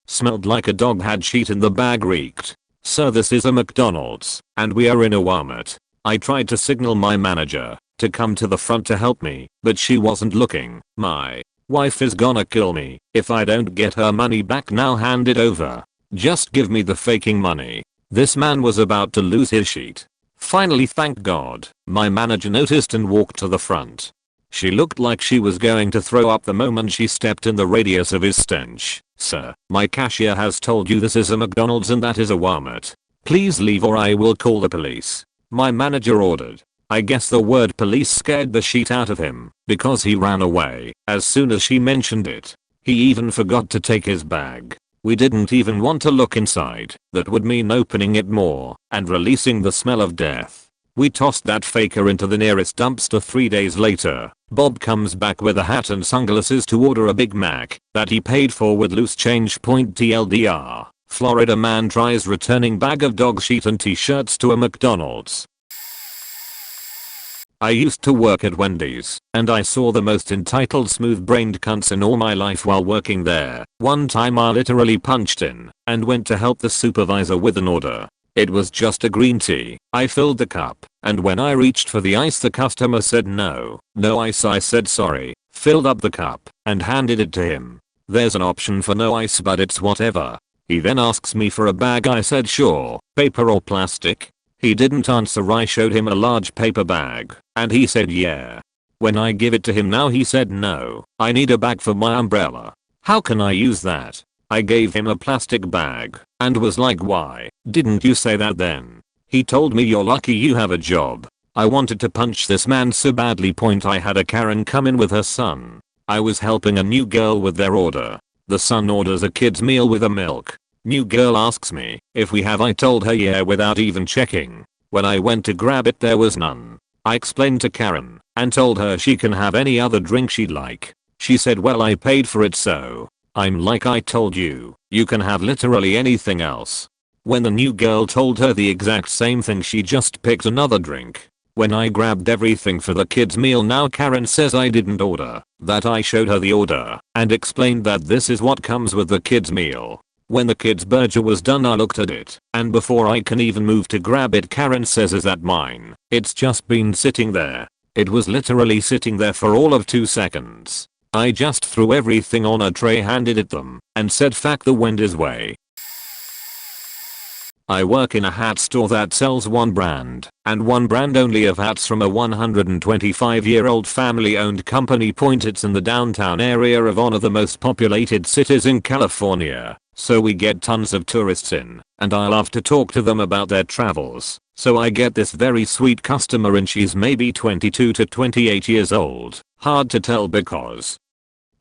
Smelled like a dog had shit in the bag. Reeked. Sir, this is a McDonald's and we are in a Walmart. I tried to signal my manager to come to the front to help me, but she wasn't looking. My wife is gonna kill me if I don't get her money back now. Hand it over. Just give me the faking money. This man was about to lose his shit. Finally, thank God, my manager noticed and walked to the front. She looked like she was going to throw up the moment she stepped in the radius of his stench. Sir, my cashier has told you this is a McDonald's and that is a Walmart. Please leave or I will call the police. My manager ordered. I guess the word police scared the shit out of him because he ran away as soon as she mentioned it. He even forgot to take his bag. We didn't even want to look inside. That would mean opening it more and releasing the smell of death. We tossed that faker into the nearest dumpster. 3 days later, Bob comes back with a hat and sunglasses to order a Big Mac that he paid for with loose change. TLDR, Florida man tries returning bag of dog shit and t-shirts to a McDonald's. I used to work at Wendy's, and I saw the most entitled smooth-brained cunts in all my life while working there. One time I literally punched in and went to help the supervisor with an order. It was just a green tea. I filled the cup, and when I reached for the ice the customer said no ice. I said sorry, filled up the cup, and handed it to him. There's an option for no ice but it's whatever. He then asks me for a bag. I said sure, paper or plastic? He didn't answer. I showed him a large paper bag, and he said yeah. When I give it to him now he said no, I need a bag for my umbrella. How can I use that? I gave him a plastic bag and was like, why didn't you say that then? He told me you're lucky you have a job. I wanted to punch this man so badly. I had a Karen come in with her son. I was helping a new girl with their order. The son orders a kid's meal with a milk. New girl asks me if we have. I told her yeah without even checking. When I went to grab it there was none. I explained to Karen and told her she can have any other drink she'd like. She said well I paid for it so. I'm like I told you, you can have literally anything else. When the new girl told her the exact same thing she just picked another drink. When I grabbed everything for the kid's meal now Karen says I didn't order that. I showed her the order and explained that this is what comes with the kid's meal. When the kid's burger was done I looked at it, and before I can even move to grab it Karen says is that mine? It's just been sitting there. It was literally sitting there for all of 2 seconds. I just threw everything on a tray, handed it them, and said fuck the Wendy's way. I work in a hat store that sells one brand, and one brand only of hats from a 125-year-old family-owned company. It's in the downtown area of one of the most populated cities in California. So we get tons of tourists in, and I love to talk to them about their travels. So I get this very sweet customer and she's maybe 22 to 28 years old. Hard to tell because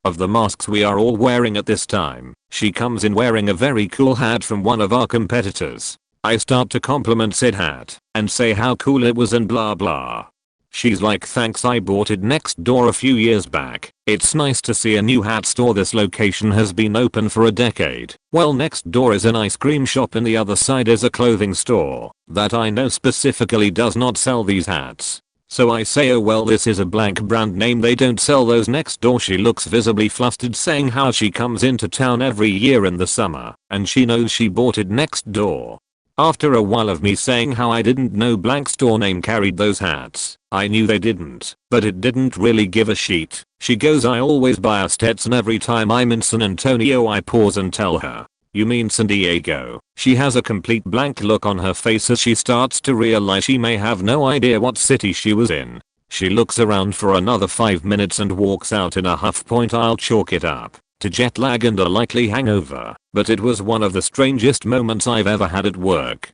of the masks we are all wearing at this time. She comes in wearing a very cool hat from one of our competitors. I start to compliment said hat and say how cool it was and blah blah. She's like, thanks, I bought it next door a few years back. It's nice to see a new hat store. This location has been open for a decade. Well, next door is an ice cream shop and the other side is a clothing store that I know specifically does not sell these hats. So I say, oh well, this is a blank brand name, they don't sell those next door. She looks visibly flustered, saying how she comes into town every year in the summer and she knows she bought it next door. After a while of me saying how I didn't know blank store name carried those hats, I knew they didn't, but it didn't really give a shit. She goes, I always buy a Stetson every time I'm in San Antonio. I pause and tell her, you mean San Diego? She has a complete blank look on her face as she starts to realize she may have no idea what city she was in. She looks around for another 5 minutes and walks out in a huff. Point, I'll chalk it up to jet lag and a likely hangover, but it was one of the strangest moments I've ever had at work.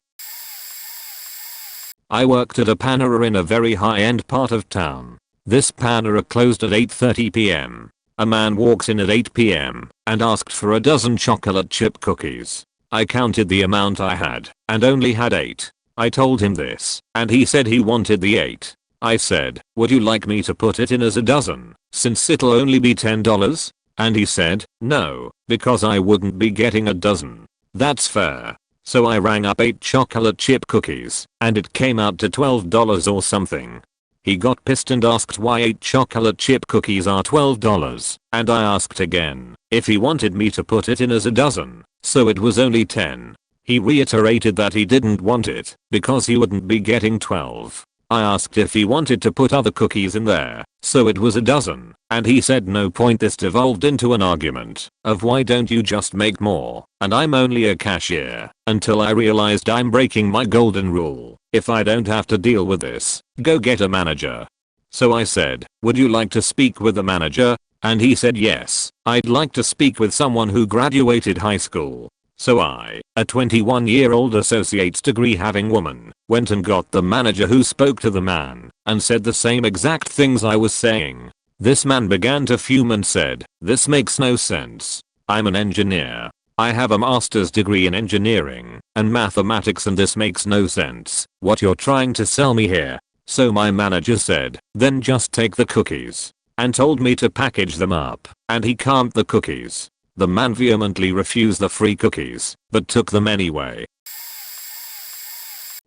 I worked at a Panera in a very high-end part of town. This Panera closed at 8:30 p.m. A man walks in at 8 p.m. and asked for a dozen chocolate chip cookies. I counted the amount I had and only had 8. I told him this and he said he wanted the 8. I said, would you like me to put it in as a dozen since it'll only be $10? And he said, no, because I wouldn't be getting a dozen. That's fair. So I rang up 8 chocolate chip cookies and it came out to $12 or something. He got pissed and asked why 8 chocolate chip cookies are $12, and I asked again if he wanted me to put it in as a dozen, so it was only 10. He reiterated that he didn't want it because he wouldn't be getting 12. I asked if he wanted to put other cookies in there, so it was a dozen, and he said no point. This devolved into an argument of why don't you just make more, and I'm only a cashier, until I realized I'm breaking my golden rule. If I don't have to deal with this, go get a manager. So I said, would you like to speak with the manager? And he said yes, I'd like to speak with someone who graduated high school. So I, a 21-year-old associate's degree having woman, went and got the manager, who spoke to the man and said the same exact things I was saying. This man began to fume and said, this makes no sense. I'm an engineer. I have a master's degree in engineering and mathematics and this makes no sense what you're trying to sell me here. So my manager said, then just take the cookies, and told me to package them up, and he calmed the cookies. The man vehemently refused the free cookies, but took them anyway.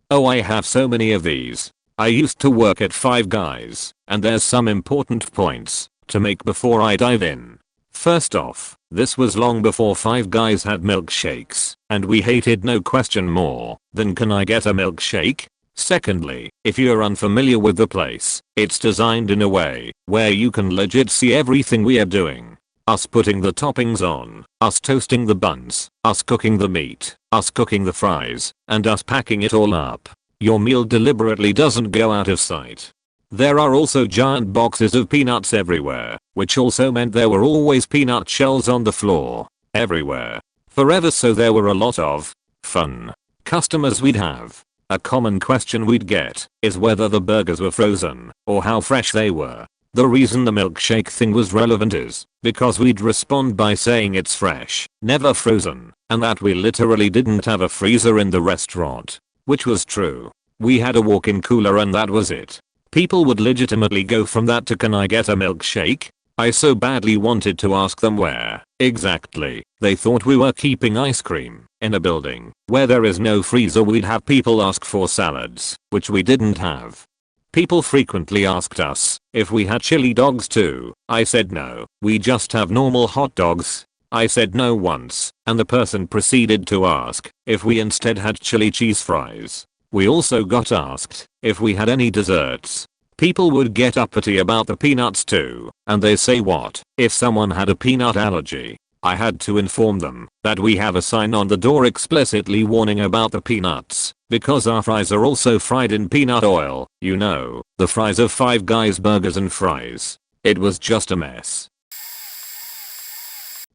Oh, I have so many of these. I used to work at Five Guys, and there's some important points to make before I dive in. First off, this was long before Five Guys had milkshakes, and we hated no question more than can I get a milkshake? Secondly, if you're unfamiliar with the place, it's designed in a way where you can legit see everything we are doing. Us putting the toppings on, us toasting the buns, us cooking the meat, us cooking the fries, and us packing it all up. Your meal deliberately doesn't go out of sight. There are also giant boxes of peanuts everywhere, which also meant there were always peanut shells on the floor, everywhere, forever. So there were a lot of fun customers we'd have. A common question we'd get is whether the burgers were frozen or how fresh they were. The reason the milkshake thing was relevant is because we'd respond by saying it's fresh, never frozen, and that we literally didn't have a freezer in the restaurant. Which was true. We had a walk-in cooler and that was it. People would legitimately go from that to can I get a milkshake? I so badly wanted to ask them where exactly they thought we were keeping ice cream. In a building where there is no freezer, we'd have people ask for salads, which we didn't have. People frequently asked us if we had chili dogs too. I said no, we just have normal hot dogs. I said no once, and the person proceeded to ask if we instead had chili cheese fries. We also got asked if we had any desserts. People would get uppity about the peanuts too, and they say what if someone had a peanut allergy? I had to inform them that we have a sign on the door explicitly warning about the peanuts, because our fries are also fried in peanut oil, you know, the fries of Five Guys burgers and fries. It was just a mess.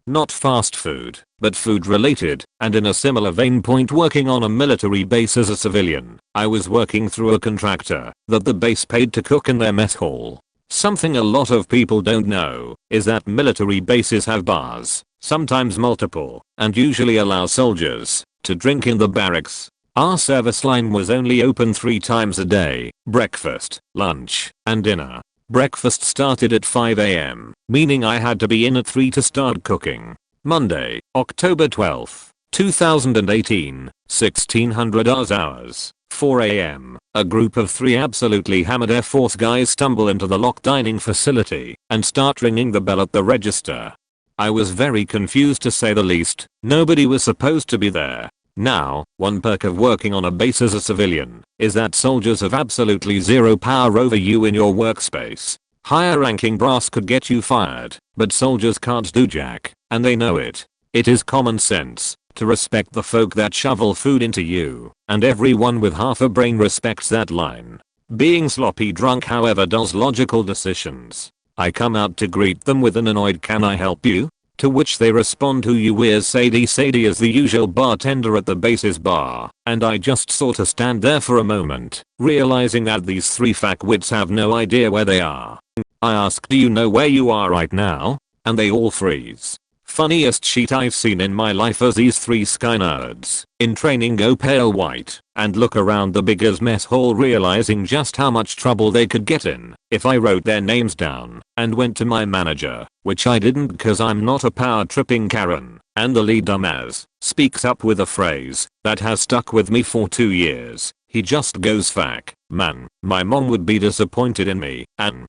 Not fast food, but food related, and in a similar vein point working on a military base as a civilian, I was working through a contractor that the base paid to cook in their mess hall. Something a lot of people don't know is that military bases have bars, sometimes multiple, and usually allow soldiers to drink in the barracks. Our service line was only open 3 times a day: breakfast, lunch, and dinner. Breakfast started at 5 am, meaning I had to be in at 3 to start cooking. Monday, October 12th, 2018, 1600 hours, 4 am. A group of 3 absolutely hammered Air Force guys stumble into the locked dining facility and start ringing the bell at the register. I was very confused to say the least. Nobody was supposed to be there. Now, one perk of working on a base as a civilian is that soldiers have absolutely zero power over you in your workspace. Higher ranking brass could get you fired, but soldiers can't do jack, and they know it. It is common sense to respect the folk that shovel food into you, and everyone with half a brain respects that line. Being sloppy drunk however does logical decisions. I come out to greet them with an annoyed "Can I help you?" To which they respond, "Who you is Sadie?" Sadie is the usual bartender at the base's bar, and I just sorta stand there for a moment, realizing that these 3 fackwits have no idea where they are. I ask, "Do you know where you are right now?" And they all freeze. Funniest shit I've seen in my life as these 3 sky nerds in training go pale white and look around the big-ass mess hall, realizing just how much trouble they could get in if I wrote their names down and went to my manager, which I didn't because I'm not a power-tripping Karen, and the lead dumbass speaks up with a phrase that has stuck with me for 2 years. He just goes, "Fuck, man, my mom would be disappointed in me," and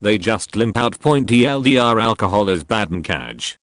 they just limp out. TLDR, alcohol is bad and catch.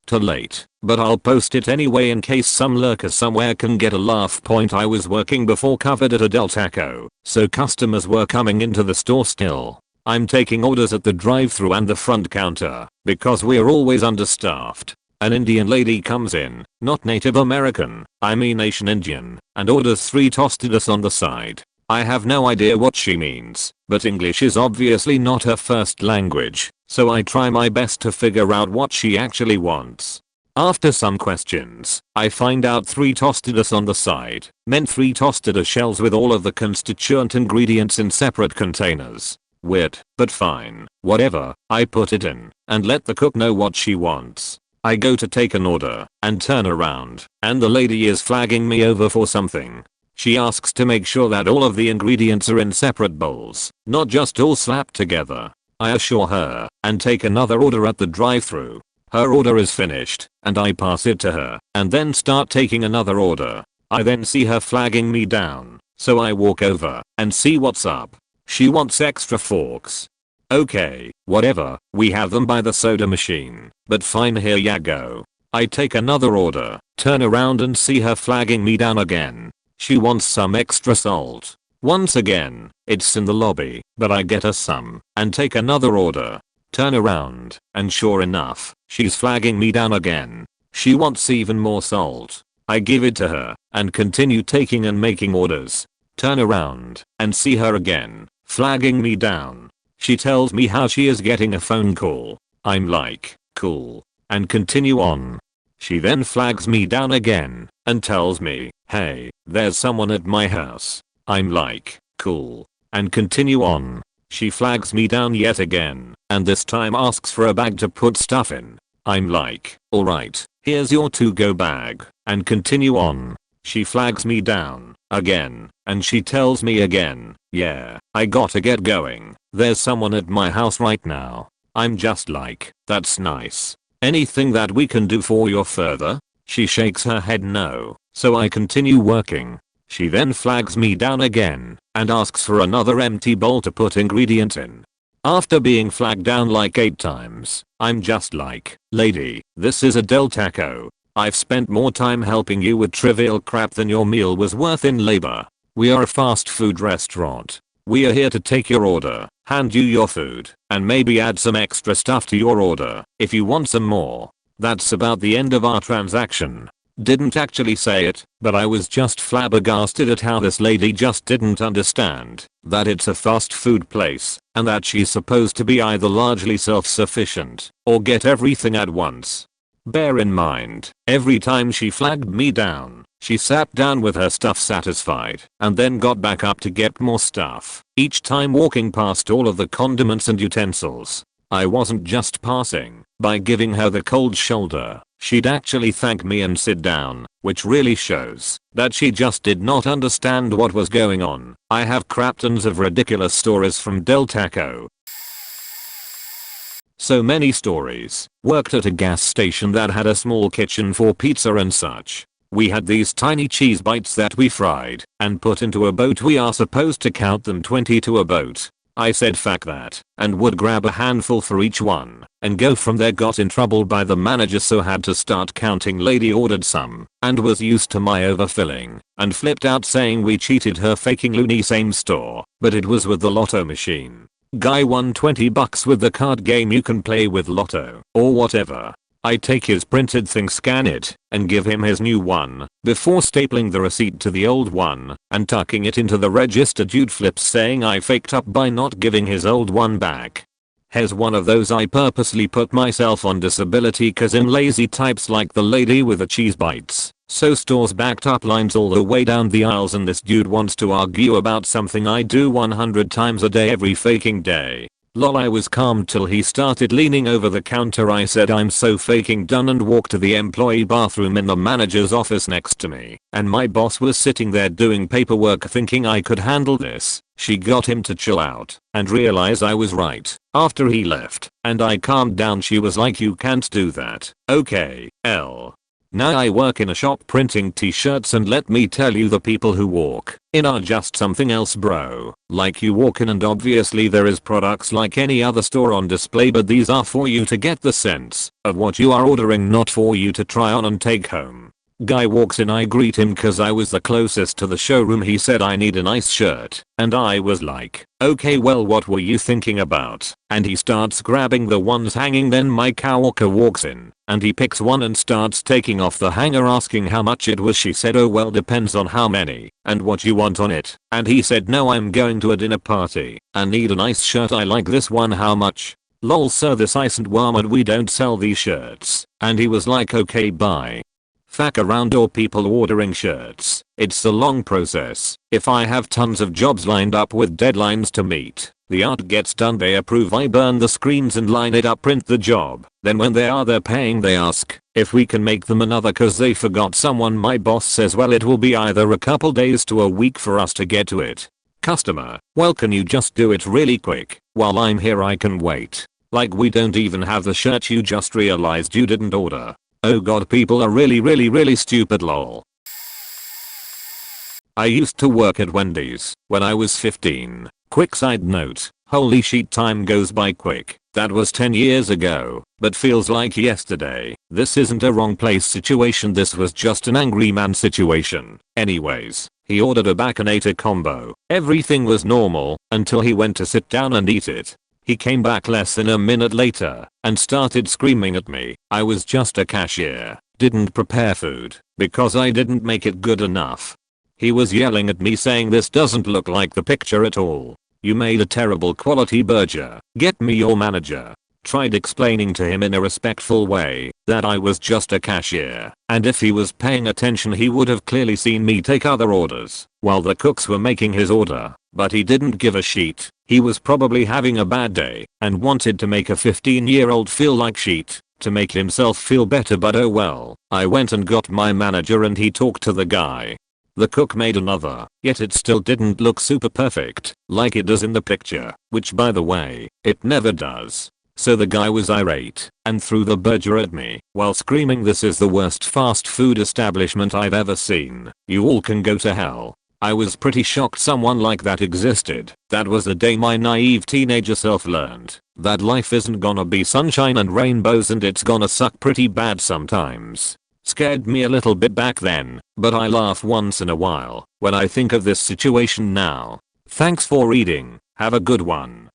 Too late, but I'll post it anyway in case some lurker somewhere can get a laugh. I was working before covered at a Del Taco, so customers were coming into the store still. I'm taking orders at the drive-thru and the front counter because we're always understaffed. An Indian lady comes in, not Native American, I mean Asian Indian, and orders 3 tostadas on the side. I have no idea what she means, but English is obviously not her first language, so I try my best to figure out what she actually wants. After some questions, I find out 3 tostadas on the side meant 3 tostada shells with all of the constituent ingredients in separate containers. Weird, but fine, whatever. I put it in and let the cook know what she wants. I go to take an order and turn around, and the lady is flagging me over for something. She asks to make sure that all of the ingredients are in separate bowls, not just all slapped together. I assure her and take another order at the drive-thru. Her order is finished, and I pass it to her and then start taking another order. I then see her flagging me down, so I walk over and see what's up. She wants extra forks. Okay, whatever, we have them by the soda machine, but fine, here ya go. I take another order, turn around and see her flagging me down again. She wants some extra salt. Once again, it's in the lobby, but I get her some and take another order. Turn around, and sure enough, she's flagging me down again. She wants even more salt. I give it to her and continue taking and making orders. Turn around and see her again, flagging me down. She tells me how she is getting a phone call. I'm like, cool, and continue on. She then flags me down again and tells me, "Hey, there's someone at my house." I'm like, cool, and continue on. She flags me down yet again and this time asks for a bag to put stuff in. I'm like, alright, here's your to-go bag, and continue on. She flags me down again and she tells me again, "Yeah, I gotta get going. There's someone at my house right now." I'm just like, that's nice. Anything that we can do for you further? She shakes her head no, so I continue working. She then flags me down again and asks for another empty bowl to put ingredients in. After being flagged down like 8 times, I'm just like, lady, this is a Del Taco. I've spent more time helping you with trivial crap than your meal was worth in labor. We are a fast food restaurant. We are here to take your order, hand you your food, and maybe add some extra stuff to your order if you want some more. That's about the end of our transaction. Didn't actually say it, but I was just flabbergasted at how this lady just didn't understand that it's a fast food place and that she's supposed to be either largely self-sufficient or get everything at once. Bear in mind, every time she flagged me down, she sat down with her stuff satisfied and then got back up to get more stuff, each time walking past all of the condiments and utensils. I wasn't just passing by giving her the cold shoulder. She'd actually thank me and sit down, which really shows that she just did not understand what was going on. I have crap tons of ridiculous stories from Del Taco. So many stories. Worked at a gas station that had a small kitchen for pizza and such. We had these tiny cheese bites that we fried and put into a boat. We are supposed to count them 20 to a boat. I said fuck that and would grab a handful for each one and go from there. Got in trouble by the manager, so had to start counting. Lady ordered some and was used to my overfilling and flipped out saying we cheated her, faking loony. Same store, but it was with the lotto machine. Guy won $20 with the card game you can play with lotto or whatever. I take his printed thing, scan it, and give him his new one, before stapling the receipt to the old one and tucking it into the register. Dude flips saying I faked up by not giving his old one back. Here's one of those. I purposely put myself on disability cause I'm lazy types like the lady with the cheese bites. So stores backed up lines all the way down the aisles and this dude wants to argue about something I do 100 times a day every faking day. Lol, I was calm till he started leaning over the counter. I said I'm so faking done and walked to the employee bathroom in the manager's office next to me, and my boss was sitting there doing paperwork thinking I could handle this. She got him to chill out and realize I was right after he left, and I calmed down. She was like, you can't do that. Okay, L. Now I work in a shop printing t-shirts, and let me tell you, the people who walk in are just something else, bro. Like, you walk in and obviously there is products like any other store on display, but these are for you to get the sense of what you are ordering, not for you to try on and take home. Guy walks in, I greet him cause I was the closest to the showroom. He said I need a nice shirt, and I was like, okay, well what were you thinking about? And he starts grabbing the ones hanging. Then my coworker walks in and he picks one and starts taking off the hanger, asking how much it was. She said, oh well, depends on how many and what you want on it. And he said, no, I'm going to a dinner party and need a nice shirt. I like this one, how much? Lol, sir, this isn't warm and we don't sell these shirts. And he was like, okay, bye. Fuck around or people ordering shirts. It's a long process. If I have tons of jobs lined up with deadlines to meet, the art gets done, they approve, I burn the screens and line it up, print the job. Then when they are there paying, they ask if we can make them another cause they forgot someone. My boss says, well, it will be either a couple days to a week for us to get to it. Customer, well, can you just do it really quick? While I'm here I can wait. Like, we don't even have the shirt you just realized you didn't order. Oh god, people are really stupid, lol. I used to work at Wendy's when I was 15. Quick side note, holy shit, time goes by quick. That was 10 years ago, but feels like yesterday. This isn't a wrong place situation, this was just an angry man situation. Anyways, he ordered a Baconator combo. Everything was normal until he went to sit down and eat it. He came back less than a minute later and started screaming at me. I was just a cashier, didn't prepare food because I didn't make it good enough. He was yelling at me saying, this doesn't look like the picture at all. You made a terrible quality burger. Get me your manager. Tried explaining to him in a respectful way that I was just a cashier, and if he was paying attention he would have clearly seen me take other orders while the cooks were making his order, but he didn't give a shit. He was probably having a bad day and wanted to make a 15-year-old feel like shit to make himself feel better, but oh well. I went and got my manager and he talked to the guy. The cook made another, yet it still didn't look super perfect like it does in the picture, which by the way, it never does. So the guy was irate and threw the burger at me while screaming, this is the worst fast food establishment I've ever seen. You all can go to hell. I was pretty shocked someone like that existed. That was the day my naive teenager self learned that life isn't gonna be sunshine and rainbows and it's gonna suck pretty bad sometimes. Scared me a little bit back then, but I laugh once in a while when I think of this situation now. Thanks for reading. Have a good one.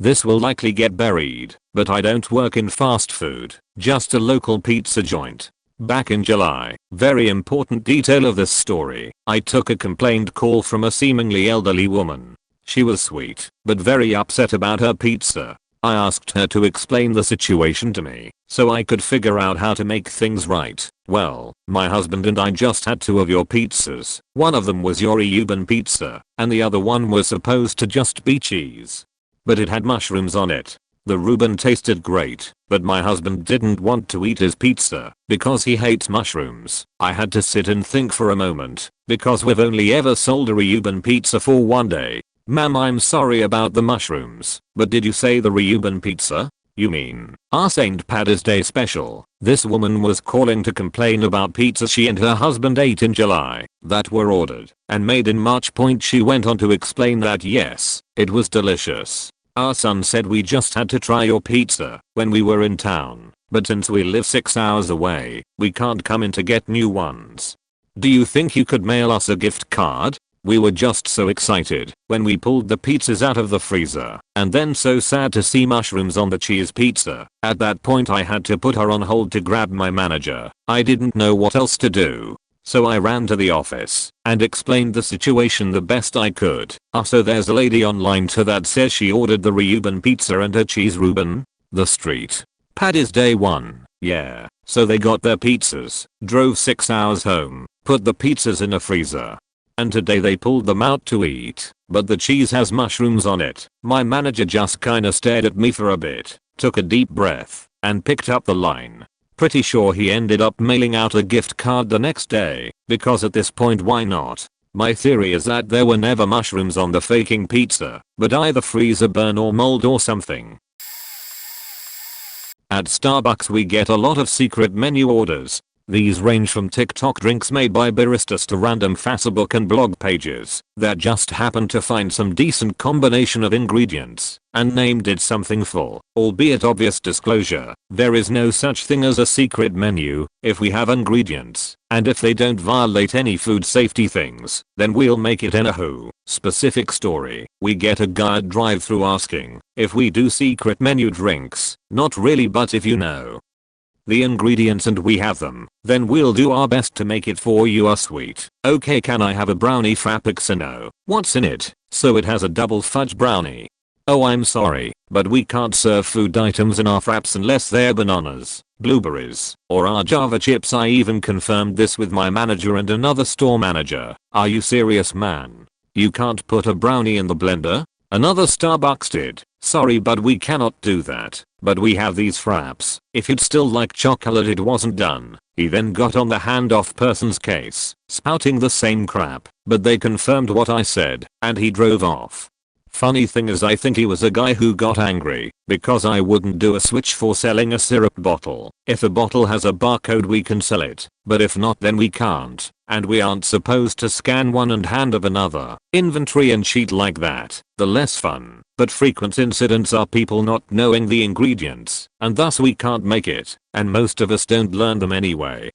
This will likely get buried, but I don't work in fast food, just a local pizza joint. Back in July, very important detail of this story, I took a complaint call from a seemingly elderly woman. She was sweet, but very upset about her pizza. I asked her to explain the situation to me, so I could figure out how to make things right. Well, my husband and I just had 2 of your pizzas. One of them was your Reuben pizza, and the other one was supposed to just be cheese. But it had mushrooms on it. The Reuben tasted great, but my husband didn't want to eat his pizza because he hates mushrooms. I had to sit and think for a moment, because we've only ever sold a Reuben pizza for one day. Ma'am, I'm sorry about the mushrooms, but did you say the Reuben pizza? You mean our St. Paddy's Day special? This woman was calling to complain about pizza she and her husband ate in July that were ordered and made in March. She went on to explain that yes, it was delicious. Our son said we just had to try your pizza when we were in town, but since we live 6 hours away, we can't come in to get new ones. Do you think you could mail us a gift card? We were just so excited when we pulled the pizzas out of the freezer, and then so sad to see mushrooms on the cheese pizza. At that point I had to put her on hold to grab my manager. I didn't know what else to do. So I ran to the office and explained the situation the best I could. So there's a lady online too that says she ordered the Reuben pizza and her cheese Reuben. The street. Paddy's Day 1. Yeah. So they got their pizzas, drove 6 hours home, put the pizzas in a freezer. And today they pulled them out to eat, but the cheese has mushrooms on it. My manager just kinda stared at me for a bit, took a deep breath, and picked up the line. Pretty sure he ended up mailing out a gift card the next day, because at this point why not? My theory is that there were never mushrooms on the faking pizza, but either freezer burn or mold or something. At Starbucks we get a lot of secret menu orders. These range from TikTok drinks made by baristas to random Facebook and blog pages that just happened to find some decent combination of ingredients and named it something full, albeit obvious disclosure. There is no such thing as a secret menu. If we have ingredients, and if they don't violate any food safety things, then we'll make it in a who specific story. We get a guy at drive-thru asking if we do secret menu drinks. Not really, but if you know the ingredients and we have them, then we'll do our best to make it for you. Are sweet. Okay, can I have a brownie frappuccino? What's in it? So it has a double fudge brownie. Oh, I'm sorry, but we can't serve food items in our fraps unless they're bananas, blueberries, or our Java chips. I even confirmed this with my manager and another store manager. Are you serious, man? You can't put a brownie in the blender? Another Starbucks did. Sorry, but we cannot do that. But we have these fraps. If you'd still like chocolate, it wasn't done. He then got on the handoff person's case, spouting the same crap, but they confirmed what I said, and he drove off. Funny thing is, I think he was a guy who got angry because I wouldn't do a switch for selling a syrup bottle. If a bottle has a barcode we can sell it, but if not then we can't, and we aren't supposed to scan one and hand of another. Inventory and sheet like that. The less fun but frequent incidents are people not knowing the ingredients, and thus we can't make it, and most of us don't learn them anyway.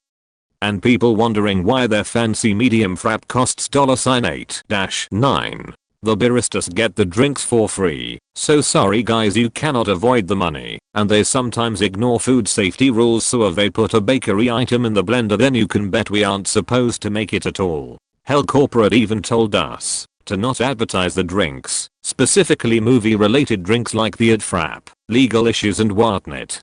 And people wondering why their fancy medium frap costs $8-9. The baristas get the drinks for free. So sorry guys, you cannot avoid the money, and they sometimes ignore food safety rules. So if they put a bakery item in the blender, then you can bet we aren't supposed to make it at all. Hell, corporate even told us to not advertise the drinks, specifically movie related drinks like the ad frap, legal issues and whatnot.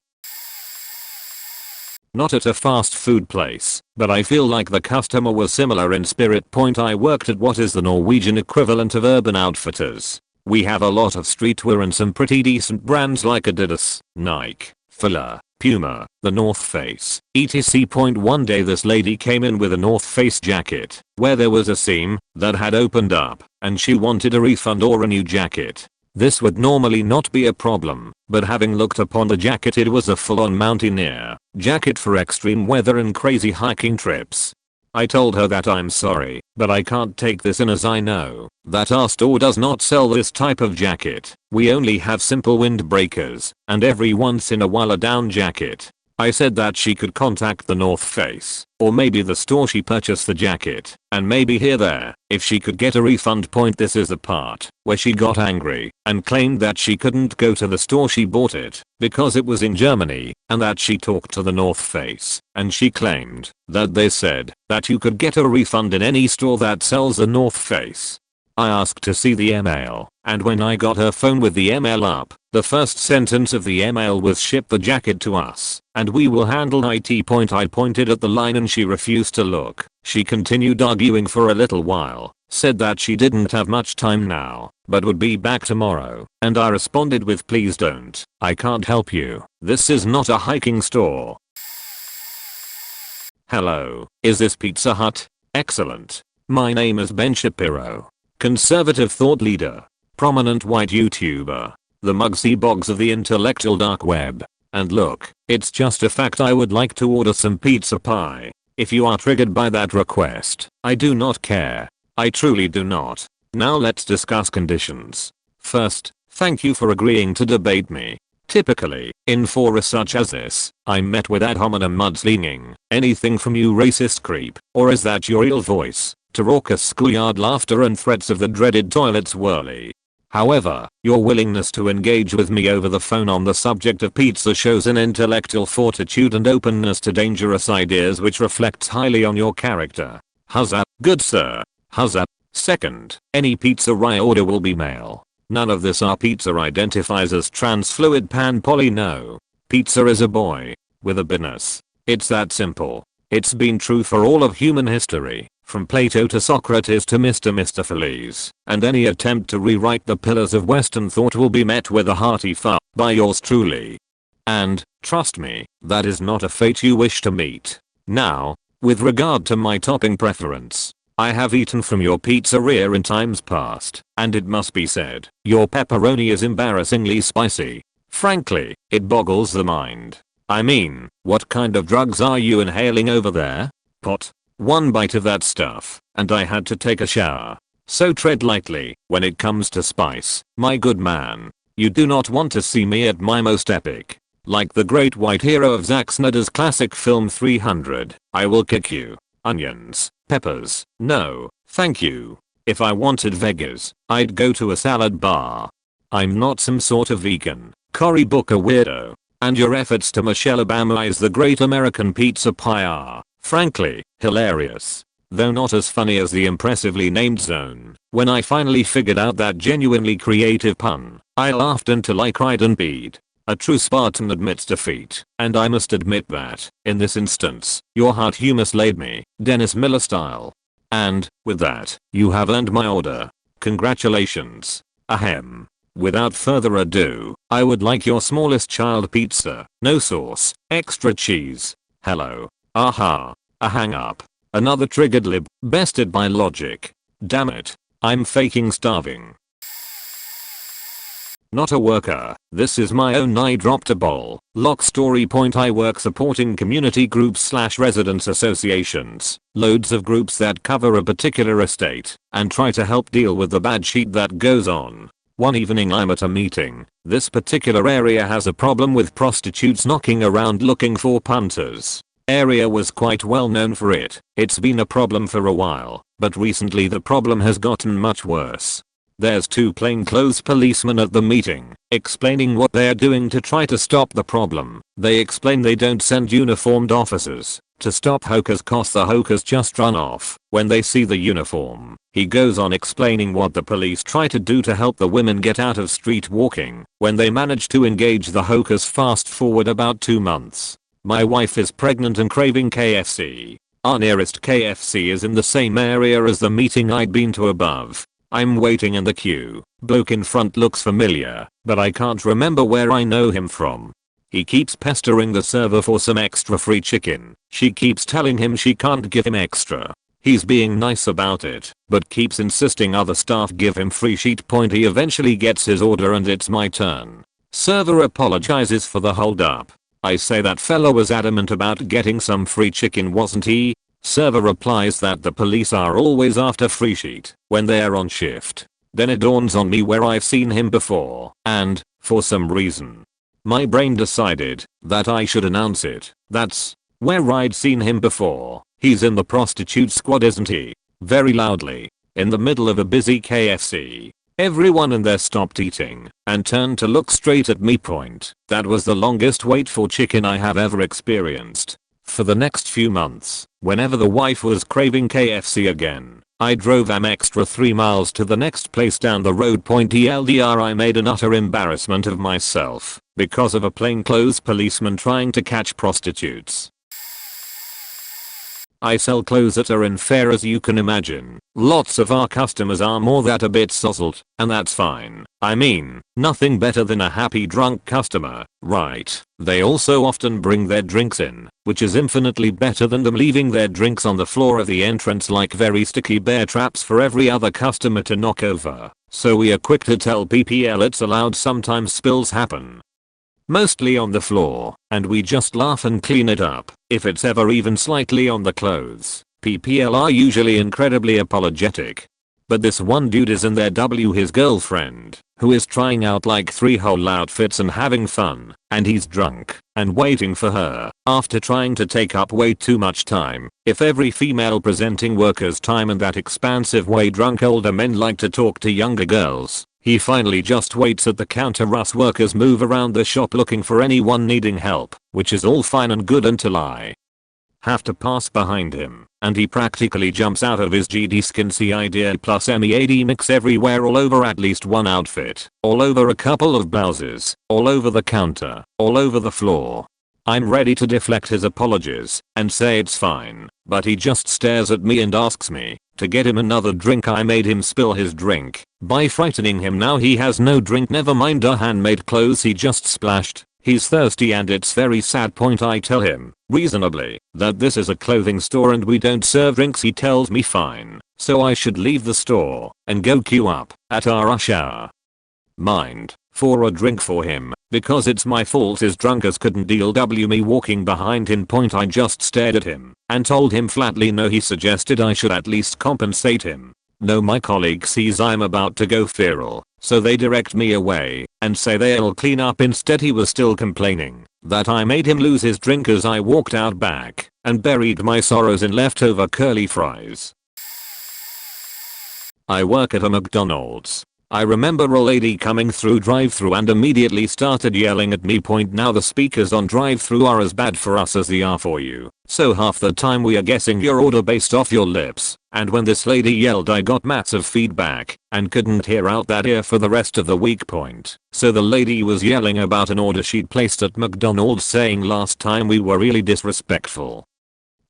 Not at a fast food place, but I feel like the customer was similar in spirit. I worked at what is the Norwegian equivalent of Urban Outfitters. We have a lot of streetwear and some pretty decent brands like Adidas, Nike, Fila, Puma, the North Face, etc. One day this lady came in with a North Face jacket where there was a seam that had opened up, and she wanted a refund or a new jacket. This would normally not be a problem, but having looked upon the jacket, it was a full-on mountaineer jacket for extreme weather and crazy hiking trips. I told her that I'm sorry, but I can't take this in, as I know that our store does not sell this type of jacket. We only have simple windbreakers, and every once in a while a down jacket. I said that she could contact the North Face, or maybe the store she purchased the jacket, and maybe here there, if she could get a refund. This is the part where she got angry and claimed that she couldn't go to the store she bought it because it was in Germany, and that she talked to the North Face, and she claimed that they said that you could get a refund in any store that sells the North Face. I asked to see the email, and when I got her phone with the email up, the first sentence of the email was ship the jacket to us, and we will handle it. I pointed at the line and she refused to look. She continued arguing for a little while, said that she didn't have much time now, but would be back tomorrow, and I responded with please don't, I can't help you, this is not a hiking store. Hello, is this Pizza Hut? Excellent. My name is Ben Shapiro. Conservative thought leader. Prominent white YouTuber. The Muggsy Boggs of the intellectual dark web. And look, it's just a fact I would like to order some pizza pie. If you are triggered by that request, I do not care. I truly do not. Now let's discuss conditions. First, thank you for agreeing to debate me. Typically, in forums such as this, I'm met with ad hominem mudslinging, anything from you racist creep, or is that your real voice, to raucous schoolyard laughter and threats of the dreaded toilets whirly. However, your willingness to engage with me over the phone on the subject of pizza shows an intellectual fortitude and openness to dangerous ideas which reflects highly on your character. Huzzah, good sir. Huzzah. Second, any pizza I order will be male. None of this our pizza identifies as trans fluid pan poly. No. Pizza is a boy. With a business. It's that simple. It's been true for all of human history, from Plato to Socrates to Mr. Mistopheles, and any attempt to rewrite the pillars of Western thought will be met with a hearty fuck by yours truly. And, trust me, that is not a fate you wish to meet. Now, with regard to my topping preference, I have eaten from your pizzeria in times past, and it must be said, your pepperoni is embarrassingly spicy. Frankly, it boggles the mind. I mean, what kind of drugs are you inhaling over there? Pot? One bite of that stuff, and I had to take a shower. So tread lightly when it comes to spice, my good man. You do not want to see me at my most epic. Like the great white hero of Zack Snyder's classic film 300, I will kick you. Onions, peppers, no, thank you. If I wanted Vegas, I'd go to a salad bar. I'm not some sort of vegan, Cory Booker weirdo. And your efforts to Michelle Obamaize the great American pizza pie are, frankly, hilarious. Though not as funny as the impressively named zone. When I finally figured out that genuinely creative pun, I laughed until I cried and peed. A true Spartan admits defeat, and I must admit that, in this instance, your heart humor slayed me, Dennis Miller style. And, with that, you have earned my order. Congratulations. Ahem. Without further ado, I would like your smallest child pizza, no sauce, extra cheese. Hello. Aha. A hang up. Another triggered lib, bested by logic. Damn it. I'm faking starving. Not a worker, this is my own I dropped a ball. Lock story point. I work supporting community groups / residents associations, loads of groups that cover a particular estate, and try to help deal with the bad shit that goes on. One evening I'm at a meeting. This particular area has a problem with prostitutes knocking around looking for punters. Area was quite well known for it. It's been a problem for a while, but recently the problem has gotten much worse. There's 2 plainclothes policemen at the meeting, explaining what they're doing to try to stop the problem. They explain they don't send uniformed officers to stop hokers cause the hokers just run off when they see the uniform. He goes on explaining what the police try to do to help the women get out of street walking when they manage to engage the hokers. Fast forward about 2 months. My wife is pregnant and craving KFC. Our nearest KFC is in the same area as the meeting I'd been to above. I'm waiting in the queue. Bloke in front looks familiar, but I can't remember where I know him from. He keeps pestering the server for some extra free chicken. She keeps telling him she can't give him extra. He's being nice about it, but keeps insisting other staff give him free shit. He eventually gets his order and it's my turn. Server apologizes for the hold up. I say that fella was adamant about getting some free chicken, wasn't he? Server replies that the police are always after free shit when they're on shift. Then it dawns on me where I've seen him before, and, for some reason, My brain decided that I should announce it. That's where I'd seen him before. He's in the prostitute squad, isn't he? Very loudly. In the middle of a busy KFC. Everyone in there stopped eating and turned to look straight at me. That was the longest wait for chicken I have ever experienced. For the next few months, whenever the wife was craving KFC again, I drove an extra 3 miles to the next place down the road. TLDR, I made an utter embarrassment of myself because of a plainclothes policeman trying to catch prostitutes. I sell clothes at a fair, as you can imagine. Lots of our customers are more that a bit sozzled, and that's fine. I mean, nothing better than a happy drunk customer, right? They also often bring their drinks in, which is infinitely better than them leaving their drinks on the floor of the entrance like very sticky bear traps for every other customer to knock over. So we are quick to tell PPL it's allowed. Sometimes spills happen. Mostly on the floor, and we just laugh and clean it up. If it's ever even slightly on the clothes, PPL are usually incredibly apologetic. But this one dude is in there his girlfriend, who is trying out like 3 whole outfits and having fun, and he's drunk and waiting for her after trying to take up way too much time. If every female presenting worker's time in that expansive way drunk older men like to talk to younger girls, he finally just waits at the counter. Us workers move around the shop looking for anyone needing help, which is all fine and good until I have to pass behind him, and he practically jumps out of his GD skin idea plus MEAD mix everywhere, all over at least one outfit, all over a couple of blouses, all over the counter, all over the floor. I'm ready to deflect his apologies and say it's fine, but he just stares at me and asks me to get him another drink. I made him spill his drink by frightening him. Now he has no drink, never mind our handmade clothes he just splashed. He's thirsty and it's very sad. I tell him, reasonably, that this is a clothing store and we don't serve drinks. He tells me fine, so I should leave the store and go queue up at our rush hour. Mind, for a drink for him, because it's my fault his drunk as couldn't deal. Me walking behind him. I just stared at him and told him flatly no. He suggested I should at least compensate him. No, my colleague sees I'm about to go feral, so they direct me away and say they'll clean up. Instead he was still complaining that I made him lose his drink as I walked out back and buried my sorrows in leftover curly fries. I work at a McDonald's. I remember a lady coming through drive-thru and immediately started yelling at me. Now the speakers on drive-thru are as bad for us as they are for you, so half the time we are guessing your order based off your lips, and when this lady yelled I got massive feedback and couldn't hear out that ear for the rest of the week. So the lady was yelling about an order she'd placed at McDonald's, saying last time we were really disrespectful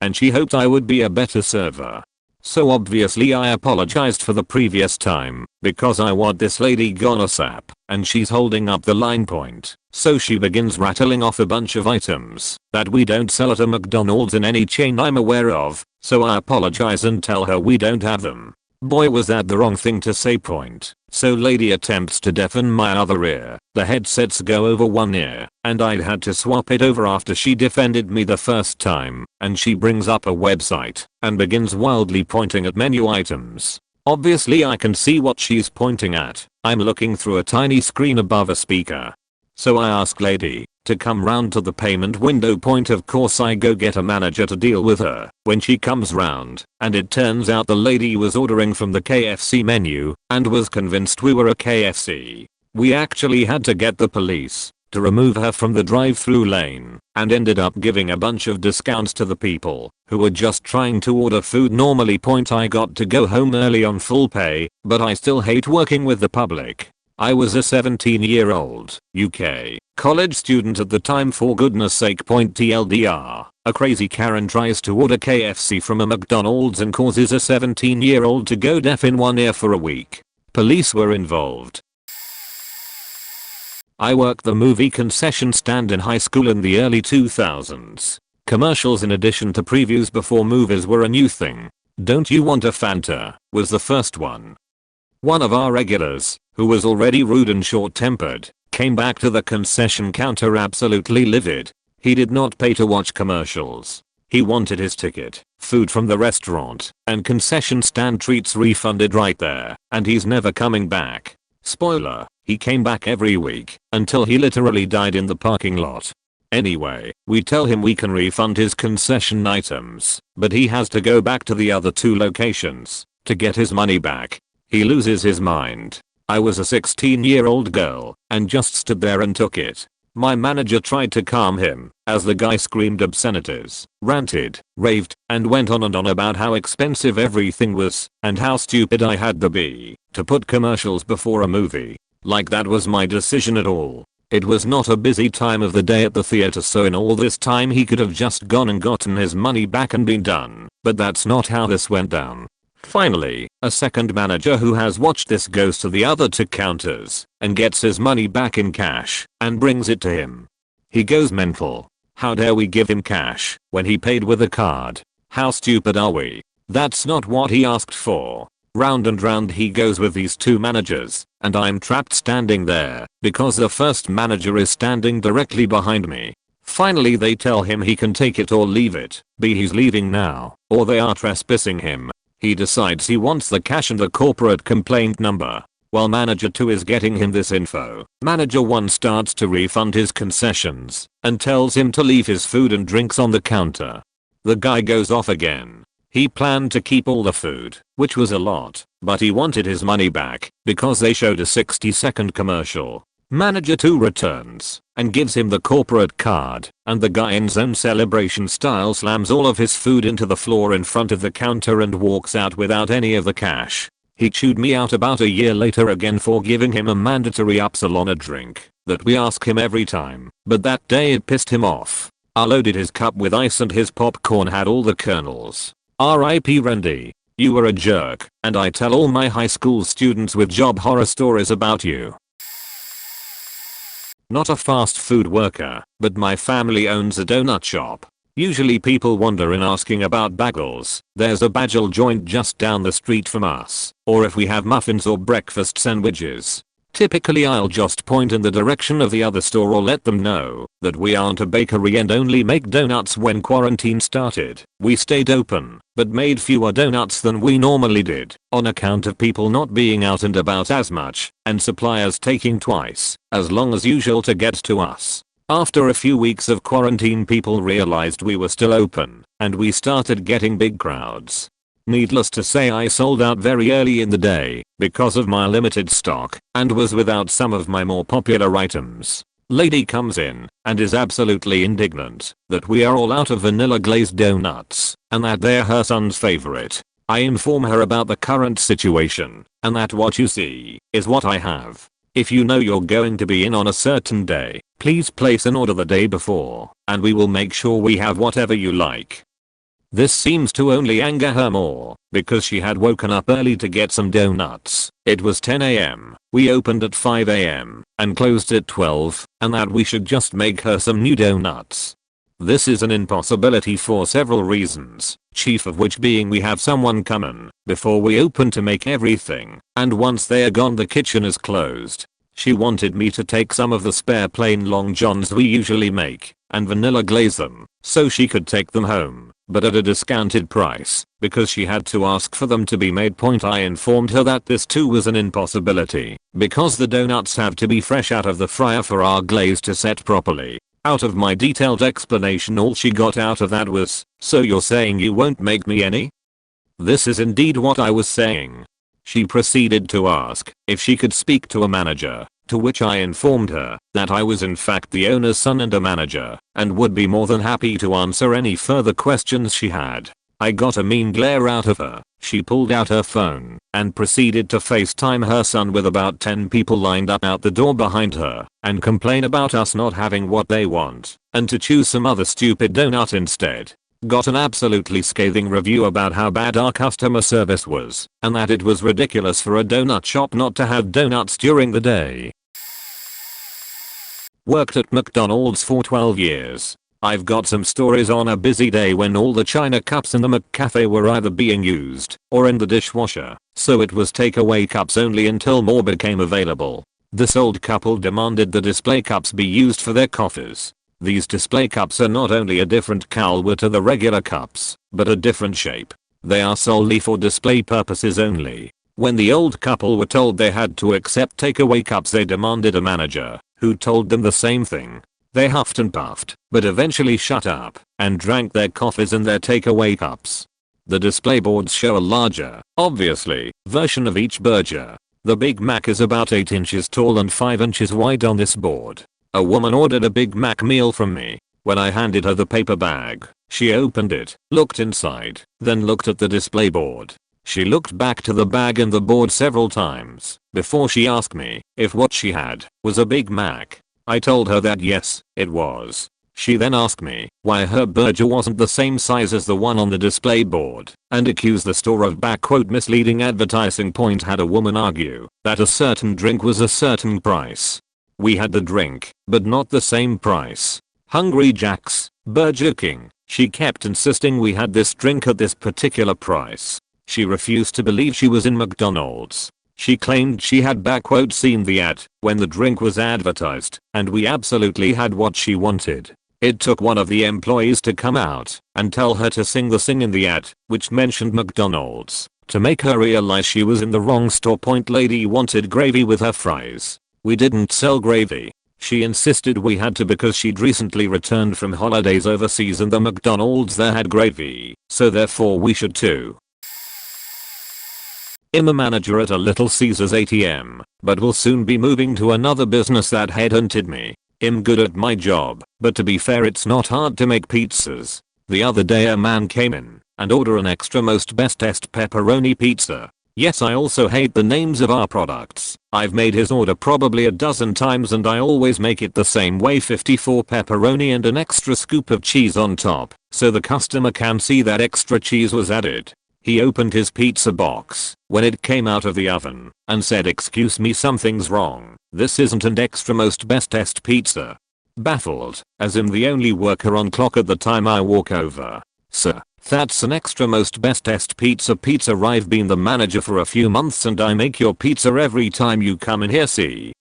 and she hoped I would be a better server. So obviously I apologized for the previous time because I want this lady gonna sap and she's holding up the line. So she begins rattling off a bunch of items that we don't sell at a McDonald's in any chain I'm aware of, so I apologize and tell her we don't have them. Boy, was that the wrong thing to say. So lady attempts to deafen my other ear. The headsets go over one ear and I had to swap it over after she defended me the first time, and she brings up a website and begins wildly pointing at menu items. Obviously I can see what she's pointing at. I'm looking through a tiny screen above a speaker. So I ask lady to come round to the payment window. Of course I go get a manager to deal with her. When she comes round, and it turns out the lady was ordering from the KFC menu and was convinced we were a KFC. We actually had to get the police to remove her from the drive-thru lane and ended up giving a bunch of discounts to the people who were just trying to order food normally. I got to go home early on full pay, but I still hate working with the public. I was a 17-year-old UK college student at the time, for goodness sake. TLDR, a crazy Karen tries to order KFC from a McDonald's and causes a 17-year-old to go deaf in one ear for a week. Police were involved. I worked the movie concession stand in high school in the early 2000s. Commercials in addition to previews before movies were a new thing. Don't you want a Fanta was the first one. One of our regulars, who was already rude and short-tempered, came back to the concession counter absolutely livid. He did not pay to watch commercials. He wanted his ticket, food from the restaurant, and concession stand treats refunded right there, and he's never coming back. Spoiler, he came back every week until he literally died in the parking lot. Anyway, we tell him we can refund his concession items, but he has to go back to the other 2 locations to get his money back. He loses his mind. I was a 16-year-old girl and just stood there and took it. My manager tried to calm him as the guy screamed obscenities, ranted, raved, and went on about how expensive everything was and how stupid I had to be to put commercials before a movie. Like that was my decision at all. It was not a busy time of the day at the theater, so in all this time he could have just gone and gotten his money back and been done, but that's not how this went down. Finally, a second manager who has watched this goes to the other 2 counters and gets his money back in cash and brings it to him. He goes mental. How dare we give him cash when he paid with a card? How stupid are we? That's not what he asked for. Round and round he goes with these 2 managers, and I'm trapped standing there because the first manager is standing directly behind me. Finally they tell him he can take it or leave it, he's leaving now, or they are trespassing him. He decides he wants the cash and the corporate complaint number. While manager 2 is getting him this info, manager 1 starts to refund his concessions and tells him to leave his food and drinks on the counter. The guy goes off again. He planned to keep all the food, which was a lot, but he wanted his money back because they showed a 60-second commercial. Manager 2 returns and gives him the corporate card, and the guy in zone celebration style slams all of his food into the floor in front of the counter and walks out without any of the cash. He chewed me out about a year later again for giving him a mandatory appraisal on a drink that we ask him every time, but that day it pissed him off. I loaded his cup with ice and his popcorn had all the kernels. R.I.P. Wendy. You were a jerk, and I tell all my high school students with job horror stories about you. Not a fast food worker, but my family owns a donut shop. Usually people wander in asking about bagels. There's a bagel joint just down the street from us. Or if we have muffins or breakfast sandwiches. Typically I'll just point in the direction of the other store or let them know that we aren't a bakery and only make donuts. When quarantine started, we stayed open, but made fewer donuts than we normally did, on account of people not being out and about as much, and suppliers taking twice as long as usual to get to us. After a few weeks of quarantine, people realized we were still open, and we started getting big crowds. Needless to say, I sold out very early in the day because of my limited stock and was without some of my more popular items. Lady comes in and is absolutely indignant that we are all out of vanilla glazed donuts and that they're her son's favorite. I inform her about the current situation and that what you see is what I have. If you know you're going to be in on a certain day, please place an order the day before and we will make sure we have whatever you like. This seems to only anger her more because she had woken up early to get some donuts. It was 10 AM. We opened at 5 AM and closed at 12, and that we should just make her some new donuts. This is an impossibility for several reasons, chief of which being we have someone come in before we open to make everything, and once they are gone the kitchen is closed. She wanted me to take some of the spare plain long johns we usually make and vanilla glaze them so she could take them home, but at a discounted price because she had to ask for them to be made. I informed her that this too was an impossibility because the donuts have to be fresh out of the fryer for our glaze to set properly. Out of my detailed explanation, all she got out of that was, "So you're saying you won't make me any?" This is indeed what I was saying. She proceeded to ask if she could speak to a manager, to which I informed her that I was in fact the owner's son and a manager, and would be more than happy to answer any further questions she had. I got a mean glare out of her. She pulled out her phone and proceeded to FaceTime her son with about 10 people lined up out the door behind her and complain about us not having what they want and to choose some other stupid donut instead. Got an absolutely scathing review about how bad our customer service was and that it was ridiculous for a donut shop not to have donuts during the day. Worked at McDonald's for 12 years. I've got some stories on a busy day when all the china cups in the McCafe were either being used or in the dishwasher, so it was takeaway cups only until more became available. This old couple demanded the display cups be used for their coffees. These display cups are not only a different caliber to the regular cups, but a different shape. They are solely for display purposes only. When the old couple were told they had to accept takeaway cups, they demanded a manager, who told them the same thing. They huffed and puffed, but eventually shut up and drank their coffees in their takeaway cups. The display boards show a larger, obviously, version of each burger. The Big Mac is about 8 inches tall and 5 inches wide on this board. A woman ordered a Big Mac meal from me. When I handed her the paper bag, she opened it, looked inside, then looked at the display board. She looked back to the bag and the board several times before she asked me if what she had was a Big Mac. I told her that yes, it was. She then asked me why her burger wasn't the same size as the one on the display board and accused the store of "misleading advertising." Had a woman argue that a certain drink was a certain price. We had the drink, but not the same price. Hungry Jack's, Burger King, she kept insisting we had this drink at this particular price. She refused to believe she was in McDonald's. She claimed she had "seen the ad when the drink was advertised and we absolutely had what she wanted." It took one of the employees to come out and tell her to sing the sing in the ad, which mentioned McDonald's, to make her realize she was in the wrong store. Lady wanted gravy with her fries. We didn't sell gravy. She insisted we had to because she'd recently returned from holidays overseas and the McDonald's there had gravy, so therefore we should too. I'm a manager at a Little Caesars ATM, but will soon be moving to another business that headhunted me. I'm good at my job, but to be fair, it's not hard to make pizzas. The other day a man came in and ordered an extra most bestest pepperoni pizza. Yes, I also hate the names of our products. I've made his order probably a dozen times and I always make it the same way: 54 pepperoni and an extra scoop of cheese on top, so the customer can see that extra cheese was added. He opened his pizza box when it came out of the oven and said, "Excuse me, something's wrong. This isn't an extra most bestest pizza." Baffled, as I'm the only worker on clock at the time, I walk over. "Sir, that's an extra most bestest pizza. I've been the manager for a few months and I make your pizza every time you come in here. See,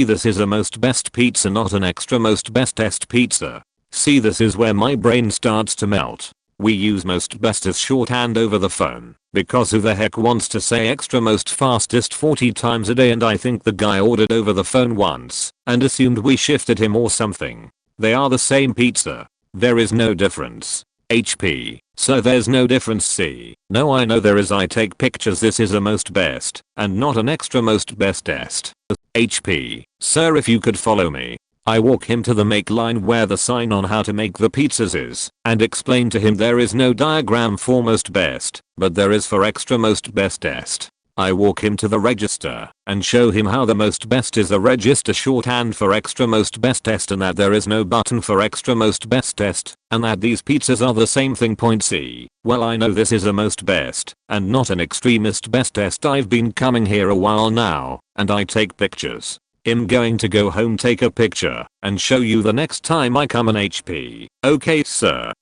this is a most best pizza, not an extra most bestest pizza. See, this is where my brain starts to melt. We use most best as shorthand over the phone because who the heck wants to say extra most fastest 40 times a day?" And I think the guy ordered over the phone once and assumed we shifted him or something. They are the same pizza. There is no difference. HP. So there's no difference. C. No, I know there is. I take pictures. This is a most best and not an extra most bestest. HP. Sir, if you could follow me. I walk him to the make line where the sign on how to make the pizzas is and explain to him there is no diagram for most best, but there is for extra most bestest. I walk him to the register and show him how the most best is a register shorthand for extra most bestest and that there is no button for extra most bestest and that these pizzas are the same thing. C. Well, I know this is a most best and not an extremist bestest. I've been coming here a while now and I take pictures. I'm going to go home, take a picture, and show you the next time I come. An HP. Okay, sir.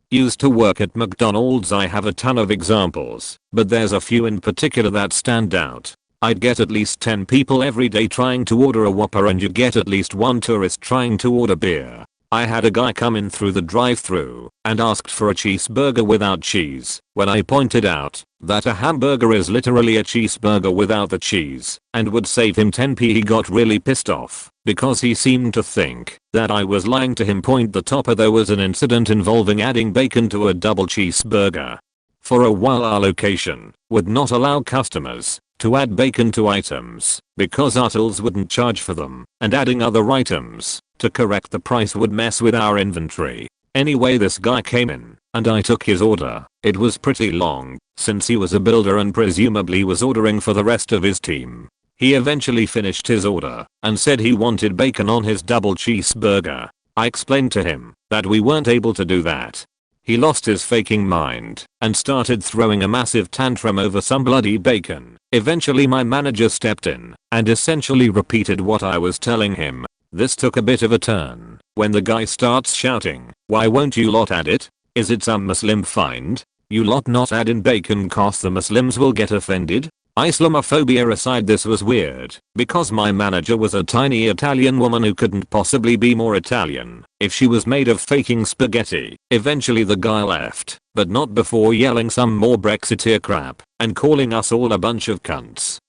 Used to work at McDonald's. I have a ton of examples, but there's a few in particular that stand out. I'd get at least 10 people every day trying to order a Whopper and you get at least one tourist trying to order beer. I had a guy come in through the drive-thru and asked for a cheeseburger without cheese. When I pointed out that a hamburger is literally a cheeseburger without the cheese and would save him 10p, he got really pissed off because he seemed to think that I was lying to him. The topper, there was an incident involving adding bacon to a double cheeseburger. For a while our location would not allow customers to add bacon to items because our tills wouldn't charge for them, and adding other items to correct the price would mess with our inventory. Anyway, this guy came in and I took his order. It was pretty long since he was a builder and presumably was ordering for the rest of his team. He eventually finished his order and said he wanted bacon on his double cheeseburger. I explained to him that we weren't able to do that. He lost his faking mind and started throwing a massive tantrum over some bloody bacon. Eventually my manager stepped in and essentially repeated what I was telling him. This took a bit of a turn when the guy starts shouting, "Why won't you lot add it? Is it some Muslim find? You lot not add in bacon cause the Muslims will get offended?" Islamophobia aside, this was weird because my manager was a tiny Italian woman who couldn't possibly be more Italian if she was made of faking spaghetti. Eventually the guy left, but not before yelling some more Brexiteer crap and calling us all a bunch of cunts.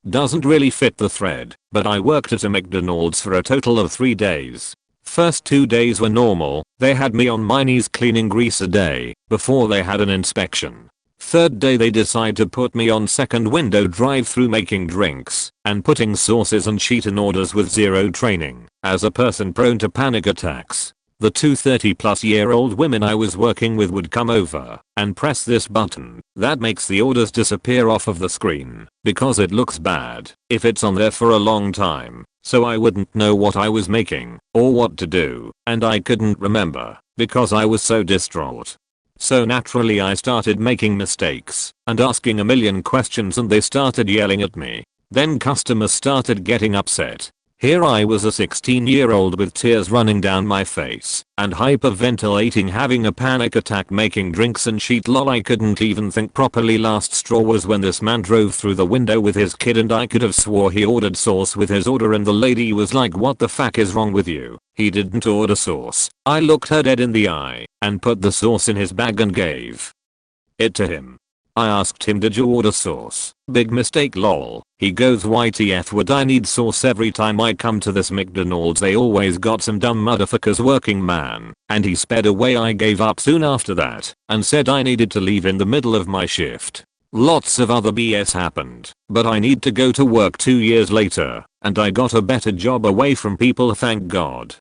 Doesn't really fit the thread, but I worked at a McDonald's for a total of 3 days. First 2 days were normal, they had me on my knees cleaning grease a day before they had an inspection. Third day they decide to put me on second window drive-through making drinks and putting sauces and sheet in orders with zero training. As a person prone to panic attacks, the two 30-plus-year-old women I was working with would come over and press this button that makes the orders disappear off of the screen because it looks bad if it's on there for a long time. So I wouldn't know what I was making or what to do, and I couldn't remember because I was so distraught. So naturally I started making mistakes and asking a million questions, and they started yelling at me. Then customers started getting upset. Here I was, a 16-year-old with tears running down my face and hyperventilating, having a panic attack making drinks and sheet. Lol, I couldn't even think properly. Last straw was when this man drove through the window with his kid, and I could have swore he ordered sauce with his order, and the lady was like, "What the fuck is wrong with you? He didn't order sauce." I looked her dead in the eye and put the sauce in his bag and gave it to him. I asked him, "Did you order sauce?" "Big mistake lol." He goes, "YTF would I need sauce every time I come to this McDonald's? They always got some dumb motherfuckers working, man." And he sped away. I gave up soon after that and said I needed to leave in the middle of my shift. Lots of other BS happened, but I need to go to work 2 years later and I got a better job away from people, thank God.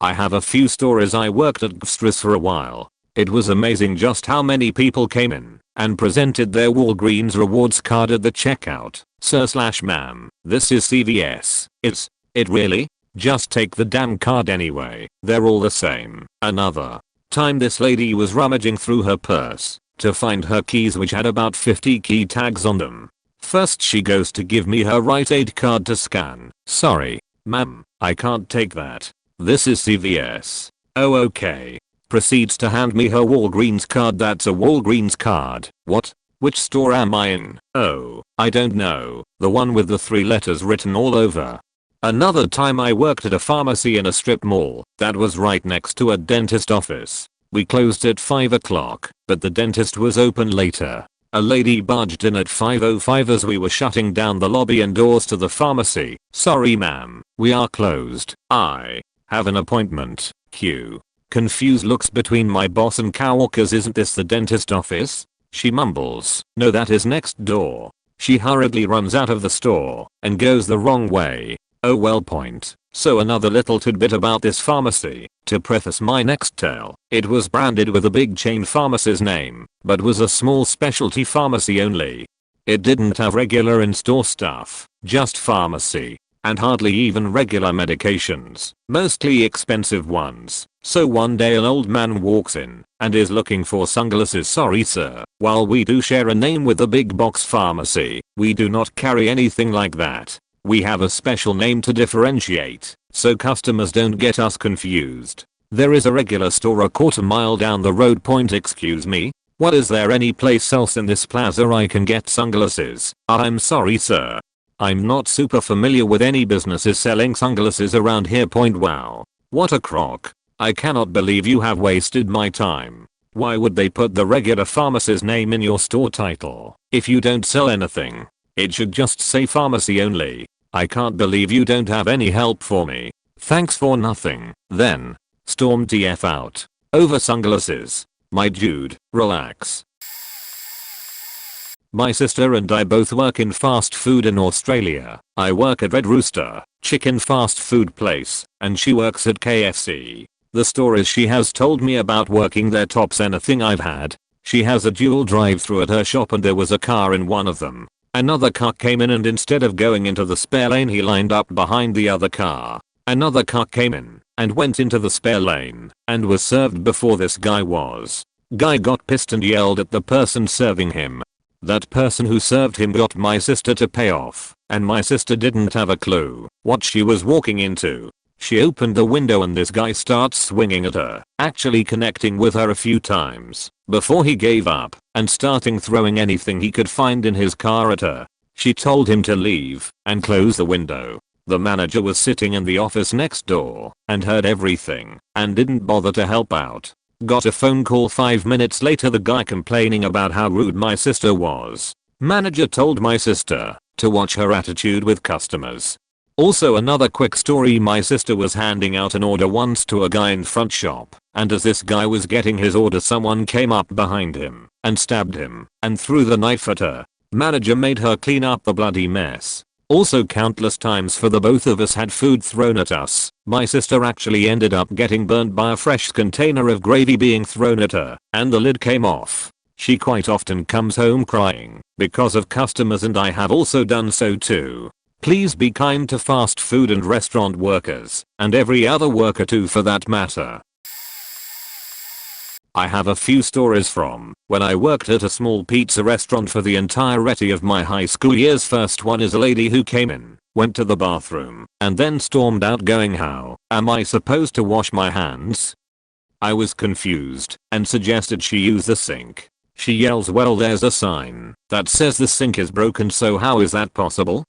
I have a few stories. I worked at Gstras for a while. It was amazing just how many people came in and presented their Walgreens rewards card at the checkout. Sir/ma'am, this is CVS. Is it really? Just take the damn card anyway. They're all the same. Another time this lady was rummaging through her purse to find her keys, which had about 50 key tags on them. First she goes to give me her Rite Aid card to scan. "Sorry, ma'am, I can't take that. This is CVS." "Oh okay." Proceeds to hand me her Walgreens card. "That's a Walgreens card." "What? Which store am I in?" "Oh, I don't know. The one with the 3 letters written all over." Another time I worked at a pharmacy in a strip mall that was right next to a dentist office. We closed at 5 o'clock, but the dentist was open later. A lady barged in at 5:05 as we were shutting down the lobby and doors to the pharmacy. "Sorry ma'am, we are closed. I have an appointment." Q. Confused looks between my boss and coworkers. "Isn't this the dentist office?" She mumbles, "No, that is next door." She hurriedly runs out of the store and goes the wrong way. Oh well point. So another little tidbit about this pharmacy to preface my next tale. It was branded with a big chain pharmacy's name, but was a small specialty pharmacy only. It didn't have regular in-store stuff, just pharmacy, and hardly even regular medications, mostly expensive ones. So one day an old man walks in and is looking for sunglasses. "Sorry sir, while we do share a name with the big box pharmacy, we do not carry anything like that. We have a special name to differentiate, so customers don't get us confused. There is a regular store a quarter-mile down the road." Point. "Excuse me? What, is there any place else in this plaza I can get sunglasses?" "I'm sorry sir. I'm not super familiar with any businesses selling sunglasses around here." Point. "Wow. What a crock. I cannot believe you have wasted my time. Why would they put the regular pharmacy's name in your store title? If you don't sell anything, it should just say pharmacy only. I can't believe you don't have any help for me. Thanks for nothing." Then stormed the F out over sunglasses. My dude, relax. My sister and I both work in fast food in Australia. I work at Red Rooster chicken fast food place, and she works at KFC. The stories she has told me about working there tops anything I've had. She has a dual drive-through at her shop, and there was a car in one of them. Another car came in, and instead of going into the spare lane he lined up behind the other car. Another car came in and went into the spare lane and was served before this guy was. Guy got pissed and yelled at the person serving him. That person who served him got my sister to pay off, and my sister didn't have a clue what she was walking into. She opened the window and this guy starts swinging at her, actually connecting with her a few times. before he gave up and starting throwing anything he could find in his car at her. She told him to leave and close the window. The manager was sitting in the office next door and heard everything and didn't bother to help out. Got a phone call 5 minutes later, the guy complaining about how rude my sister was. Manager told my sister to watch her attitude with customers. Also, another quick story, my sister was handing out an order once to a guy in front shop, and as this guy was getting his order, someone came up behind him and stabbed him and threw the knife at her. Manager made her clean up the bloody mess. Also, countless times for the both of us had food thrown at us. My sister actually ended up getting burnt by a fresh container of gravy being thrown at her, and the lid came off. She quite often comes home crying because of customers, and I have also done so too. Please be kind to fast food and restaurant workers, and every other worker too for that matter. I have a few stories from when I worked at a small pizza restaurant for the entirety of my high school years. First one is a lady who came in, went to the bathroom, and then stormed out going, "How am I supposed to wash my hands?" I was confused and suggested she use the sink. She yells, "Well, there's a sign that says the sink is broken, so how is that possible?"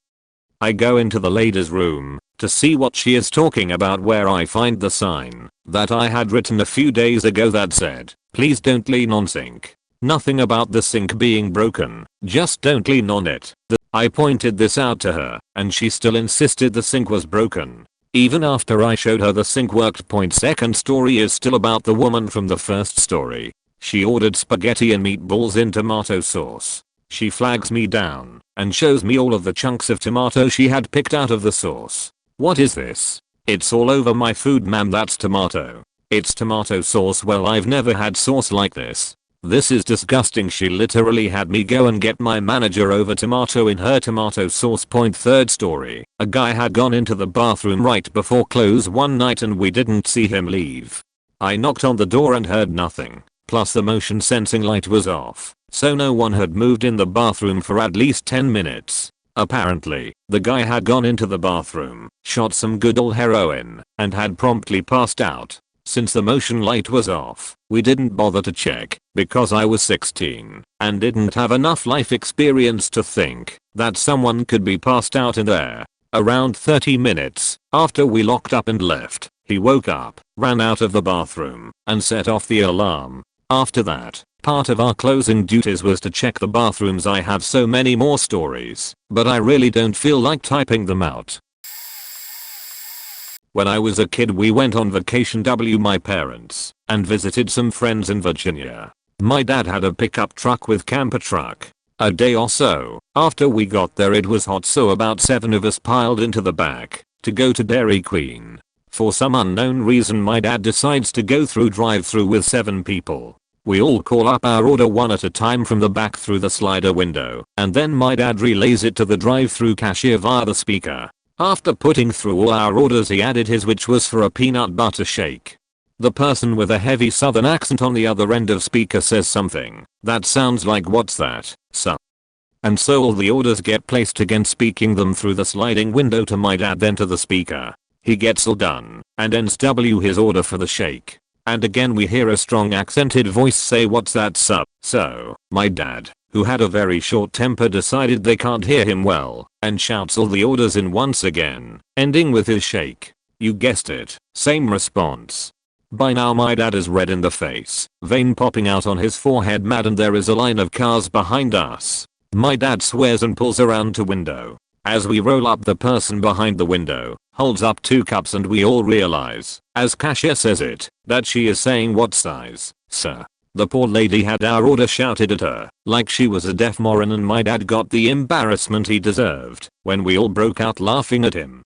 I go into the lady's room to see what she is talking about, where I find the sign that I had written a few days ago that said, "Please don't lean on sink." Nothing about the sink being broken, just don't lean on it. I pointed this out to her and she still insisted the sink was broken. Even after I showed her the sink worked. Second story is still about the woman from the first story. She ordered spaghetti and meatballs in tomato sauce. She flags me down and shows me all of the chunks of tomato she had picked out of the sauce. "What is this? It's all over my food, ma'am. That's tomato. It's tomato sauce." "Well, I've never had sauce like this. This is disgusting." She literally had me go and get my manager over tomato in her tomato sauce. Third story. A guy had gone into the bathroom right before close one night and we didn't see him leave. I knocked on the door and heard nothing. Plus the motion sensing light was off, so no one had moved in the bathroom for at least 10 minutes. Apparently, the guy had gone into the bathroom, shot some good old heroin, and had promptly passed out. Since the motion light was off, we didn't bother to check because I was 16 and didn't have enough life experience to think that someone could be passed out in there. Around 30 minutes after we locked up and left, he woke up, ran out of the bathroom, and set off the alarm. After that, part of our closing duties was to check the bathrooms. I have so many more stories, but I really don't feel like typing them out. When I was a kid, we went on vacation with my parents and visited some friends in Virginia. My dad had a pickup truck with camper truck. A day or so after we got there, it was hot, so about 7 of us piled into the back to go to Dairy Queen. For some unknown reason, my dad decides to go through drive-thru with 7 people. We all call up our order one at a time from the back through the slider window, and then my dad relays it to the drive-thru cashier via the speaker. After putting through all our orders, he added his, which was for a peanut butter shake. The person with a heavy southern accent on the other end of speaker says something that sounds like, "What's that, sir?" And so all the orders get placed again, speaking them through the sliding window to my dad, then to the speaker. He gets all done and ends his order for the shake. And again we hear a strong accented voice say, "What's that, sir?" So my dad, who had a very short temper, decided they can't hear him well and shouts all the orders in once again, ending with his shake. You guessed it, same response. By now my dad is red in the face, vein popping out on his forehead, mad, and there is a line of cars behind us. My dad swears and pulls around to window. As we roll up, the person behind the window holds up 2 cups and we all realize, as cashier says it, that she is saying, "What size, sir?" The poor lady had our order shouted at her like she was a deaf moron, and my dad got the embarrassment he deserved when we all broke out laughing at him.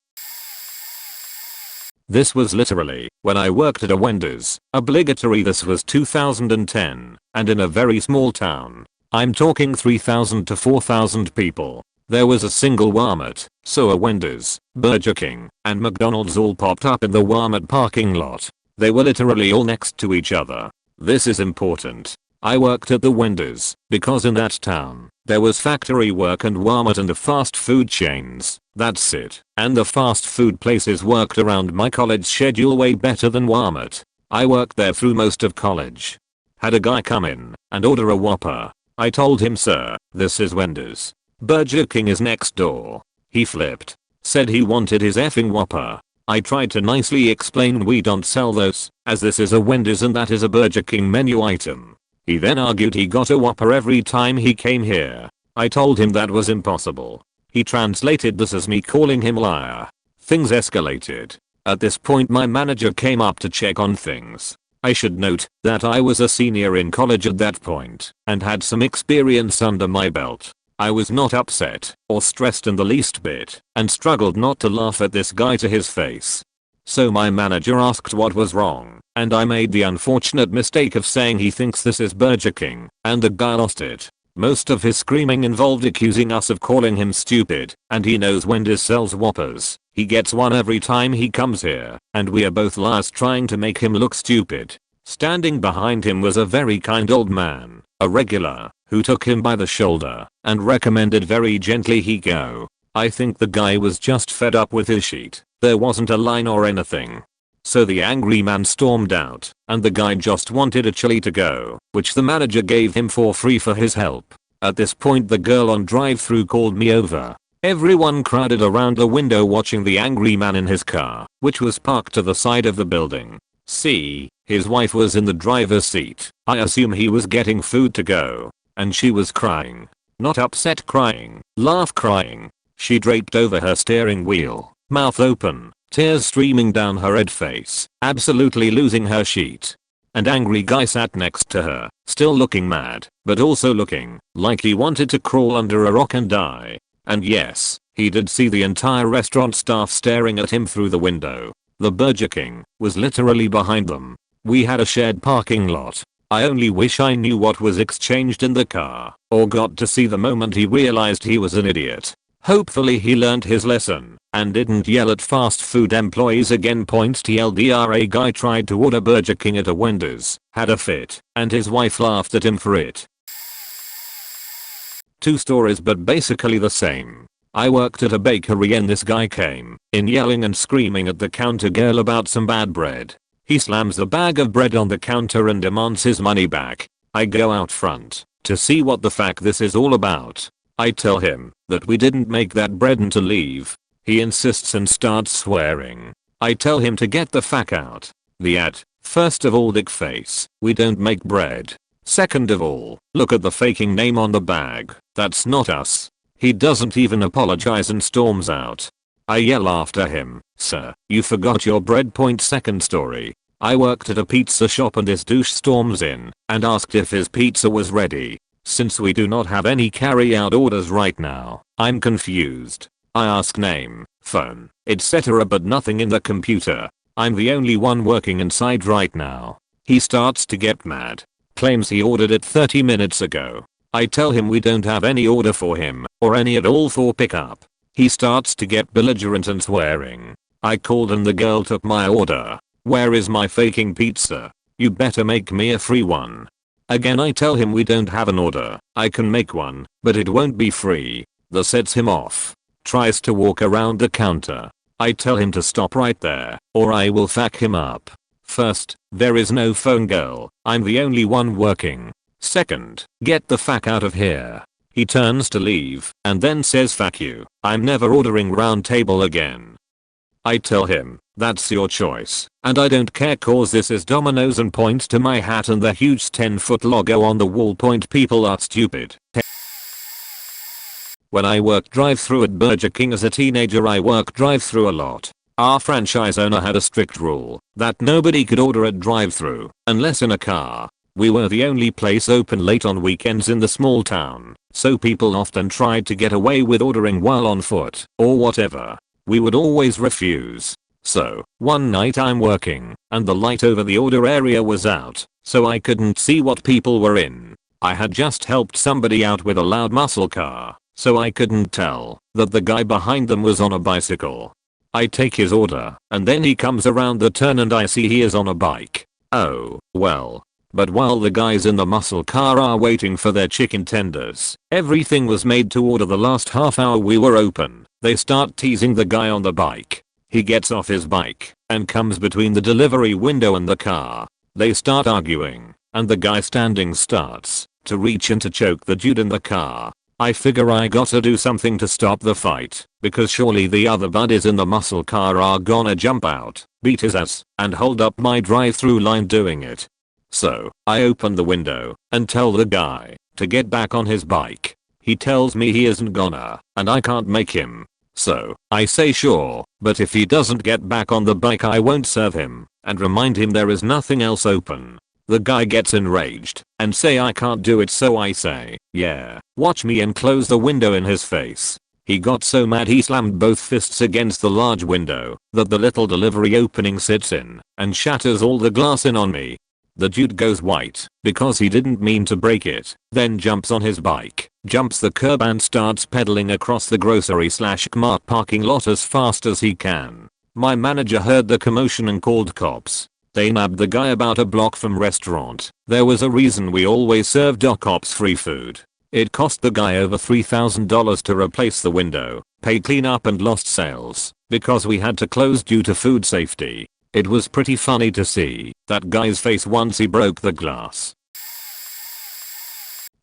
This was literally when I worked at a Wendy's, obligatory. This was 2010, and in a very small town. I'm talking 3,000 to 4,000 people. There was a single Walmart, so a Wendy's, Burger King, and McDonald's all popped up in the Walmart parking lot. They were literally all next to each other. This is important. I worked at the Wendy's because in that town, there was factory work and Walmart and the fast food chains. That's it. And the fast food places worked around my college schedule way better than Walmart. I worked there through most of college. had a guy come in and order a Whopper. I told him, sir, this is Wendy's. Burger King is next door. He flipped. Said he wanted his effing Whopper. I tried to nicely explain we don't sell those, as this is a Wendy's and that is a Burger King menu item. He then argued he got a Whopper every time he came here. I told him that was impossible. He translated this as me calling him liar. Things escalated. At this point my manager came up to check on things. I should note that I was a senior in college at that point and had some experience under my belt. I was not upset or stressed in the least bit and struggled not to laugh at this guy to his face. So my manager asked what was wrong, and I made the unfortunate mistake of saying he thinks this is Burger King, and the guy lost it. Most of his screaming involved accusing us of calling him stupid, and he knows Wendy's sells Whoppers. He gets one every time he comes here, and we are both liars trying to make him look stupid. Standing behind him was a very kind old man, a regular, who took him by the shoulder and recommended very gently he go. I think the guy was just fed up with his sheet. There wasn't a line or anything. So the angry man stormed out, and the guy just wanted a chili to go, which the manager gave him for free for his help. At this point the girl on drive-thru called me over. Everyone crowded around the window watching the angry man in his car, which was parked to the side of the building. See, his wife was in the driver's seat. I assume he was getting food to go. And she was crying. Not upset crying, laugh crying. She draped over her steering wheel, mouth open, tears streaming down her red face, absolutely losing her sheet. An angry guy sat next to her, still looking mad, but also looking like he wanted to crawl under a rock and die. And yes, he did see the entire restaurant staff staring at him through the window. The Burger King was literally behind them. We had a shared parking lot. I only wish I knew what was exchanged in the car, or got to see the moment he realized he was an idiot. Hopefully he learned his lesson and didn't yell at fast food employees again. TLDR, a guy tried to order Burger King at a Wendy's, had a fit, and his wife laughed at him for it. Two stories but basically the same. I worked at a bakery and this guy came in yelling and screaming at the counter girl about some bad bread. He slams the bag of bread on the counter and demands his money back. I go out front to see what the fuck this is all about. I tell him that we didn't make that bread and to leave. He insists and starts swearing. I tell him to get the fuck out. First of all, dick face, we don't make bread. Second of all, look at the faking name on the bag. That's not us. He doesn't even apologize and storms out. I yell after him, sir, you forgot your bread. Second story. I worked at a pizza shop and this douche storms in and asked if his pizza was ready. Since we do not have any carry-out orders right now, I'm confused. I ask name, phone, etc. but nothing in the computer. I'm the only one working inside right now. He starts to get mad. Claims he ordered it 30 minutes ago. I tell him we don't have any order for him or any at all for pickup. He starts to get belligerent and swearing. I called and the girl took my order. Where is my faking pizza? You better make me a free one. Again I tell him we don't have an order. I can make one, but it won't be free. That sets him off. Tries to walk around the counter. I tell him to stop right there, or I will fuck him up. First, there is no phone girl. I'm the only one working. Second, get the fuck out of here. He turns to leave and then says fuck you. I'm never ordering round table again. I tell him, that's your choice, and I don't care cause this is Domino's and point to my hat and the huge 10-foot logo on the wall. People are stupid. When I worked drive-thru at Burger King as a teenager, I worked drive-thru a lot. Our franchise owner had a strict rule that nobody could order at drive-thru unless in a car. We were the only place open late on weekends in the small town, so people often tried to get away with ordering while on foot or whatever. We would always refuse. So, one night I'm working, and the light over the order area was out, so I couldn't see what people were in. I had just helped somebody out with a loud muscle car, so I couldn't tell that the guy behind them was on a bicycle. I take his order, and then he comes around the turn and I see he is on a bike. Oh, well. But while the guys in the muscle car are waiting for their chicken tenders, everything was made to order the last half hour we were open. They start teasing the guy on the bike. He gets off his bike and comes between the delivery window and the car. They start arguing. and the guy standing starts to reach in to choke the dude in the car. I figure I gotta do something to stop the fight, because surely the other buddies in the muscle car are gonna jump out, beat his ass, and hold up my drive-through line doing it. So, I open the window and tell the guy to get back on his bike. He tells me he isn't gonna, and I can't make him. So, I say sure, but if he doesn't get back on the bike I won't serve him, and remind him there is nothing else open. The guy gets enraged and say I can't do it, so I say, yeah, watch me, and close the window in his face. He got so mad he slammed both fists against the large window that the little delivery opening sits in and shatters all the glass in on me. The dude goes white because he didn't mean to break it, then jumps on his bike, jumps the curb and starts pedaling across the grocery/mart parking lot as fast as he can. My manager heard the commotion and called cops. They nabbed the guy about a block from restaurant. There was a reason we always served our cops free food. It cost the guy over $3,000 to replace the window, pay cleanup, and lost sales because we had to close due to food safety. It was pretty funny to see that guy's face once he broke the glass.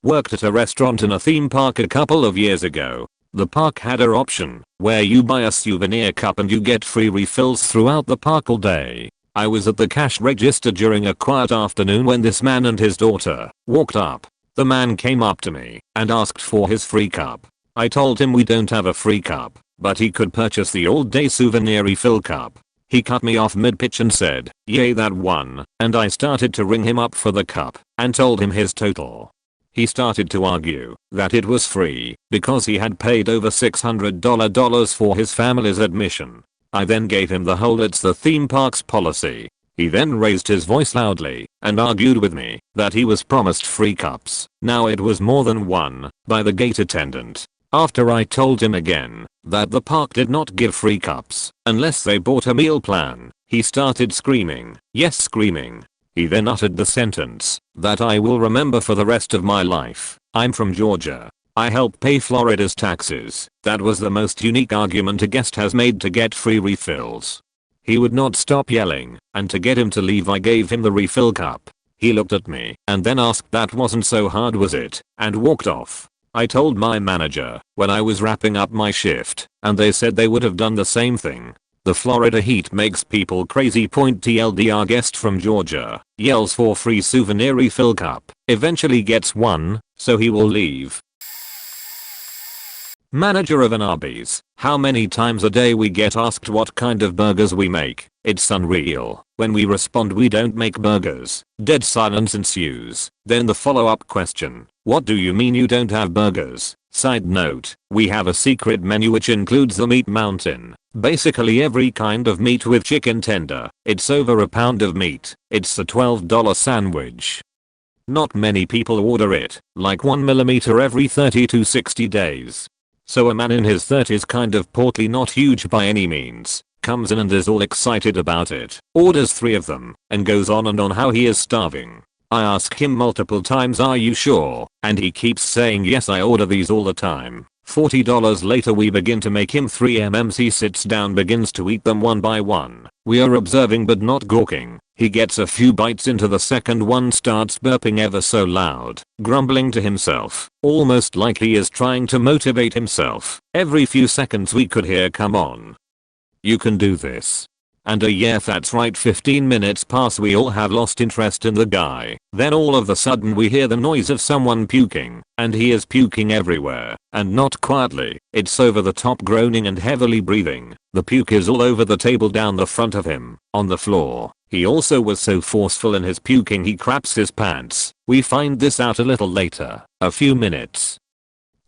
Worked at a restaurant in a theme park a couple of years ago. The park had an option where you buy a souvenir cup and you get free refills throughout the park all day. I was at the cash register during a quiet afternoon when this man and his daughter walked up. The man came up to me and asked for his free cup. I told him we don't have a free cup, but he could purchase the all-day souvenir refill cup. He cut me off mid-pitch and said, "Yay, that one," and I started to ring him up for the cup and told him his total. He started to argue that it was free because he had paid over $600 for his family's admission. I then gave him the whole "it's the theme park's policy." He then raised his voice loudly and argued with me that he was promised free cups. Now it was more than one by the gate attendant. After I told him again that the park did not give free cups unless they bought a meal plan, he started screaming. Yes, screaming. He then uttered the sentence that I will remember for the rest of my life. "I'm from Georgia. I help pay Florida's taxes." That was the most unique argument a guest has made to get free refills. He would not stop yelling, and to get him to leave I gave him the refill cup. He looked at me and then asked that wasn't so hard, was it, and walked off. I told my manager when I was wrapping up my shift, and they said they would have done the same thing. The Florida heat makes people crazy. TLDR guest from Georgia yells for free souvenir refill cup, eventually gets one, so he will leave. Manager of an Arby's. How many times a day we get asked what kind of burgers we make. It's unreal. When we respond we don't make burgers, dead silence ensues. Then the follow-up question, what do you mean you don't have burgers? Side note, we have a secret menu which includes the meat mountain. Basically every kind of meat with chicken tender. It's over a pound of meat. It's a $12 sandwich. Not many people order it, like 1mm every 30 to 60 days. So a man in his 30s, kind of portly, not huge by any means, comes in and is all excited about it, orders 3 of them, and goes on and on how he is starving. I ask him multiple times, "Are you sure?" And he keeps saying, "Yes, I order these all the time." $40 later we begin to make him 3 MMs. He sits down, begins to eat them one by one. We are observing but not gawking. He gets a few bites into the second one, starts burping ever so loud, grumbling to himself, almost like he is trying to motivate himself. Every few seconds we could hear, "Come on. You can do this." And yeah, that's right, 15 minutes pass, we all have lost interest in the guy. Then all of a sudden we hear the noise of someone puking, and he is puking everywhere, and not quietly. It's over the top, groaning and heavily breathing. The puke is all over the table down the front of him, on the floor. He also was so forceful in his puking he craps his pants. We find this out a little later. A few minutes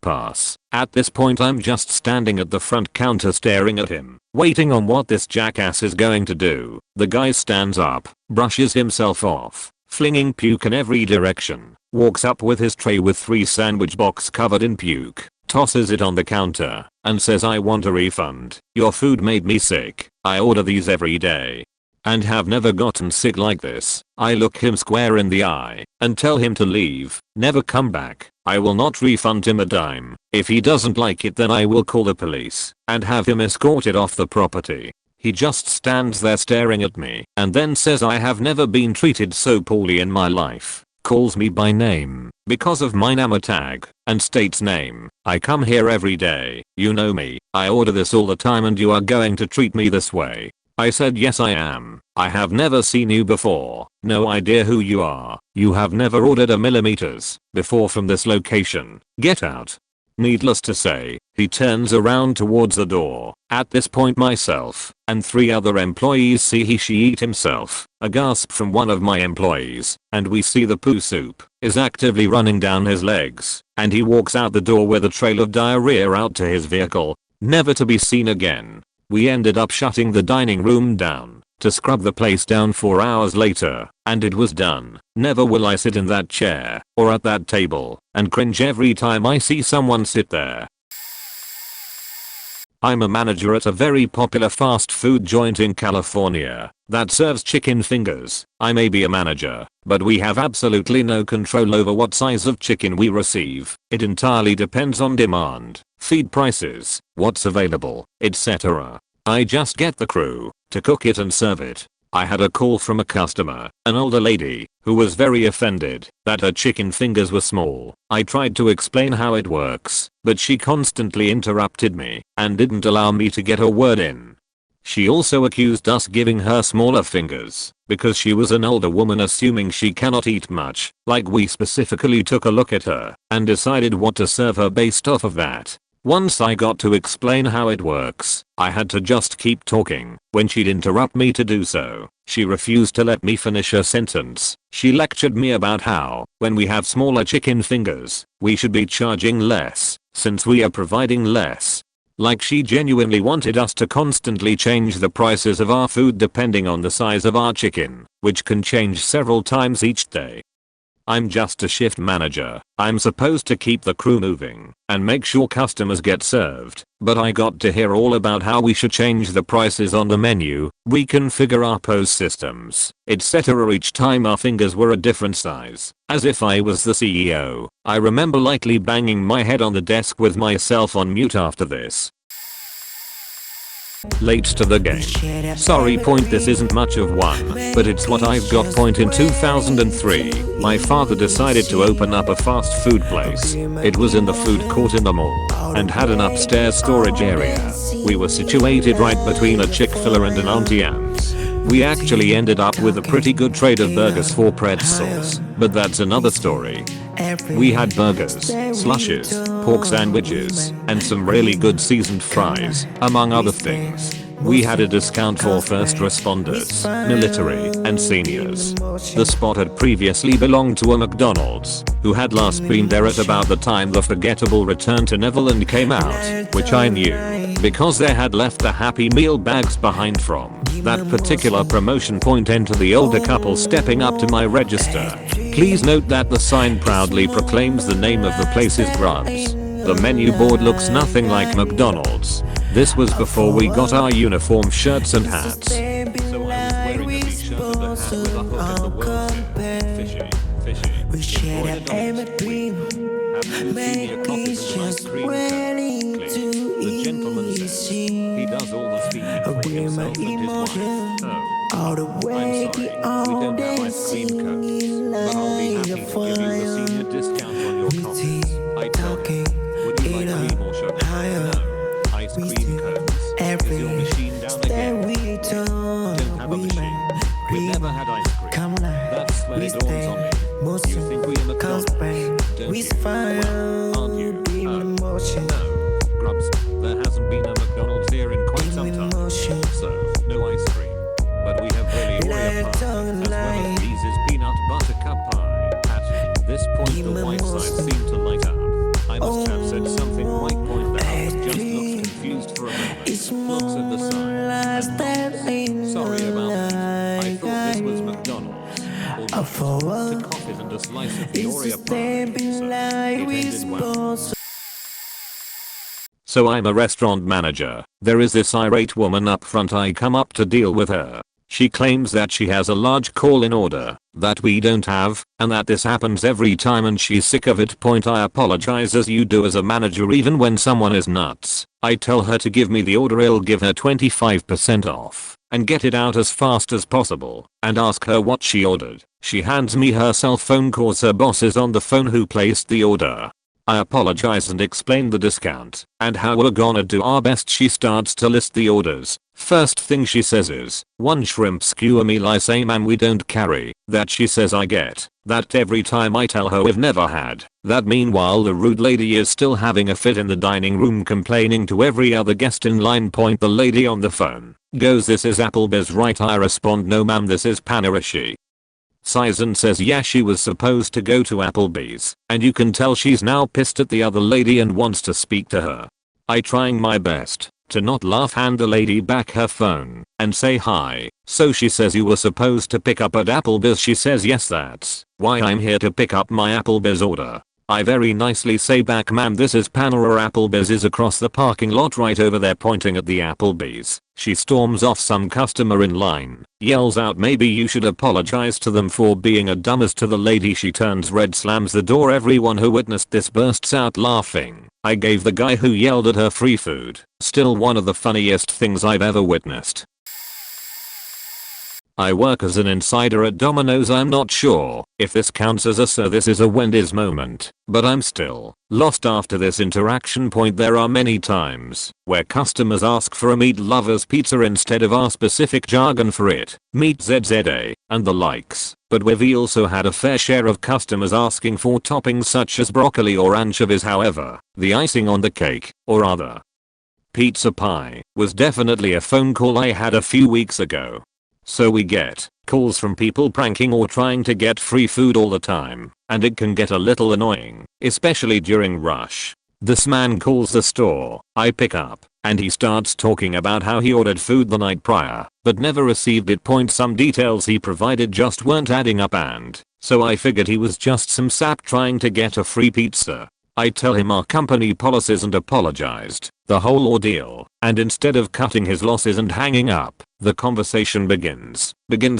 pass. At this point I'm just standing at the front counter staring at him, waiting on what this jackass is going to do. The guy stands up, brushes himself off, flinging puke in every direction, walks up with his tray with 3 sandwich box covered in puke, tosses it on the counter, and says, "I want a refund. Your food made me sick. I order these every day and have never gotten sick like this." I look him square in the eye and tell him to leave, never come back. I will not refund him a dime. If he doesn't like it then I will call the police and have him escorted off the property. He just stands there staring at me and then says, "I have never been treated so poorly in my life. calls me by name because of my number tag and states name. I come here every day. You know me. I order this all the time and you are going to treat me this way. I said yes I am. I have never seen you before. No idea who you are. You have never ordered a millimeters before from this location. Get out. Needless to say, he turns around towards the door. At this point myself and 3 other employees see he/she eat himself. A gasp from one of my employees, and we see the poo soup is actively running down his legs, and he walks out the door with a trail of diarrhea out to his vehicle, never to be seen again. We ended up shutting the dining room down to scrub the place down 4 hours later, and it was done. Never will I sit in that chair or at that table and cringe every time I see someone sit there. I'm a manager at a very popular fast food joint in California that serves chicken fingers. I may be a manager, but we have absolutely no control over what size of chicken we receive. It entirely depends on demand, feed prices, what's available, etc. I just get the crew to cook it and serve it. I had a call from a customer, an older lady, who was very offended that her chicken fingers were small. I tried to explain how it works, but she constantly interrupted me and didn't allow me to get a word in. She also accused us giving her smaller fingers because she was an older woman, assuming she cannot eat much. Like we specifically took a look at her and decided what to serve her based off of that. Once I got to explain how it works, I had to just keep talking when she'd interrupt me to do so. She refused to let me finish her sentence. She lectured me about how, when we have smaller chicken fingers, we should be charging less, since we are providing less. Like she genuinely wanted us to constantly change the prices of our food depending on the size of our chicken, which can change several times each day. I'm just a shift manager. I'm supposed to keep the crew moving and make sure customers get served, but I got to hear all about how we should change the prices on the menu, reconfigure our POS systems, etc. each time our fingers were a different size, as if I was the CEO. I remember lightly banging my head on the desk with myself on mute after this. Late to the game. Sorry point, this isn't much of one, but it's what I've got. Point, in 2003, my father decided to open up a fast food place. It was in the food court in the mall and had an upstairs storage area. We were situated right between a Chick-fil-A and an Auntie Anne's. We actually ended up with a pretty good trade of burgers for pretzels, but that's another story. We had burgers, slushes, pork sandwiches, and some really good seasoned fries, among other things. We had a discount for first responders, military, and seniors. The spot had previously belonged to a McDonald's, who had last been there at about the time the forgettable Return to Neverland came out, which I knew, because they had left the Happy Meal bags behind from that particular promotion. Point, enter the older couple stepping up to my register. Please note that the sign proudly proclaims the name of the place's Grubs. The menu board looks nothing like McDonald's. This was before we got our uniform shirts and hats. So I was wearing a t-shirt and a hat with a hook and the words fishy, fishy. We shared a dream. Maggie's just ready to eat. The gentleman says he does all the speaking for himself and his wife. All the way on dancing but I'll be happy to give you the senior discount on your coffees. I tell him, would you like cream or sugar? No. Ice cream cones. Is your machine down again? Don't have a machine. We never had ice cream. That's when it dawns on me. You think we are McDonald's? Don't you? Aren't you? No. Grubs, there hasn't been a McDonald's here in quite some time. So, no ice cream. But we have really Oreo pie, as well as Reese's peanut butter cup pie. At this point the white side seemed to light up. I must have said something white. Point, the house just looks confused for a moment. Looks at the sign and sorry about that. I thought this was McDonald's. Almost to coffees and a slice of the Oreo pie. So it ended well. So I'm a restaurant manager. There is this irate woman up front. I come up to deal with her. She claims that she has a large call-in order that we don't have, and that this happens every time and she's sick of it. Point, I apologize as you do as a manager even when someone is nuts. I tell her to give me the order, I'll give her 25% off. and get it out as fast as possible and ask her what she ordered. She hands me her cell phone, cause her boss is on the phone who placed the order. I apologize and explain the discount and how we're gonna do our best. She starts to list the orders. First thing she says is, 1 shrimp skewer meal. I say, ma'am, we don't carry that. She says, I get that every time. I tell her we've never had that. Meanwhile, the rude lady is still having a fit in the dining room, complaining to every other guest in line. Point the lady on the phone goes, this is Applebee's, right? I respond, no ma'am, this is Panarishi. Sighs and says, yeah, she was supposed to go to Applebee's, and you can tell she's now pissed at the other lady and wants to speak to her. I, trying my best to not laugh, hand the lady back her phone and say hi. So she says, you were supposed to pick up at Applebee's. She says, yes, that's why I'm here, to pick up my Applebee's order. I very nicely say back, ma'am, this is Panera. Applebee's is across the parking lot right over there, pointing at the Applebee's. She storms off. Some customer in line yells out, maybe you should apologize to them for being a dumbass. To the lady, she turns red, slams the door. Everyone who witnessed this bursts out laughing. I gave the guy who yelled at her free food. Still one of the funniest things I've ever witnessed. I work as an insider at Domino's. I'm not sure if this counts as a so this is a Wendy's moment, but I'm still lost after this interaction. Point, there are many times where customers ask for a meat lover's pizza instead of our specific jargon for it, meat ZZA, and the likes, but we've also had a fair share of customers asking for toppings such as broccoli or anchovies. However, the icing on the cake, or other pizza pie, was definitely a phone call I had a few weeks ago. So we get calls from people pranking or trying to get free food all the time, and it can get a little annoying, especially during rush. This man calls the store I pick up, and he starts talking about how he ordered food the night prior, but never received it. Point, some details he provided just weren't adding up, and so I figured he was just some sap trying to get a free pizza. I tell him our company policies and apologized the whole ordeal, and instead of cutting his losses and hanging up, the conversation begins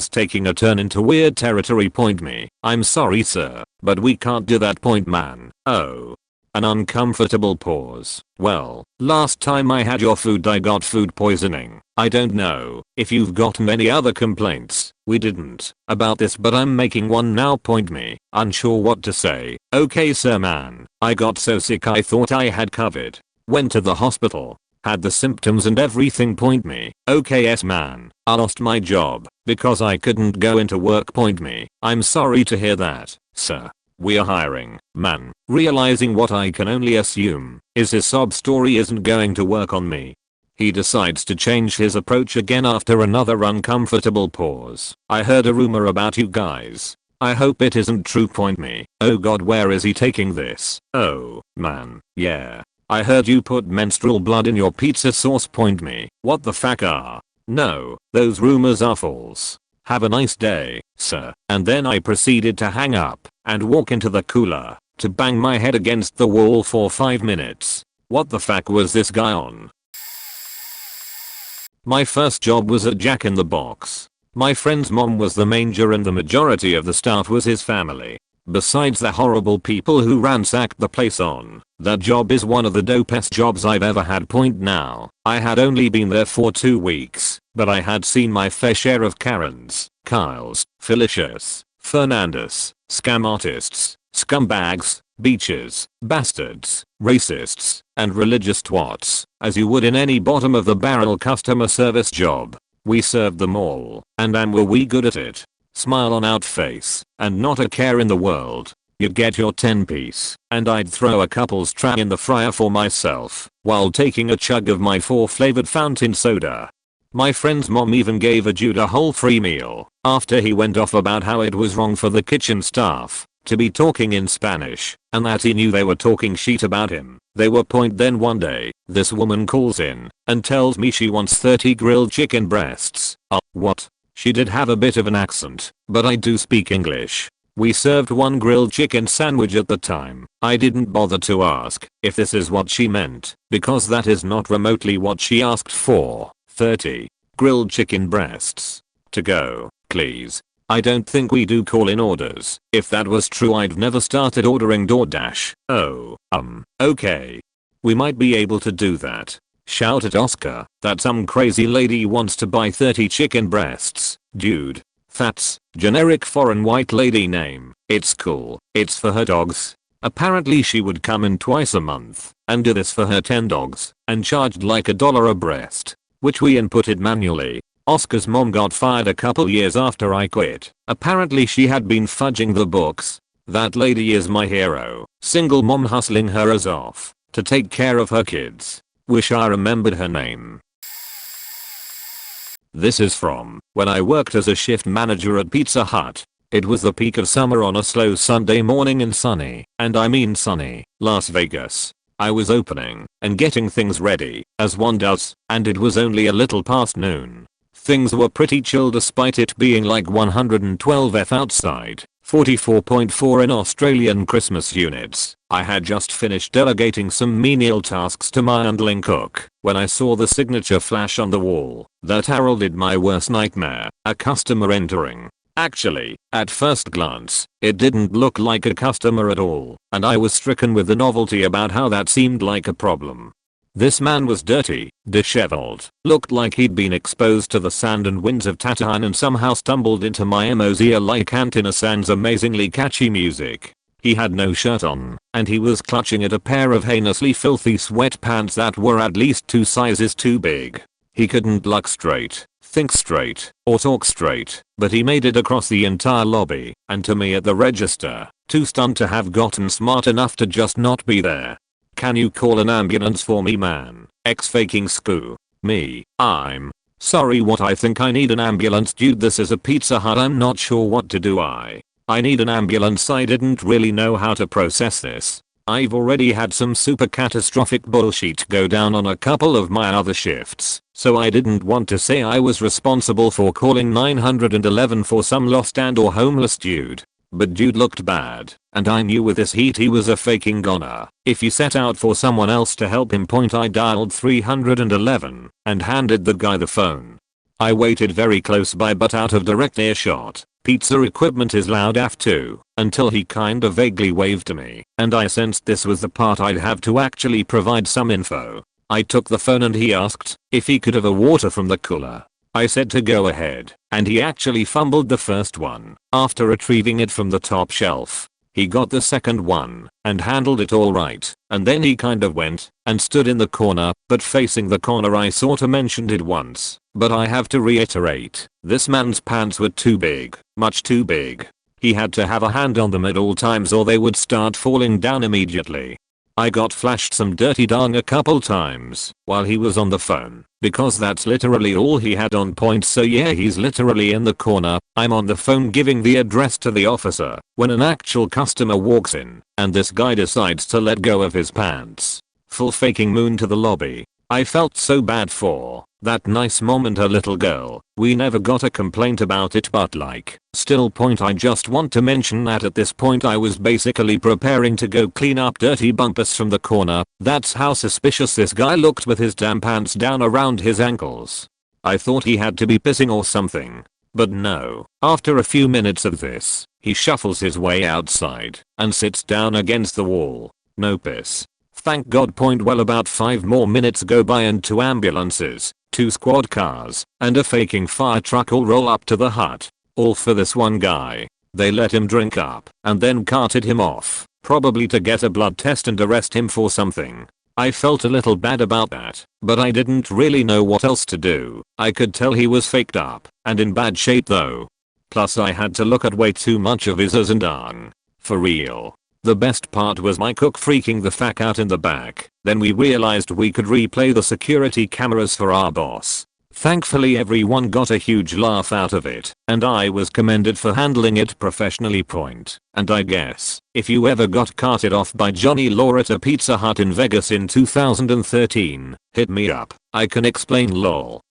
taking a turn into weird territory. Point, me, I'm sorry sir, but we can't do that. Point, man, oh. An uncomfortable pause. Well, last time I had your food I got food poisoning. I don't know if you've gotten any other complaints. We didn't about this, but I'm making one now. Point, me, unsure what to say. Okay sir, man, I got so sick I thought I had COVID. Went to the hospital. Had the symptoms and everything. Point, me, okay yes man, I lost my job because I couldn't go into work. Point, me, I'm sorry to hear that, sir. We're hiring, man. Realizing what I can only assume is his sob story isn't going to work on me. He decides to change his approach again after another uncomfortable pause. I heard a rumor about you guys. I hope it isn't true. Point, me, oh god, where is he taking this? Oh, man, yeah. I heard you put menstrual blood in your pizza sauce. Point, me, what the fuck are? No, those rumors are false. Have a nice day, sir. And then I proceeded to hang up and walk into the cooler to bang my head against the wall for 5 minutes. What the fuck was this guy on? My first job was at Jack in the Box. My friend's mom was the manager and the majority of the staff was his family. Besides the horrible people who ransacked the place on, that job is one of the dopest jobs I've ever had. Point, now, I had only been there for 2 weeks, but I had seen my fair share of Karens, Kyles, Felicias, Fernandes, scam artists, scumbags, beaches, bastards, racists, and religious twats, as you would in any bottom of the barrel customer service job. We served them all, and were we good at it? Smile on out face, and not a care in the world. You'd get your 10-piece, and I'd throw a couple's tray in the fryer for myself, while taking a chug of my 4-flavored fountain soda. My friend's mom even gave a dude a whole free meal, after he went off about how it was wrong for the kitchen staff to be talking in Spanish, and that he knew they were talking shit about him. They were. Point, then one day, this woman calls in, and tells me she wants 30 grilled chicken breasts. What? She did have a bit of an accent, but I do speak English. We served 1 grilled chicken sandwich at the time. I didn't bother to ask if this is what she meant, because that is not remotely what she asked for. 30 grilled chicken breasts. To go, please. I don't think we do call-in orders. If that was true, I'd never started ordering DoorDash. Oh, okay. We might be able to do that. Shout at Oscar that some crazy lady wants to buy 30 chicken breasts. Dude. That's generic foreign white lady name. It's cool. It's for her dogs. Apparently she would come in twice a month and do this for her 10 dogs and charged like $1 a breast, which we inputted manually. Oscar's mom got fired a couple years after I quit. Apparently she had been fudging the books. That lady is my hero. Single mom hustling her ass off to take care of her kids. Wish I remembered her name. This is from when I worked as a shift manager at Pizza Hut. It was the peak of summer on a slow Sunday morning in sunny, and I mean sunny, Las Vegas. I was opening and getting things ready, as one does, and it was only a little past noon. Things were pretty chill despite it being like 112°F outside, 44.4 in Australian Christmas units. I had just finished delegating some menial tasks to my underling cook when I saw the signature flash on the wall that heralded my worst nightmare, a customer entering. Actually, at first glance, it didn't look like a customer at all, and I was stricken with the novelty about how that seemed like a problem. This man was dirty, disheveled, looked like he'd been exposed to the sand and winds of Tatooine and somehow stumbled into my MO's ear like Antina San's amazingly catchy music. He had no shirt on, and he was clutching at a pair of heinously filthy sweatpants that were at least 2 sizes too big. He couldn't look straight, think straight, or talk straight, but he made it across the entire lobby, and to me at the register, too stunned to have gotten smart enough to just not be there. Can you call an ambulance for me, man? Faking screw. Me. I'm sorry, what? I think I need an ambulance, dude. This is a Pizza Hut. I'm not sure what to do. I need an ambulance. I didn't really know how to process this. I've already had some super catastrophic bullshit go down on a couple of my other shifts, so I didn't want to say I was responsible for calling 911 for some lost and or homeless dude. But dude looked bad, and I knew with this heat he was a faking goner. If he set out for someone else to help him point, I dialed 311 and handed the guy the phone. I waited very close by but out of direct earshot. Pizza equipment is loud af too, until he kinda vaguely waved to me, and I sensed this was the part I'd have to actually provide some info. I took the phone and he asked if he could have a water from the cooler. I said to go ahead, and he actually fumbled the first one after retrieving it from the top shelf. He got the second one and handled it alright, and then he kind of went and stood in the corner, but facing the corner. I sorta mentioned it once, but I have to reiterate, this man's pants were too big, much too big. He had to have a hand on them at all times or they would start falling down immediately. I got flashed some dirty dung a couple times while he was on the phone, because that's literally all he had on point. So yeah, he's literally in the corner. I'm on the phone giving the address to the officer when an actual customer walks in and this guy decides to let go of his pants. Full faking moon to the lobby. I felt so bad for that nice mom and her little girl. We never got a complaint about it, but like, still point, I just want to mention that at this point I was basically preparing to go clean up dirty bumpers from the corner. That's how suspicious this guy looked with his damn pants down around his ankles. I thought he had to be pissing or something. But no. After a few minutes of this, he shuffles his way outside and sits down against the wall. No piss. Thank God. Well, about 5 more minutes go by and 2 ambulances, 2 squad cars, and a faking fire truck all roll up to the hut. All for this one guy. They let him drink up and then carted him off, probably to get a blood test and arrest him for something. I felt a little bad about that, but I didn't really know what else to do. I could tell he was faked up and in bad shape though. Plus I had to look at way too much of his ass and dung. For real. The best part was my cook freaking the fuck out in the back. Then we realized we could replay the security cameras for our boss. Thankfully everyone got a huge laugh out of it, and I was commended for handling it professionally. And I guess, if you ever got carted off by Johnny Law at a Pizza Hut in Vegas in 2013, hit me up. I can explain lol.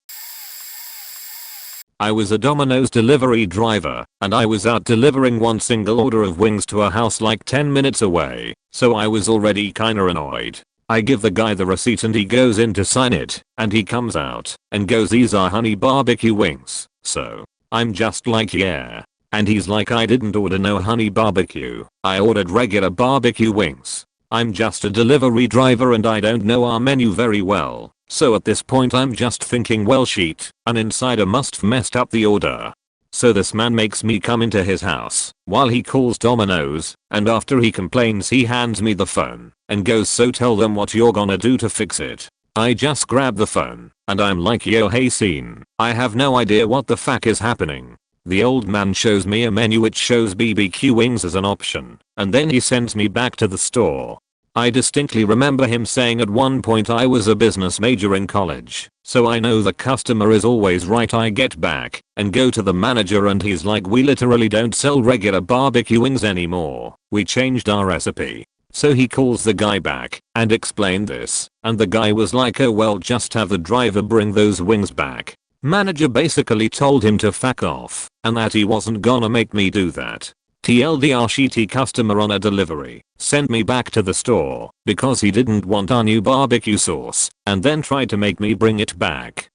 I was a Domino's delivery driver, and I was out delivering one single order of wings to a house like 10 minutes away, so I was already kinda annoyed. I give the guy the receipt and he goes in to sign it, and he comes out and goes, "These are honey barbecue wings." So I'm just like, yeah. And he's like, "I didn't order no honey barbecue, I ordered regular barbecue wings. I'm just a delivery driver and I don't know our menu very well. So at this point I'm just thinking, well shit, an insider must've messed up the order. So this man makes me come into his house while he calls Domino's, and after he complains he hands me the phone and goes, so tell them what you're gonna do to fix it. I just grab the phone and I'm like, yo, hey scene. I have no idea what the fuck is happening. The old man shows me a menu which shows BBQ wings as an option, and then he sends me back to the store. I distinctly remember him saying at one point I was a business major in college, so I know the customer is always right. I get back and go to the manager and he's like, we literally don't sell regular barbecue wings anymore. We changed our recipe. So he calls the guy back and explained this, and the guy was like, oh well, just have the driver bring those wings back. Manager basically told him to fuck off and that he wasn't gonna make me do that. TLDR, shitty customer on a delivery sent me back to the store because he didn't want our new barbecue sauce and then tried to make me bring it back.